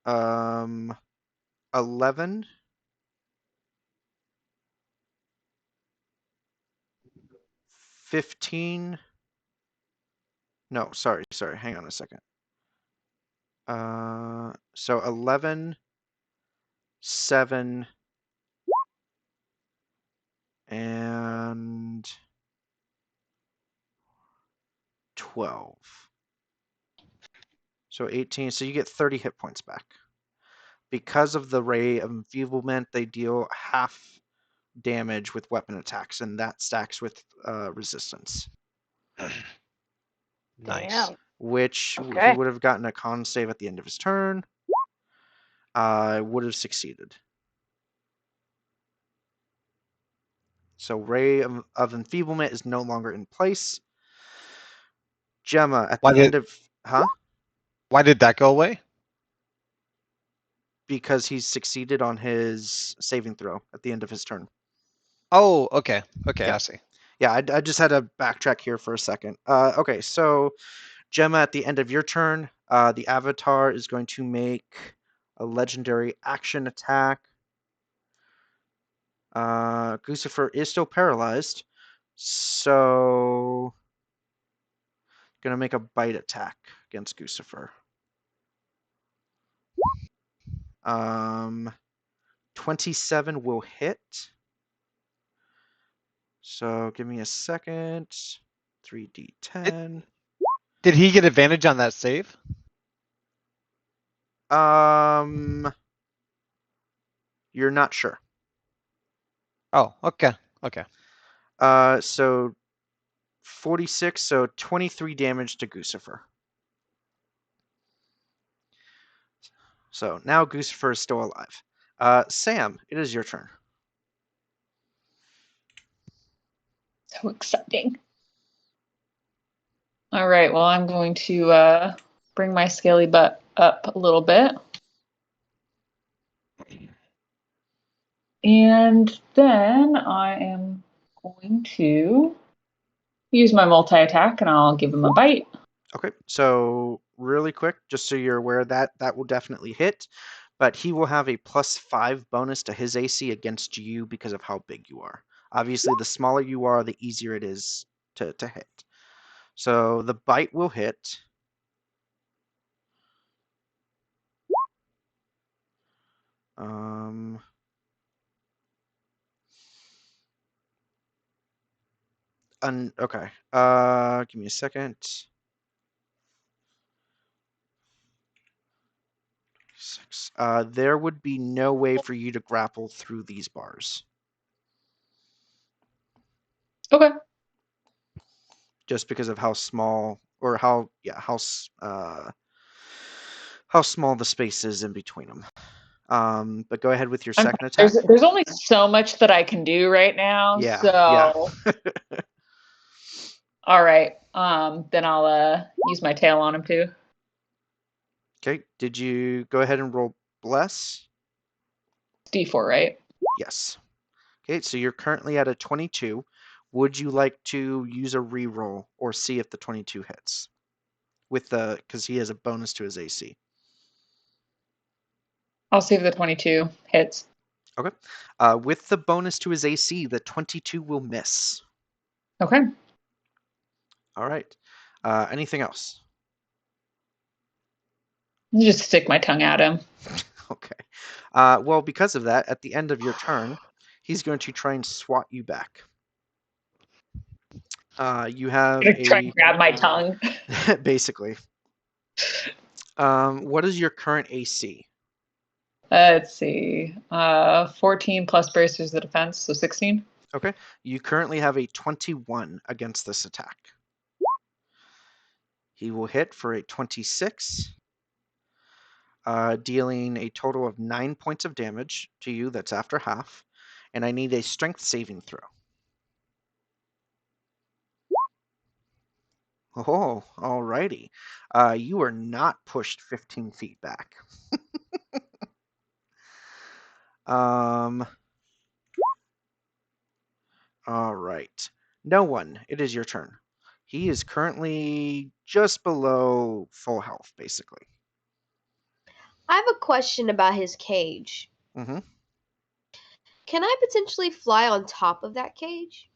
11, 15. No, sorry. Hang on a second. So 11, 7, and 12. So 18. So you get 30 hit points back. Because of the ray of enfeeblement, they deal half damage with weapon attacks, and that stacks with resistance. Nice. Damn. Which he Okay. would have gotten a con save at the end of his turn. Would have succeeded. So Ray of Enfeeblement is no longer in place. Gemma, at the end of... Huh? Why did that go away? because he's succeeded on his saving throw at the end of his turn. Oh, okay. Okay, Yeah. I see. Yeah, I just had to backtrack here for a second. Okay, so Gemma, at the end of your turn, the Avatar is going to make a legendary action attack. Guccifer is still paralyzed, so gonna make a bite attack against Guccifer. 27 will hit. So give me a second. 3d10. Did he get advantage on that save? You're not sure. Oh, okay. Okay. So 46, so 23 damage to Guccifer. So now Guccifer is still alive. Sam, it is your turn. So exciting. All right, well, I'm going to bring my scaly butt up a little bit. And then I am going to use my multi-attack and I'll give him a bite. Okay, so really quick, just so you're aware that will definitely hit, but he will have a +5 bonus to his AC against you because of how big you are. Obviously, the smaller you are, the easier it is to hit. So the bite will hit. Okay. Give me a second. 6. There would be no way for you to grapple through these bars. Okay. Just because of how small, or how small the space is in between them. But go ahead with your second attack. There's only so much that I can do right now. Yeah. So Yeah. all right. Then I'll use my tail on him too. Okay. Did you go ahead and roll bless? D4, right? Yes. Okay. So you're currently at a 22. Would you like to use a reroll or see if the 22 hits? Because he has a bonus to his AC. I'll see if the 22 hits. Okay. With the bonus to his AC, the 22 will miss. Okay. All right. Anything else? I'll just stick my tongue at him. Okay. Well, because of that, at the end of your turn, he's going to try and swat you back. You have Try and grab my tongue. basically. What is your current AC? Let's see. 14 plus bracers the defense, so 16. Okay. You currently have a 21 against this attack. He will hit for a 26, dealing a total of 9 points of damage to you. That's after half. And I need a strength saving throw. Oh, alrighty. You are not pushed 15 feet back. All right. No one, it is your turn. He is currently just below full health, basically. I have a question about his cage. Mm-hmm. Can I potentially fly on top of that cage?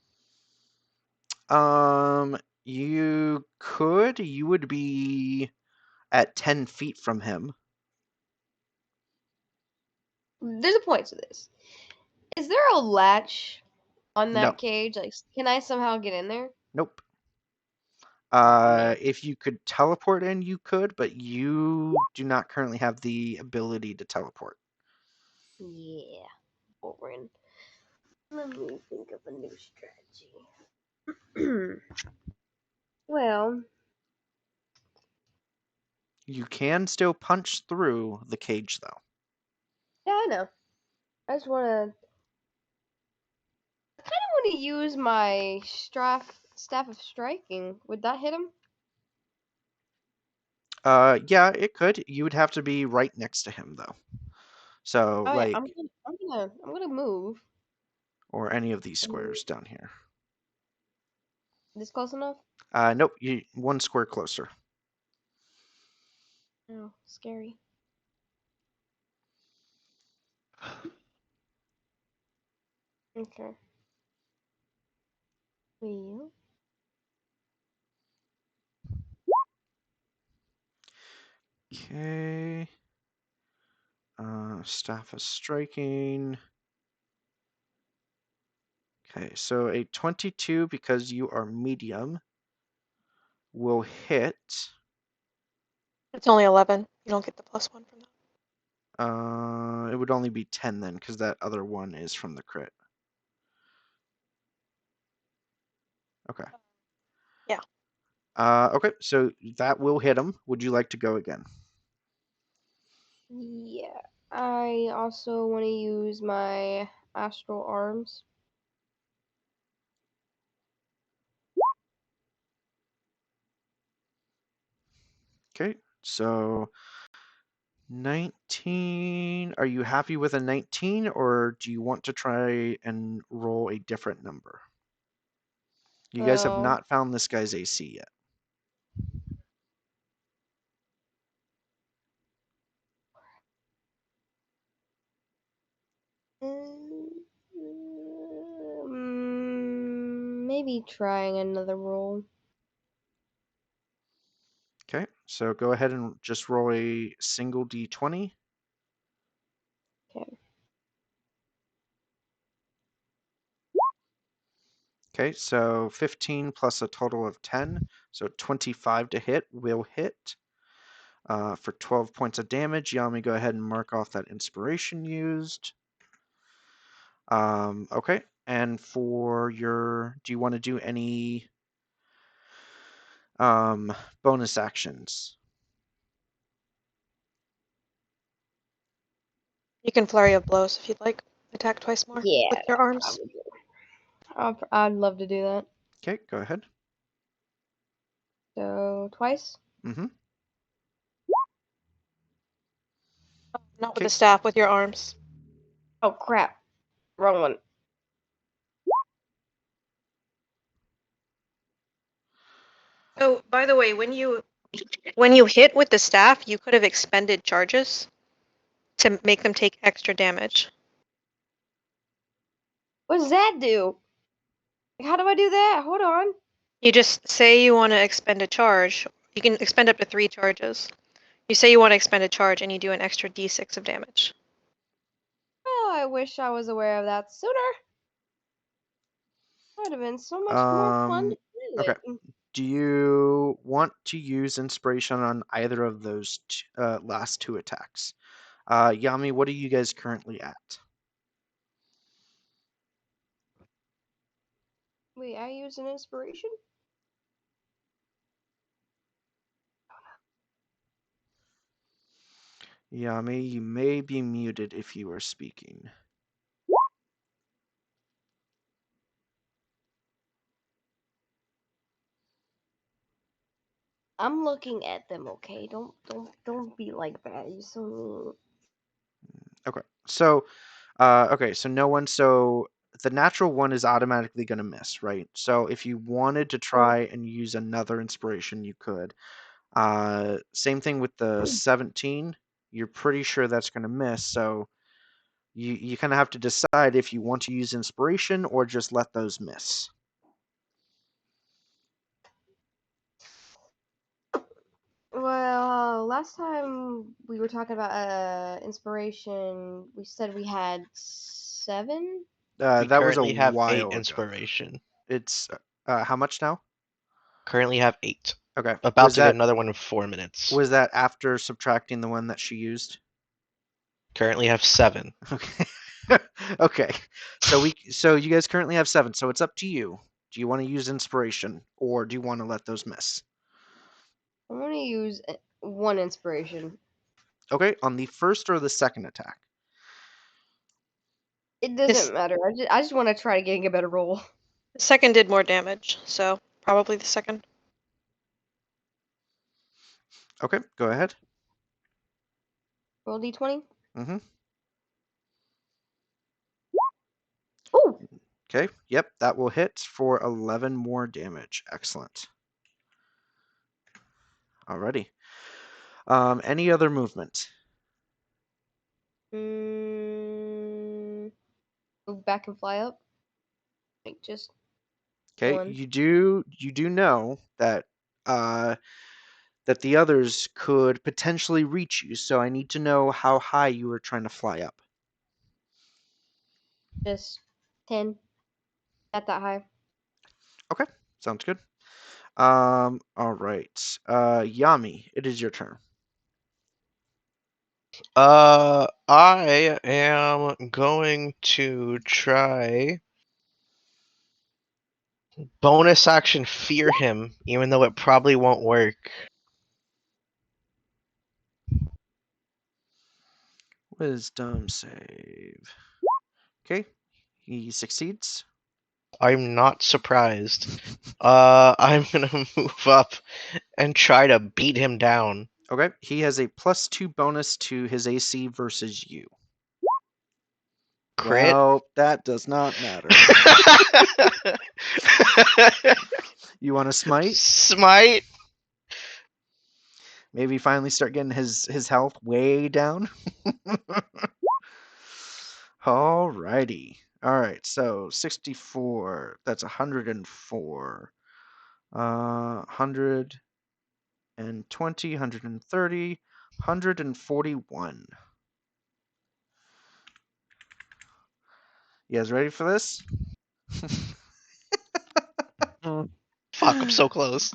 You could. You would be at 10 feet from him. There's a point to this. Is there a latch on that No. cage? Like, can I somehow get in there? Nope. Aw, man. If you could teleport in, you could, but you do not currently have the ability to teleport. Yeah. Boring. Let me think of a new strategy. Well, You can still punch through the cage, though. yeah, I know. I just wanna. I kind of want to use my staff of striking. Would that hit him? Yeah, it could. You would have to be right next to him, though. So Oh yeah, like, I'm gonna move. or any of these squares down here. This close enough? Nope, you one square closer. Oh, scary. Okay. Well, Okay. Staff of striking. Okay, so a 22 because you are medium will hit. It's only 11. You don't get the +1 from that. It would only be 10 then, because that other one is from the crit. Okay. Yeah. Okay, so that will hit him. Would you like to go again? yeah. I also want to use my astral arms. Okay, so 19. Are you happy with a 19, or do you want to try and roll a different number? You guys have Well, not found this guy's AC yet. maybe trying another roll. Okay, so go ahead and just roll a single d20. Okay. Okay, so 15 plus a total of 10, so 25 to hit will hit. For 12 points of damage, Yami, go ahead and mark off that inspiration used. Okay, and for your, do you want to do any bonus actions? You can flurry of blows if you'd like. Attack twice more Yeah, with your arms. I'd love to do that. Okay, go ahead. So twice. Mm-hmm. Not with Okay. the staff, with your arms. Oh crap! Wrong one. Oh, by the way, when you hit with the staff, you could have expended charges to make them take extra damage. What does that do? Like, how do I do that? Hold on. You just say you want to expend a charge. You can expend up to 3 charges. You say you want to expend a charge, and you do an extra d6 of damage. Oh, I wish I was aware of that sooner. Would have been so much more fun to do Okay. it. Do you want to use inspiration on either of those last two attacks? Yami, what are you guys currently at? Wait, I use an inspiration? Yami, you may be muted if you are speaking. I'm looking at them, okay? Don't be like that. You're so mean. Okay. So, so no one. So the natural one is automatically going to miss, right? So if you wanted to try and use another inspiration, you could. Same thing with the 17. You're pretty sure that's going to miss. So you kind of have to decide if you want to use inspiration or just let those miss. Well, last time we were talking about inspiration, we said we had 7. We That was a currently have 8 while ago. inspiration. It's how much now? Currently have 8. Okay. About to get another one in 4 minutes. Was that after subtracting the one that she used? Currently have 7. Okay. Okay. So you guys currently have 7. So it's up to you. Do you want to use inspiration or do you want to let those miss? I'm gonna use 1 inspiration. Okay. On the first or the second attack? It doesn't matter. I just want to try getting a better roll. The second did more damage, so probably the second. Okay. Go ahead. Roll d20. Mm-hmm. Okay, yep, that will hit for 11 more damage. Excellent. Alrighty. Any other movement? Move back and fly up. Like just Okay, one. you do know that that the others could potentially reach you, so I need to know how high you were trying to fly up. Just 10. Not that high. Okay, sounds good. All right. Yami, it is your turn. I am going to try bonus action fear him, even though it probably won't work. Wisdom save. Okay, he succeeds. I'm not surprised. I'm gonna move up and try to beat him down. Okay, he has a +2 bonus to his AC versus you. Crit. Well, that does not matter. You want to smite? Smite. Maybe finally start getting his health way down. Alrighty. Alright, so 64. That's 104. 120, 130, 141. You guys ready for this? Fuck, I'm so close.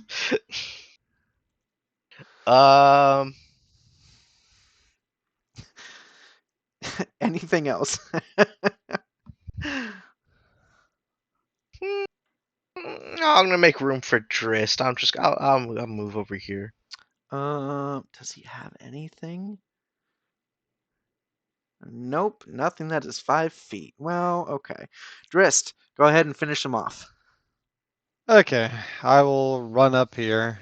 Um, Anything else? I'm gonna make room for Drist. I'll move over here. Does he have anything? Nope, nothing that is 5 feet. Well, okay. Drist, go ahead and finish him off. Okay, I will run up here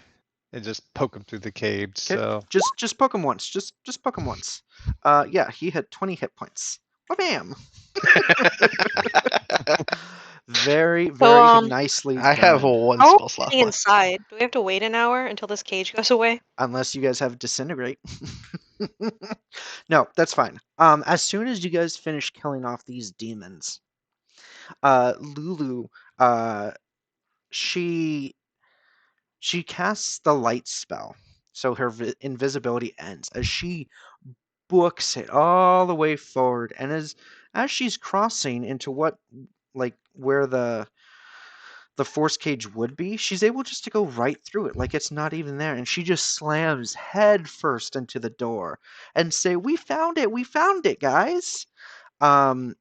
and just poke him through the cage. Okay, So just poke him once. Just poke him once. Yeah, he had 20 hit points. Bam! Very, very nicely I have done. one How are spell we slot getting left. inside? Do we have to wait an hour until this cage goes away? Unless you guys have disintegrate. No, that's fine. As soon as you guys finish killing off these demons, Lulu, she casts the light spell, so her invisibility ends as she books it all the way forward, and as she's crossing into what, like, where the force cage would be, she's able just to go right through it like it's not even there, and she just slams head first into the door and say, we found it, guys. And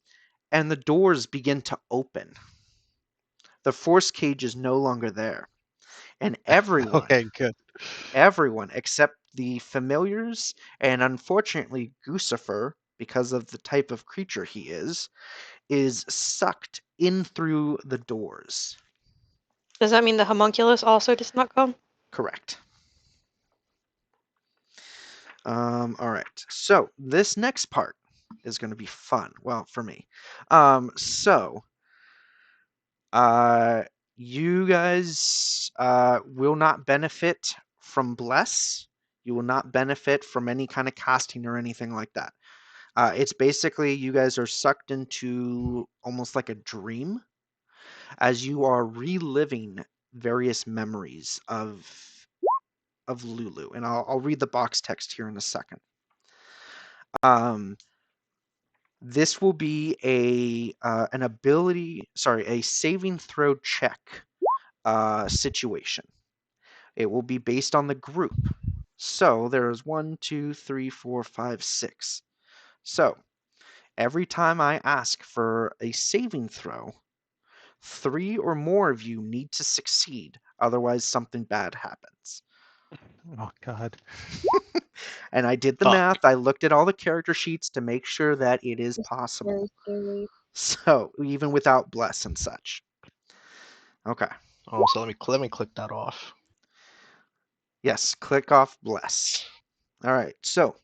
the doors begin to open. The force cage is no longer there, and okay, good. everyone except the familiars and unfortunately Gucifer, because of the type of creature he is sucked in through the doors. Does that mean the homunculus also does not come? Correct. All right. So this next part is going to be fun. Well, for me. You guys will not benefit from Bless. You will not benefit from any kind of casting or anything like that. It's basically you guys are sucked into almost like a dream as you are reliving various memories of Lulu, and I'll read the box text here in a second. This will be a saving throw check situation. It will be based on the group. So there's 1, 2, 3, 4, 5, 6. So every time I ask for a saving throw, 3 or more of you need to succeed, otherwise something bad happens. Oh God. And I did the Fuck. math. I looked at all the character sheets to make sure that it is possible. Very scary. So even without bless and such. Okay. Oh, so let me click that off. Yes, click off bless. All right. So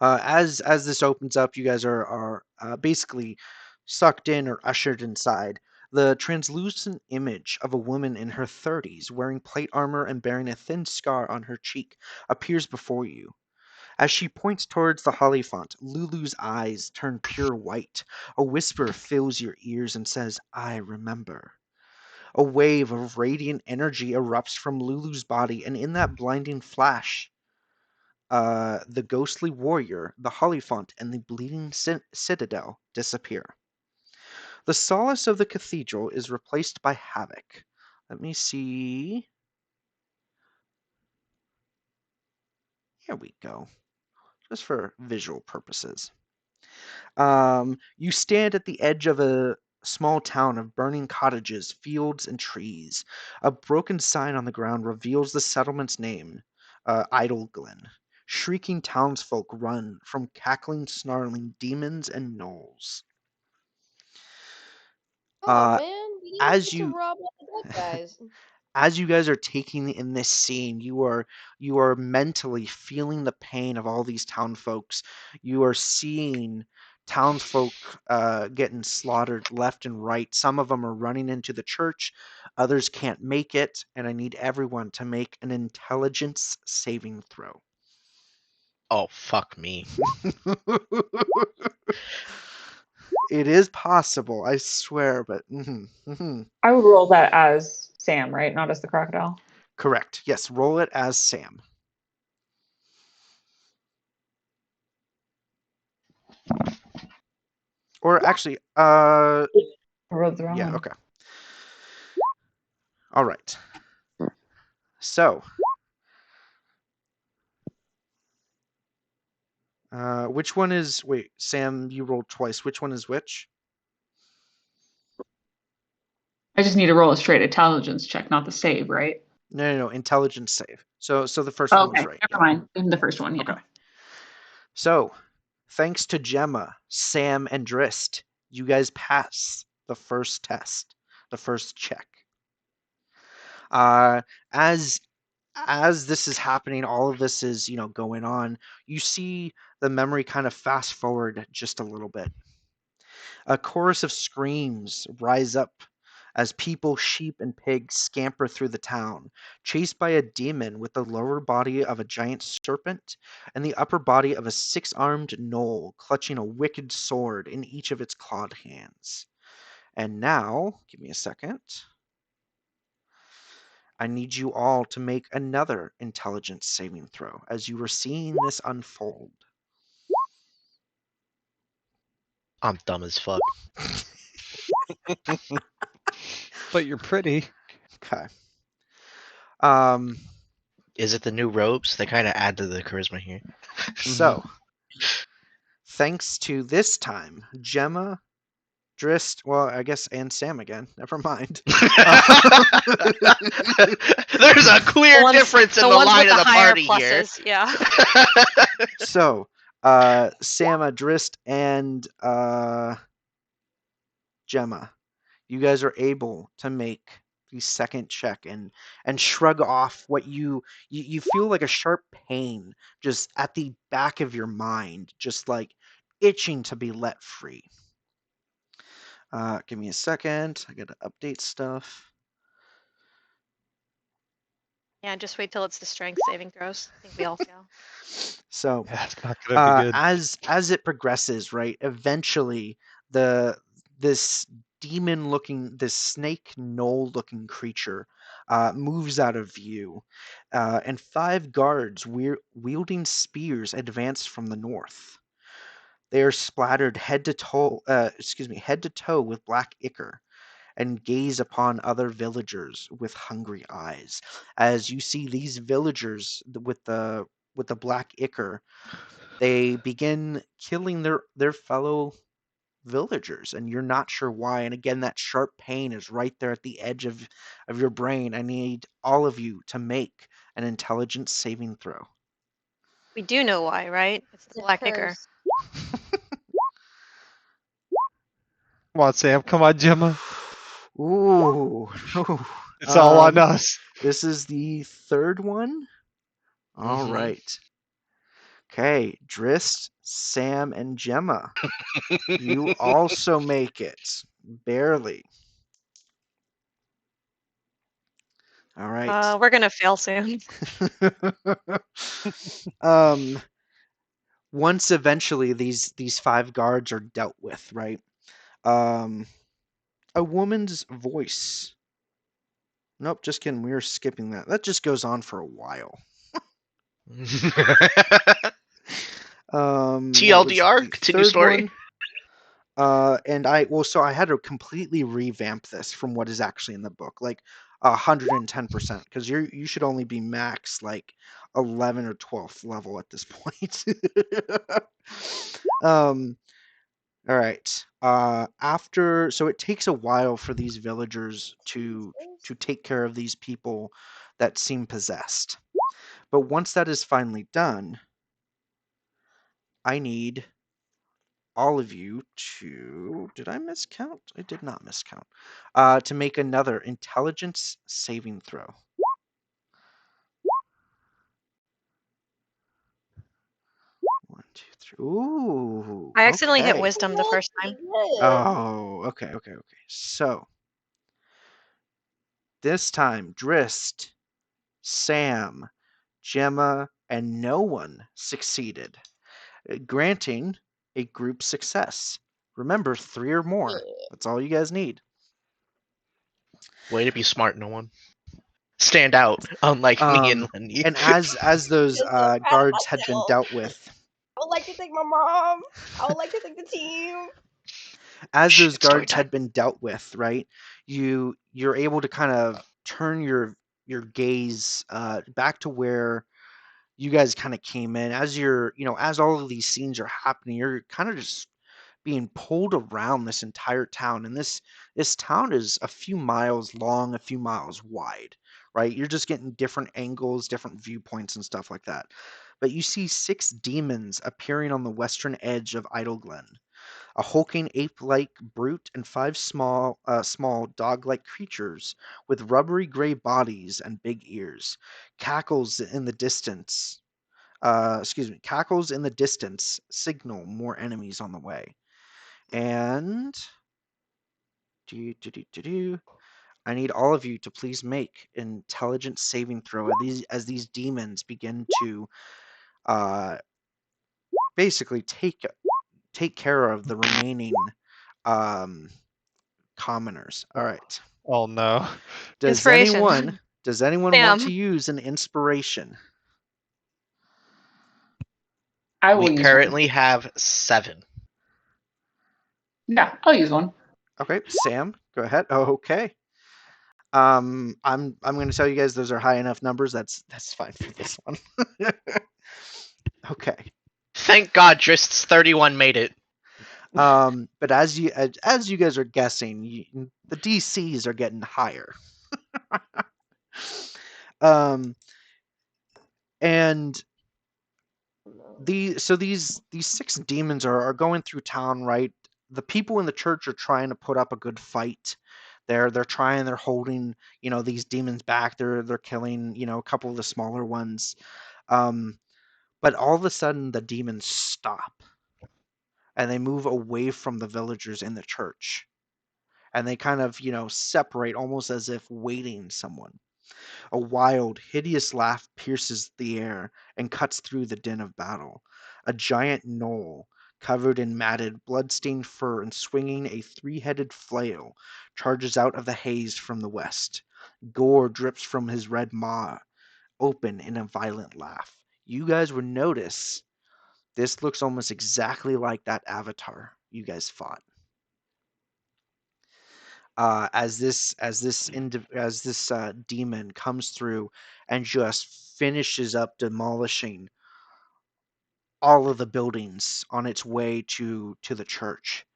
as this opens up, you guys are basically sucked in or ushered inside. The translucent image of a woman in her 30s, wearing plate armor and bearing a thin scar on her cheek, appears before you. As she points towards the Hollyphant, Lulu's eyes turn pure white. A whisper fills your ears and says, "I remember." A wave of radiant energy erupts from Lulu's body, and in that blinding flash, the ghostly warrior, the Hollyphant, and the Bleeding Citadel disappear. The solace of the cathedral is replaced by havoc. Let me see. Here we go. Just for visual purposes. You stand at the edge of a small town of burning cottages, fields, and trees. A broken sign on the ground reveals the settlement's name, Idle Glen. Shrieking townsfolk run from cackling, snarling demons and gnolls. Oh man, we didn't As get to you rob all the dead guys. as you guys are taking in this scene, you are mentally feeling the pain of all these townfolks. You are seeing townsfolk getting slaughtered left and right. Some of them are running into the church, others can't make it, and I need everyone to make an intelligence saving throw. Oh, fuck me. It is possible, I swear, but I would roll that as Sam, right? Not as the crocodile. correct. Yes, roll it as Sam. Or actually, I rolled the wrong yeah, one. okay. All right. So, which one is? Wait, Sam, you rolled twice. Which one is which? I just need to roll a straight intelligence check, not the save, right? No. Intelligence save. So the first one was Okay, right. never mind. In the first one, yeah. Okay. So, thanks to Gemma, Sam, and Drist, you guys pass the first test, the first check. Uh, as as this is happening, all of this is going on. You see the memory kind of fast forward just a little bit. A chorus of screams rise up as people, sheep, and pigs scamper through the town, chased by a demon with the lower body of a giant serpent and the upper body of a six-armed gnoll clutching a wicked sword in each of its clawed hands. And now, give me a second. I need you all to make another intelligence saving throw as you are seeing this unfold. I'm dumb as fuck. But you're pretty. Okay. Is it the new robes? They kind of add to the charisma here. So, thanks to this time, Gemma, Drist, well, I guess, and Sam again. Never mind. There's a clear difference in the ones line with of the the higher party here. pluses, yeah. So, Sam, Drist, and Gemma, you guys are able to make the second check and shrug off what you feel like a sharp pain just at the back of your mind, just like itching to be let free. Give me a second. I gotta update stuff. Yeah, just wait till it's the strength saving throws. I think we all fail. So, That's not gonna be good. as it progresses, right? Eventually, this this snake gnoll looking creature moves out of view, and five guards wielding spears advance from the north. They are splattered head to toe, head to toe with black ichor, and gaze upon other villagers with hungry eyes. As you see these villagers with the black ichor, they begin killing their fellow villagers, and you're not sure why. And again, that sharp pain is right there at the edge of your brain. I need all of you to make an intelligence saving throw. We do know why, right? It's the It's a black ichor. curse. Come on, Sam. Come on, Gemma. Ooh. It's all on us. This is the third one. All Mhm. right. Okay, Drist, Sam, and Gemma. You also make it. Barely. All right. We're gonna fail soon. Once eventually these 5 guards are dealt with, right? A woman's voice. Nope, just kidding. We are skipping that. That just goes on for a while. What was TLDR, the continue 3rd story. one? And so I had to completely revamp this from what is actually in the book, like 110%, because you should only be max like 11 or 12th level at this point. All right. So it takes a while for these villagers to take care of these people that seem possessed. But once that is finally done, I need all of you to... Did I miscount? I did not miscount. To make another intelligence saving throw. 1, 2, 3. Ooh. I accidentally hit Okay. wisdom the first time. Oh, okay. So this time, Drist, Sam, Gemma, and no one succeeded, granting a group success. Remember, 3 or more. That's all you guys need. Way to be smart, no one. Stand out, unlike me and Lenny. And as those Feel so proud of guards had been myself. dealt with, I would like to thank my mom. I would like to thank the team. as those Shit, story guards time. had been dealt with, right? You're able to kind of turn your gaze back to where you guys kind of came in. As as all of these scenes are happening, you're kind of just being pulled around this entire town, and this town is a few miles long, a few miles wide, right? You're just getting different angles, different viewpoints, and stuff like that. But you see 6 demons appearing on the western edge of Idleglen. A hulking ape-like brute and 5 small dog-like creatures with rubbery gray bodies and big ears. Cackles in the distance. Cackles in the distance signal more enemies on the way. And I need all of you to please make an intelligence saving throw as these demons begin to basically take care of the remaining commoners. All right. Oh no. Does Inspiration. anyone want to Sam. use an inspiration? I will We use one. currently have 7. Yeah, I'll use one. Okay, Sam, go ahead. Oh, okay. I'm going to tell you guys those are high enough numbers. That's fine for this one. Okay. Thank God Drist's 31 made it. But as you guys are guessing, the DCs are getting higher. And these 6 demons are going through town, right? The people in the church are trying to put up a good fight. They're holding, these demons back. They're killing, a couple of the smaller ones. But all of a sudden the demons stop and they move away from the villagers in the church. And they kind of, separate almost as if waiting someone. A wild, hideous laugh pierces the air and cuts through the din of battle. A giant gnoll, covered in matted, blood-stained fur and swinging a 3-headed flail, charges out of the haze from the west. Gore drips from his red maw, open in a violent laugh. You guys would notice this looks almost exactly like that avatar you guys fought. As this demon comes through and just finishes up demolishing all of the buildings on its way to the church.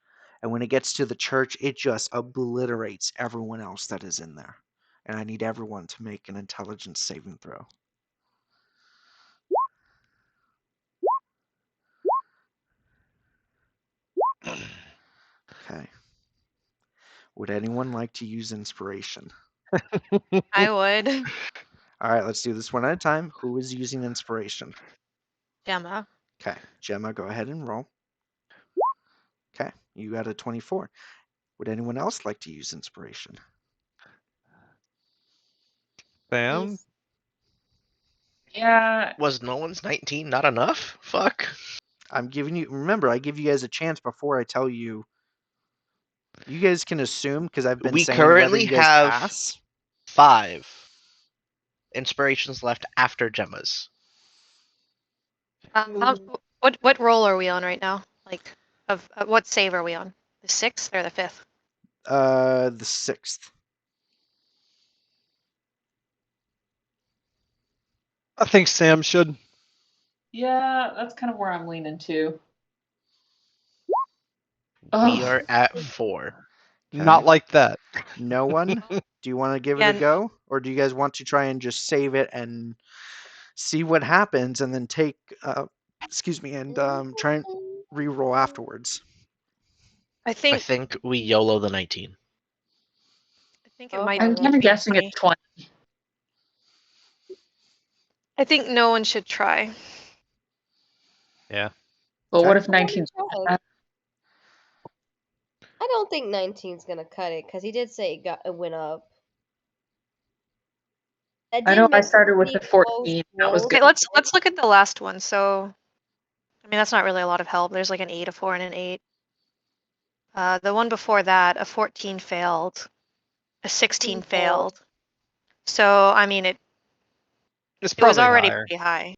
And when it gets to the church, it just obliterates everyone else that is in there. And I need everyone to make an intelligence saving throw. Okay. Would anyone like to use inspiration? I would. All right, let's do this one at a time. Who is using inspiration? Gemma. Okay, Gemma, go ahead and roll. Okay, you got a 24. Would anyone else like to use inspiration? Sam? Please. Yeah. Was Nolan's 19 not enough? Fuck. I'm giving you. Remember, I give you guys a chance before I tell you. You guys can assume because I've been We saying whether currently you guys have pass. 5 inspirations left after Gemma's. What roll are we on right now? Like, of what save are we on? The 6th or the 5th? The 6th. I think Sam should. Yeah, that's kind of where I'm leaning to. We Oh, are at 4. Not Okay. like that. No one. Do you want to give it Yeah, a go, or do you guys want to try and just save it and see what happens, and then take, excuse me, and try and re-roll afterwards? I I think we YOLO the 19. it Okay, might I'm that's kind of be guessing 20. it's 20. I think no one should try. Yeah. But what Okay. if 19? I don't think 19's gonna cut it because he did say it went up. That I did know I make some started with pretty the close 14. That was rolls. good. Okay, let's look at the last one. So, I mean, that's not really a lot of help. There's like an 8, a 4, and an 8. The one before that, a 14 failed, a 16 failed. So, I mean, It's it was probably already higher. pretty high.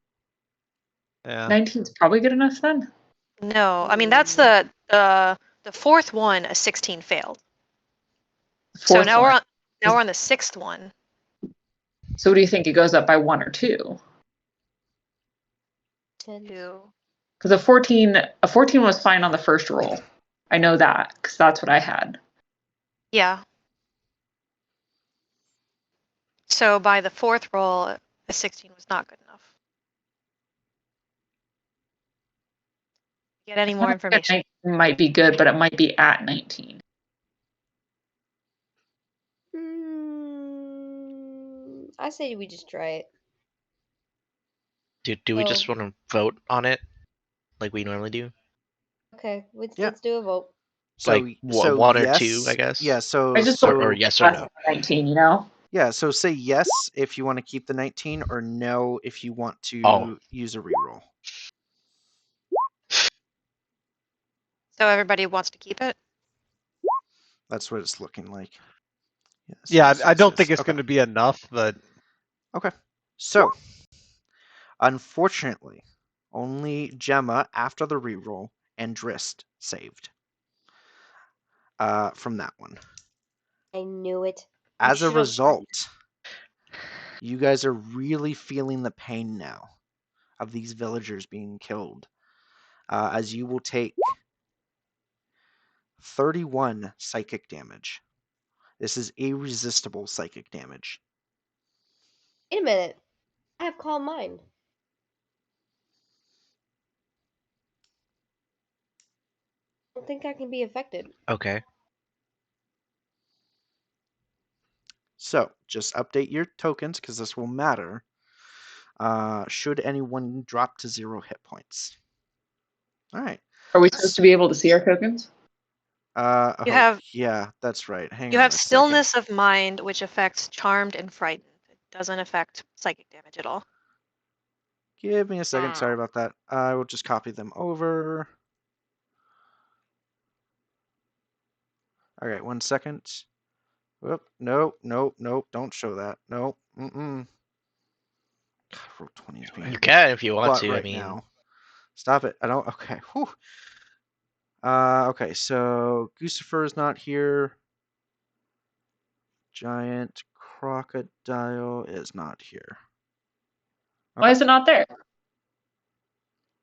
Yeah. 19's probably good enough then. No, I mean that's the fourth one, a 16 failed. The So fourth now one. we're on the 6th one. So what do you think? It goes up by 1 or 2? 2. Because a 14 was fine on the first roll. I know that because that's what I had. Yeah. So by the 4th roll, a 16 was not good enough. Get any more information? 19 might be good, but it might be at 19. I say we just try it. Do we just want to vote on it like we normally do? Okay, Yeah. let's do a vote. So, Like so 1 or yes, 2, I guess. Yeah. So, I just Or yes or less no. than 19, you know? yeah. So say yes if you want to keep the 19, or no if you want to Oh. use a reroll. So everybody wants to keep it? That's what it's looking like. Yes, Yeah, yes, I yes, don't yes. think it's Okay. going to be enough, but Okay. So, unfortunately, only Gemma, after the reroll, and Drist saved from that one. I knew it. As a should've- result, you guys are really feeling the pain now of these villagers being killed, as you will take 31 psychic damage. This is irresistible psychic damage. Wait a minute. I have calm mind. I don't think I can be affected. Okay. So, just update your tokens because this will matter. Should anyone drop to 0 hit points. All right. Are we supposed to be able to see our tokens? Yeah, that's right. Hang You on have a second. stillness of mind, which affects charmed and frightened. It doesn't affect psychic damage at all. Give me a second. Sorry about that. I will just copy them over. All right, 1 second. Whoop, nope. Don't show that. Nope. God, roll 20 is being You can if you want butt to. right I mean, now. Stop it. I don't. Okay. Whew. Okay, so Gucifer is not here. Giant crocodile is not here. Why is it not there?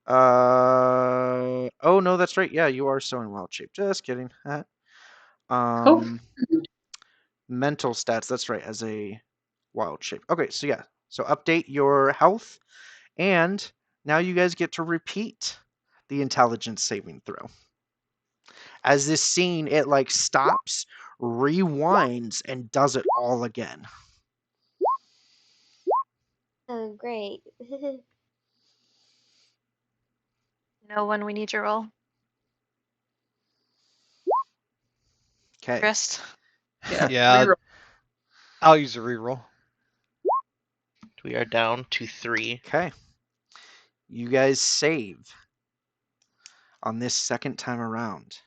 Oh no, that's right. Yeah, you are so in wild shape. Just kidding. Mental stats. That's right, as a wild shape. Okay, so yeah. So update your health, and now you guys get to repeat the intelligence saving throw. As this scene, it like stops, rewinds, and does it all again. Oh, great. No one, we need your roll. Okay. Chris. Yeah, reroll. I'll use a reroll. We are down to 3. Okay. You guys save on this second time around.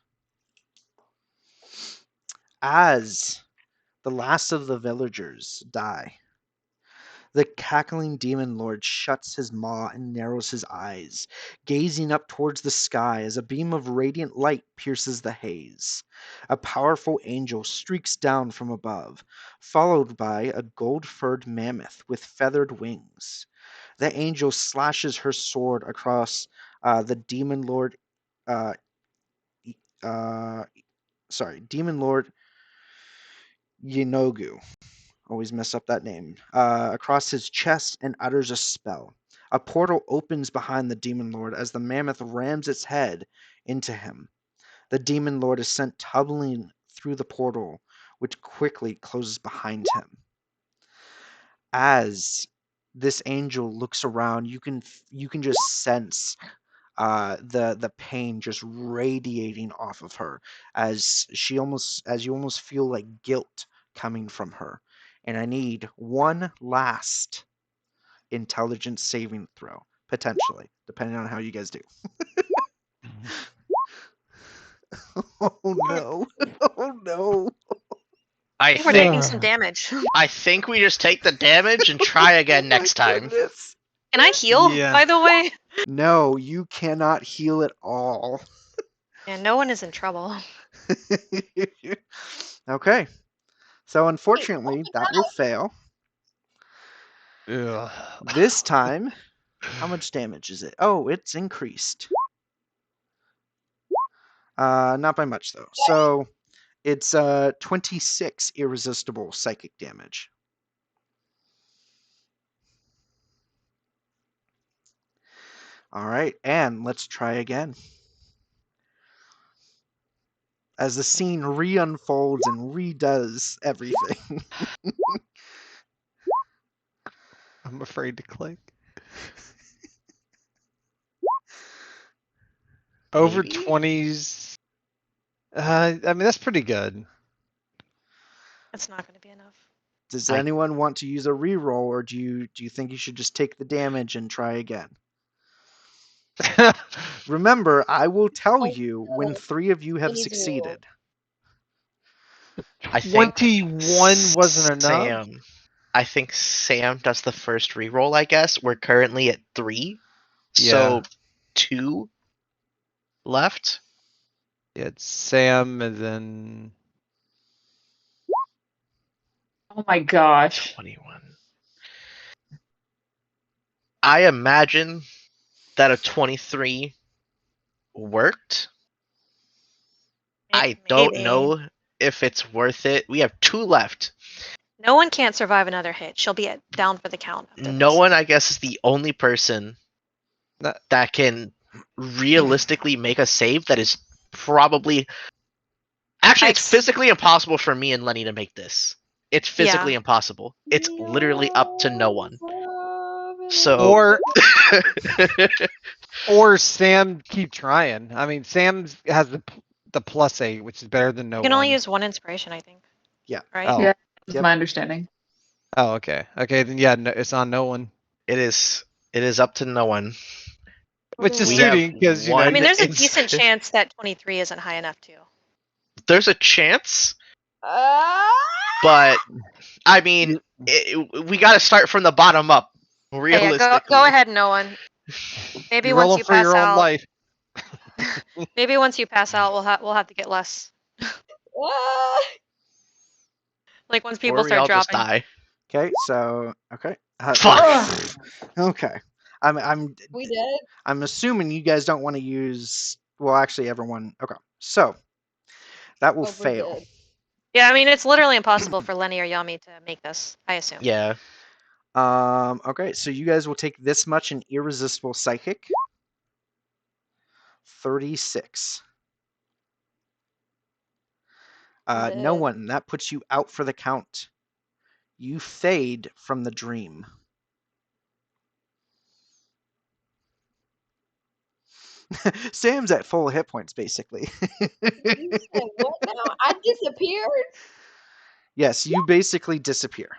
As the last of the villagers die, the cackling demon lord shuts his maw and narrows his eyes, gazing up towards the sky as a beam of radiant light pierces the haze. A powerful angel streaks down from above, followed by a gold-furred mammoth with feathered wings. The angel slashes her sword across the demon lord. Demon lord Yinogu. Always mess up that name. Across his chest and utters a spell. A portal opens behind the demon lord as the mammoth rams its head into him. The demon lord is sent tumbling through the portal, which quickly closes behind him. As this angel looks around, you can just sense the pain just radiating off of her as you almost feel like guilt coming from her. And I need one last intelligence saving throw, potentially, depending on how you guys do. Oh no! Oh no! I I think we're think taking some damage. I think we just take the damage and try again next time. Goodness. Can I heal, Yeah. by the way? No, you cannot heal at all. And no one is in trouble. Okay. So unfortunately, that will fail. Ugh. This time, how much damage is it? Oh, it's increased. Not by much though. So it's 26 irresistible psychic damage. All right, and let's try again. As the scene re-unfolds and redoes everything. I'm afraid to click. Over Maybe? 20s. I mean, that's pretty good. That's not going to be enough. Does I- anyone want to use a reroll, or do you think you should just take the damage and try again? Remember, I will tell you when 3 of you have It needs a reroll. succeeded. I think 21 wasn't enough. I think Sam does the first reroll, I guess. We're currently at 3. Yeah. So 2 left. Yeah, it's Sam and then Oh my gosh. 21. I imagine that a 23 worked. I don't Maybe. know if it's worth it. We have 2 left. No one can't survive another hit. She'll be down for the count. After No this. one, I guess, is the only person That- that can realistically make a save that is probably. Actually, it's physically impossible for me and Lenny to make this. It's physically Yeah. impossible. It's literally up to no one. So. or Sam keep trying. I mean, Sam has the plus 8, which is better than no You can one. only use one inspiration, I think. Yeah. Right? Oh. Yeah, that's Yep. my understanding. Oh, okay. Okay, then yeah, no, it's on no one. It is up to no one. Which is We have suiting because you know. I mean, there's a ins- decent chance that 23 isn't high enough, too. There's a chance, Ah! but I mean, we got to start from the bottom up. Yeah, Realistically, go ahead, no one. Maybe You're once rolling you for pass your own out. life. Maybe once you pass out, we'll have to get less. Ah! Like once or people we start all just dropping. die. Okay, so okay. Fuck. Okay. We did. I'm assuming you guys don't want to use. Well, actually, everyone. Okay, so that will Oh, we're fail. dead. Yeah, I mean, it's literally impossible for Lenny or Yami to make this, I assume. Yeah. Okay, so you guys will take this much in irresistible psychic. 36. No Dead. one. That puts you out for the count. You fade from the dream. Sam's at full hit points, basically. You said what now? I disappeared? Yes, you basically disappear.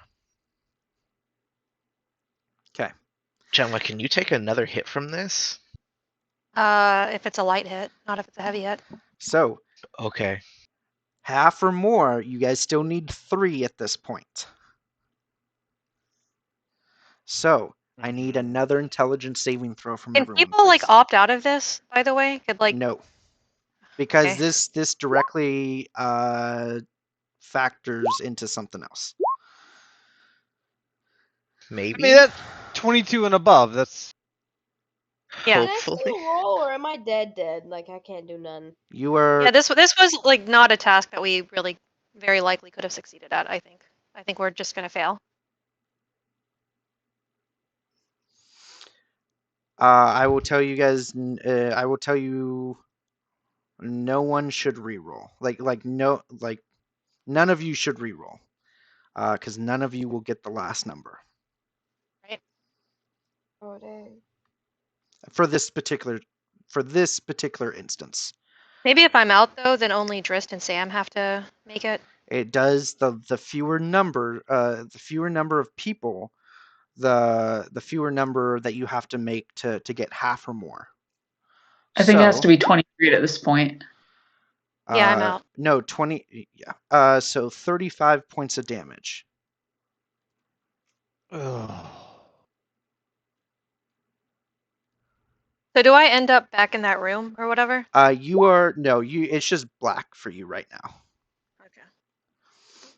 Okay. Gemma, can you take another hit from this? If it's a light hit, not if it's a heavy hit. So, Okay. half or more, you guys still need 3 at this point. So, I need another intelligence saving throw from Can everyone, people like please. opt out of this? By the way, could like No, because Okay. this directly factors into something else. I Maybe. mean, that's 22 and above. That's Yeah. Can I Hopefully. still roll, or am I dead? Like I can't do none. You are. Yeah, this was like not a task that we really very likely could have succeeded at. I think we're just gonna fail. I will tell you guys. I will tell you. No one should reroll. None of you should reroll. Because none of you will get the last number Right. Oh dang. for this particular instance. Maybe if I'm out though, then only Drist and Sam have to make it. It does the fewer number of people, the fewer number that you have to make to get half or more. I think it has So, to be 23 at this point. Yeah, I'm out. No, 20. Yeah. So 35 points of damage. So do I end up back in that room or whatever? You are no. You. It's just black for you right now. Okay.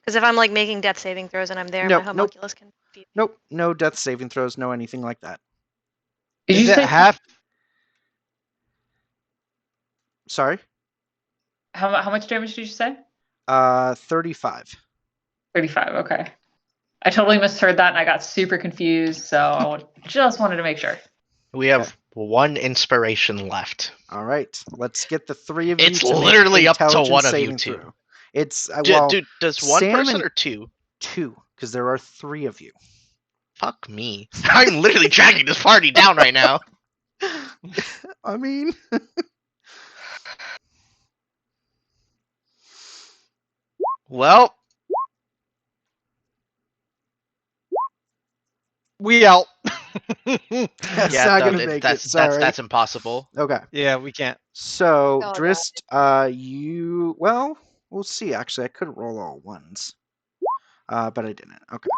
Because if I'm like making death saving throws and I'm there, Nope, my homunculus can feed me. Nope. No death saving throws. No anything like that. Did is you it say half? Sorry. how much damage did you say? 35. 35. Okay. I totally misheard that and I got super confused, so I just wanted to make sure. We have one inspiration left. All right. Let's get the 3 of you It's to literally make up to intelligence one of you saving two. throw. It's well, Dude, does one Sam person and or 2? 2, because there are 3 of you. Fuck me. I'm literally dragging this party down right now. I mean, Well, We out. that's yeah, not no, gonna make it. Sorry. that's impossible. Okay. Yeah, we can't. So, Oh, Drist, you we'll see. Actually, I could roll all ones, but I didn't. Okay.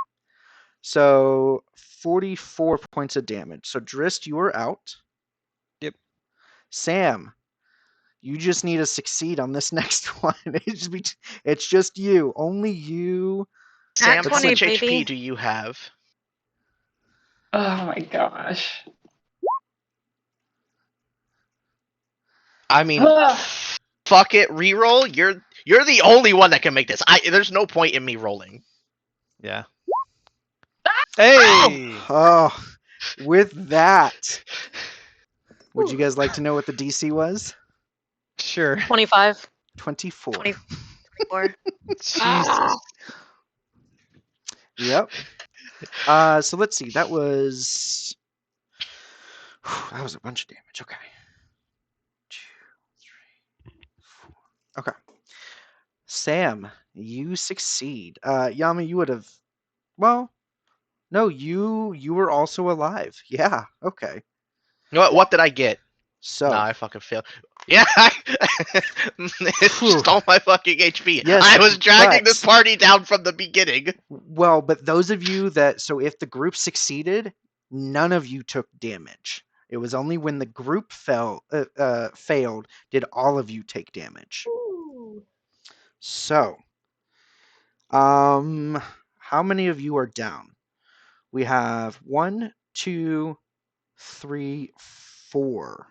So 44 points of damage. So Drist, you are out. Yep. Sam, you just need to succeed on this next one. It's just you. Only you. Sam, how 20, much baby. HP do you have? Oh my gosh. I mean, Ugh. fuck it, reroll. You're the only one that can make this. There's no point in me rolling. Yeah. Hey. Oh, with that, would you guys like to know what the DC was? Sure. 25, 24. 24. Jesus. Yep. So let's see. That was a bunch of damage. Okay. 2, 3, 4. Okay. Sam, you succeed. Yama, you would have. Well, no, you were also alive. Yeah. Okay. What did I get? So. Nah, I fucking failed. Yeah, it's just all my fucking HP. Yes, I was dragging but- this party down from the beginning. Well, but those of you if the group succeeded, none of you took damage. It was only when the group failed did all of you take damage. Ooh. So, how many of you are down? We have 1, 2, 3, 4.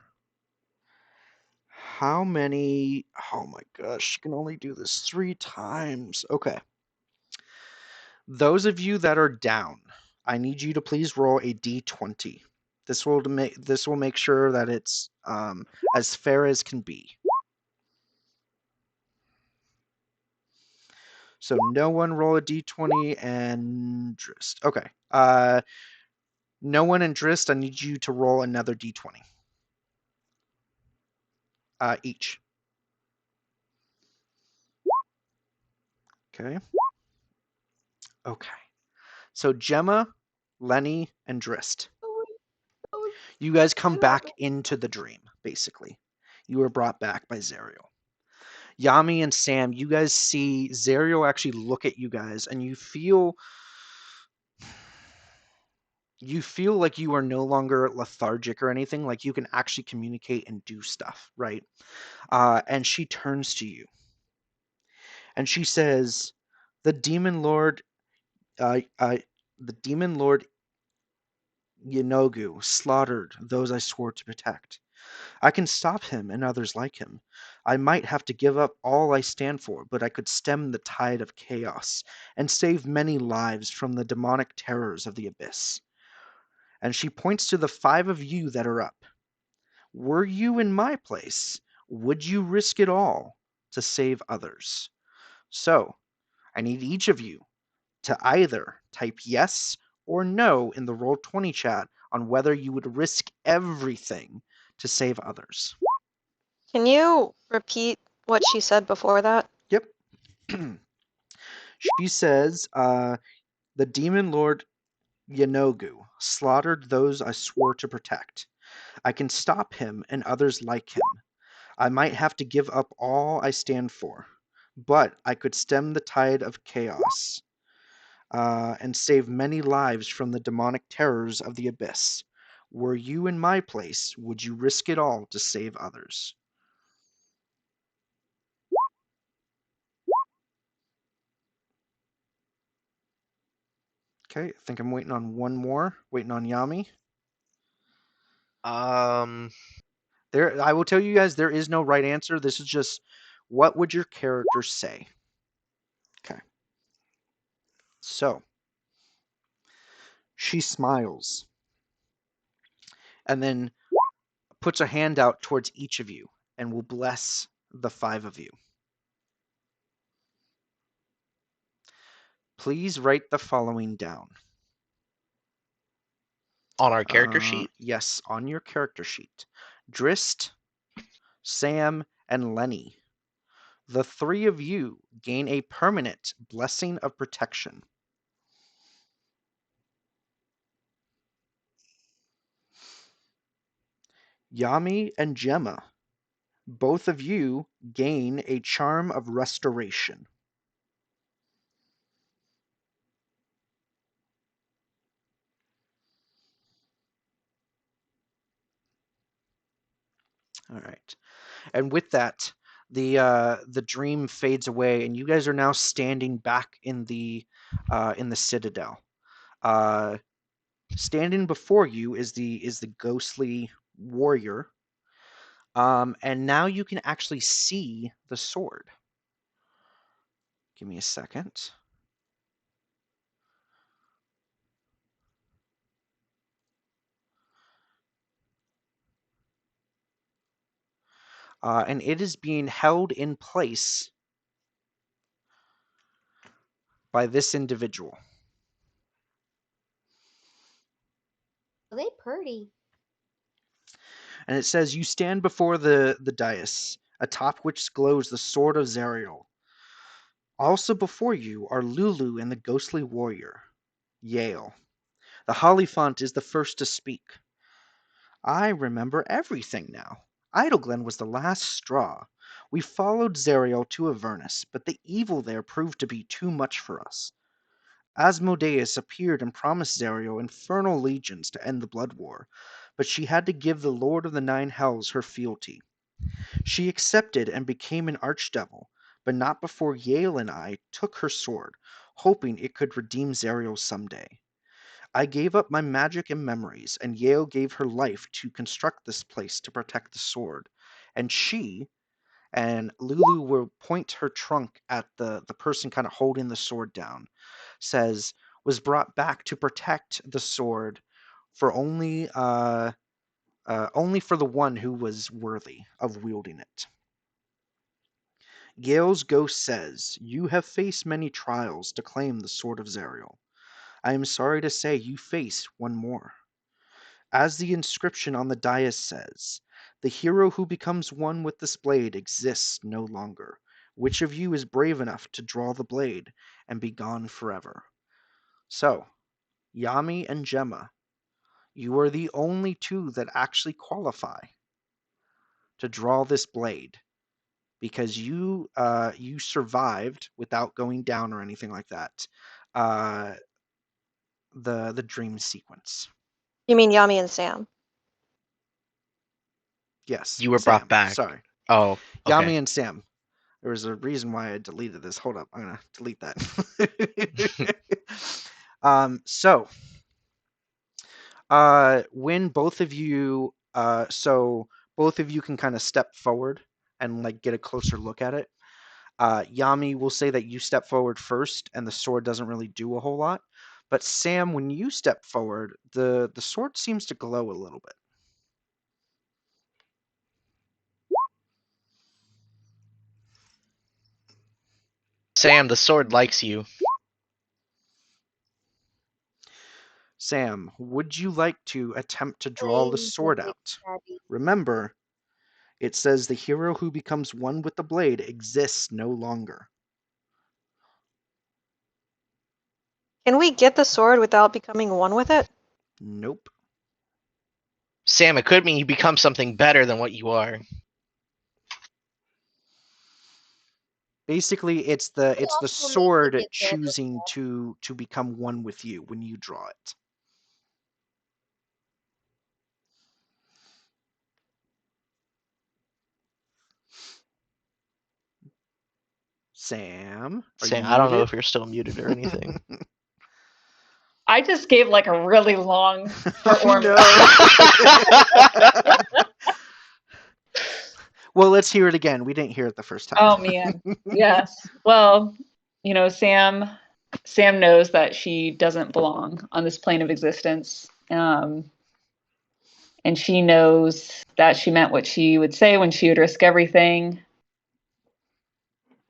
How many? Oh my gosh, you can only do this 3 times. Okay. Those of you that are down, I need you to please roll a d20. This will make sure that it's as fair as can be. So no one roll a d20 and Drist. Okay. No one and Drist, I need you to roll another d20. each. Okay. Okay. So Gemma, Lenny, and Drist. You guys come back into the dream, basically. You were brought back by Zerial. Yami and Sam, you guys see Zerial actually look at you guys, and you feel like you are no longer lethargic or anything. Like you can actually communicate and do stuff, right? And she turns to you, and she says, "The demon lord, the demon lord Yanogu slaughtered those I swore to protect. I can stop him and others like him. I might have to give up all I stand for, but I could stem the tide of chaos and save many lives from the demonic terrors of the abyss." And she points to the 5 of you that are up. Were you in my place, would you risk it all to save others? So, I need each of you to either type yes or no in the Roll20 chat on whether you would risk everything to save others. Can you repeat what she said before that? Yep. She says, the demon lord Yanogu slaughtered those I swore to protect. I can stop him and others like him. I might have to give up all I stand for, but I could stem the tide of chaos and save many lives from the demonic terrors of the abyss. Were you in my place, would you risk it all to save others? Okay, I think I'm waiting on one more. Waiting on Yami. There, I will tell you guys, there is no right answer. This is just, what would your character say? Okay. So, she smiles and then puts a hand out towards each of you and will bless the 5 of you. Please write the following down. On our character sheet? Yes, on your character sheet. Drist, Sam, and Lenny. The 3 of you gain a permanent blessing of protection. Yami and Gemma, both of you gain a charm of restoration. All right. And with that, the dream fades away, and you guys are now standing back in the citadel. Standing before you is the ghostly warrior, and now you can actually see the sword. Give me a second. And it is being held in place by this individual. Are they pretty? And it says, you stand before the dais, atop which glows the sword of Zerial. Also before you are Lulu and the ghostly warrior, Yale. The Hollyphant is the first to speak. I remember everything now. Idleglen was the last straw. We followed Zerial to Avernus, but the evil there proved to be too much for us. Asmodeus appeared and promised Zerial infernal legions to end the blood war, but she had to give the Lord of the Nine Hells her fealty. She accepted and became an archdevil, but not before Yale and I took her sword, hoping it could redeem Zerial someday. I gave up my magic and memories, and Yale gave her life to construct this place to protect the sword. And she, and Lulu will point her trunk at the person kind of holding the sword down, says, was brought back to protect the sword for only for the one who was worthy of wielding it. Yale's ghost says, you have faced many trials to claim the sword of Zerial. I am sorry to say you face one more. As the inscription on the dais says, The hero who becomes one with this blade exists no longer. Which of you is brave enough to draw the blade and be gone forever? So, Yami and Gemma, you are the only two that actually qualify to draw this blade because you survived without going down or anything like that. The dream sequence. You mean Yami and Sam? Yes, You were Sam. brought back. Sorry, Oh, Yami okay. and Sam. There was a reason why I deleted this. Hold up, I'm gonna delete that. So, when both of you, so both of you can kind of step forward and like get a closer look at it. Yami will say that you step forward first, and the sword doesn't really do a whole lot. But Sam, when you step forward, the sword seems to glow a little bit. Sam, the sword likes you. Sam, would you like to attempt to draw the sword out? Remember, it says the hero who becomes one with the blade exists no longer. Can we get the sword without becoming one with it? Nope. Sam, it could mean you become something better than what you are. Basically, it's the also need to sword get the- choosing to become one with you when you draw it. Sam, are Sam, you I don't know muted? if you're still muted or anything. I just gave like a really long heartwarming. No. Well, let's hear it again. We didn't hear it the first time. Oh man. Yes. Well, Sam knows that she doesn't belong on this plane of existence. And she knows that she meant what she would say when she would risk everything.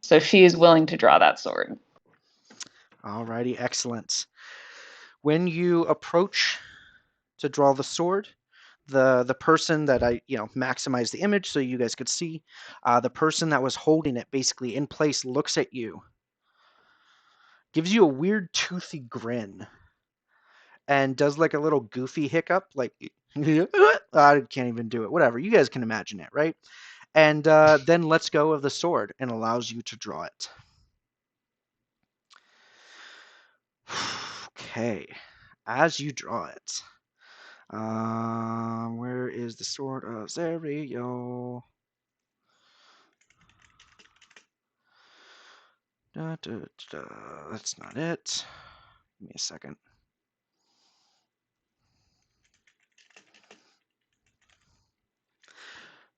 So she is willing to draw that sword. Alrighty, excellent. When you approach to draw the sword, the person that I maximize the image so you guys could see, the person that was holding it basically in place looks at you, gives you a weird toothy grin, and does like a little goofy hiccup, like I can't even do it. Whatever, you guys can imagine it, right? And then lets go of the sword and allows you to draw it. Okay, as you draw it, where is the sword of Zerial? That's not it. Give me a second.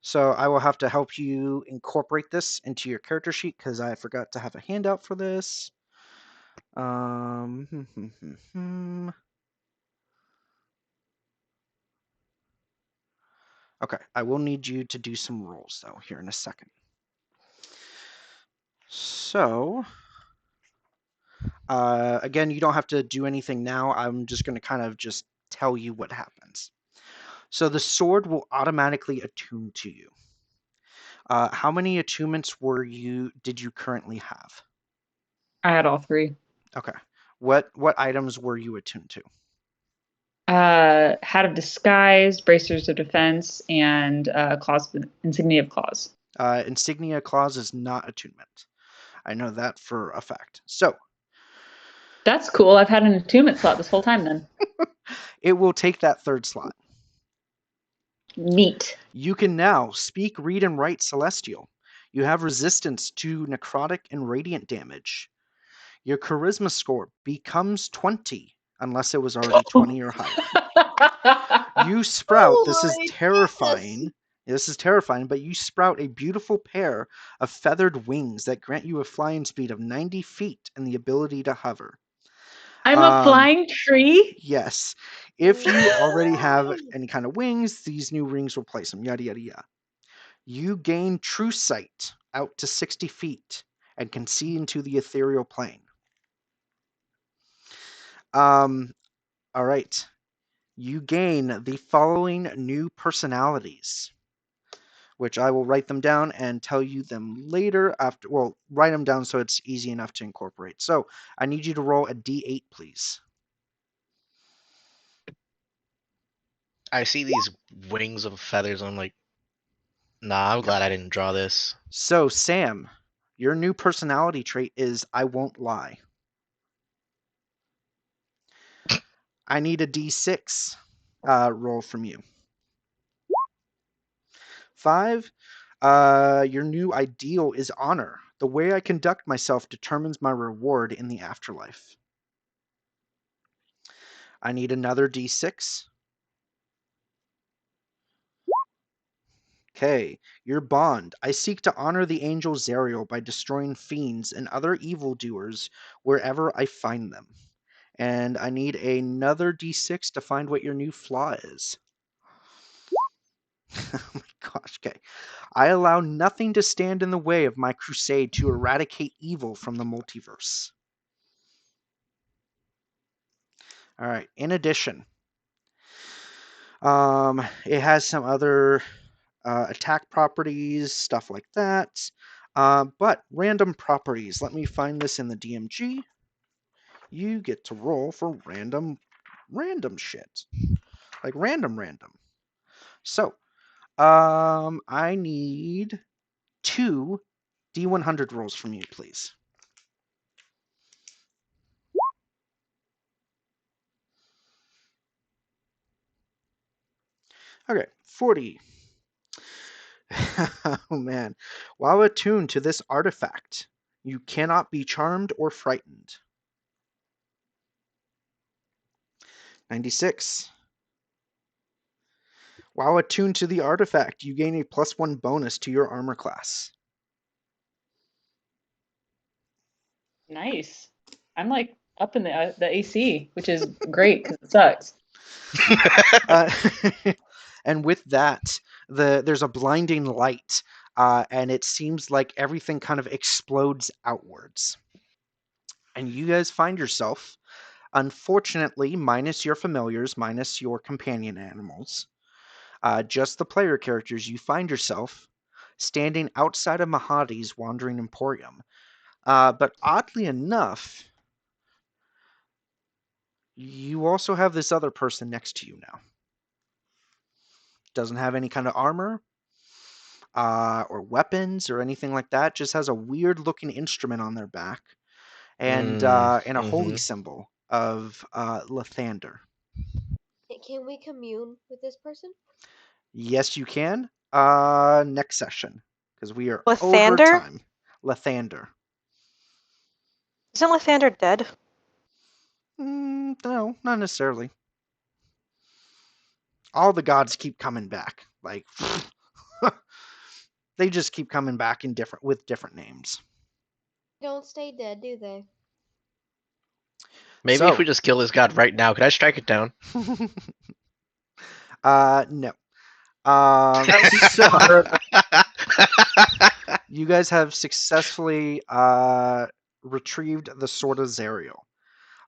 So I will have to help you incorporate this into your character sheet because I forgot to have a handout for this. Okay, I will need you to do some rolls though here in a second. So, again, you don't have to do anything now. I'm just going to kind of just tell you what happens. So the sword will automatically attune to you. How many attunements did you currently have? I had all three. Okay. What items were you attuned to? Hat of Disguise, Bracers of Defense, and Insignia of Claws. Insignia Clause is not attunement. I know that for a fact. So That's cool. I've had an attunement slot this whole time then. it will take that third slot. Neat. You can now speak, read, and write Celestial. You have resistance to necrotic and radiant damage. Your charisma score becomes 20 unless it was already 20 or higher. You sprout, this is terrifying. This is terrifying, but you sprout a beautiful pair of feathered wings that grant you a flying speed of 90 feet and the ability to hover. I'm a flying tree? Yes. If you already have any kind of wings, these new rings will place them, yada, yada, yada. You gain true sight out to 60 feet and can see into the ethereal plane. All right. You gain the following new personalities. which I will write them down and tell you them later after. Well, write them down so it's easy enough to incorporate. So I need you to roll a d8, please. I see these wings of feathers. I'm like, nah, I'm glad I didn't draw this. So, Sam, your new personality trait is I won't lie. I need a d6 roll from you. 5, your new ideal is honor. The way I conduct myself determines my reward in the afterlife. I need another d6. Okay, your bond. I seek to honor the angel Zerial by destroying fiends and other evildoers wherever I find them. And I need another d6 to find what your new flaw is. Oh my gosh, okay. I allow nothing to stand in the way of my crusade to eradicate evil from the multiverse. All right, in addition, it has some other attack properties, stuff like that. But random properties. Let me find this in the DMG. You get to roll for random shit. Like random. So, I need 2 D100 rolls from you, please. Okay, 40. Oh man. While attuned to this artifact, you cannot be charmed or frightened. 96. While attuned to the artifact, you gain a +1 bonus to your armor class. Nice. I'm like up in the AC, which is great because it sucks. Uh, and with that, there's a blinding light, and it seems like everything kind of explodes outwards. And you guys find yourself, unfortunately, minus your familiars, minus your companion animals, just the player characters, you find yourself standing outside of Mahadi's Wandering Emporium. But oddly enough, you also have this other person next to you now. Doesn't have any kind of armor or weapons or anything like that. Just has a weird looking instrument on their back and a holy symbol of Lathander. Can we commune with this person? Yes, you can. Next session, because we are over Lathander? time. Lathander. Isn't Lathander dead? No, not necessarily. All the gods keep coming back. Like they just keep coming back with different names. They don't stay dead, do they? Maybe if we just kill this god right now, could I strike it down? No. So you guys have successfully retrieved the Sword of Zerial.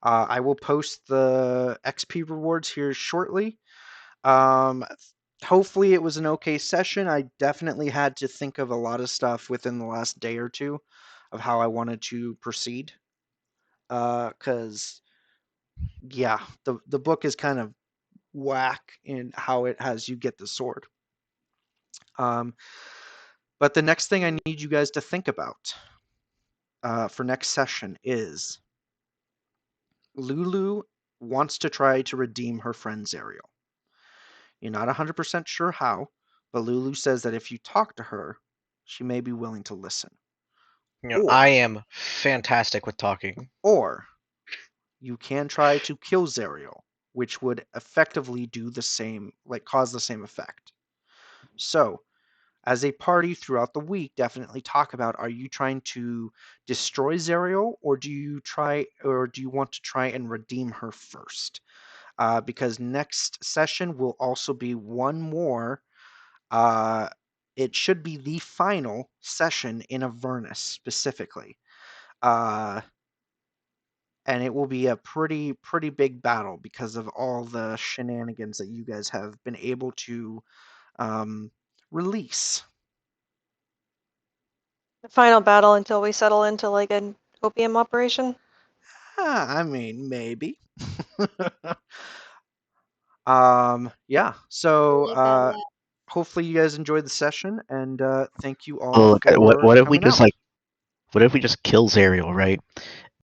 I will post the XP rewards here shortly. Hopefully it was an okay session. I definitely had to think of a lot of stuff within the last day or two of how I wanted to proceed. Because yeah, the book is kind of whack in how it has you get the sword. But the next thing I need you guys to think about for next session is Lulu wants to try to redeem her friend Zerial. You're not 100% sure how, but Lulu says that if you talk to her, she may be willing to listen. I am fantastic with talking. Or you can try to kill Zerial, which would effectively do the same, like cause the same effect. So, as a party throughout the week, definitely talk about: are you trying to destroy Zerial, or do you want to try and redeem her first? Because next session will also be one more. It should be the final session in Avernus specifically. And it will be a pretty big battle because of all the shenanigans that you guys have been able to release The final battle until we settle into like an opium operation. I mean, maybe. Yeah. So Really bad luck. hopefully you guys enjoyed the session, and thank you all Well, look, for what if we coming just out. what if we just kill Zariel, right?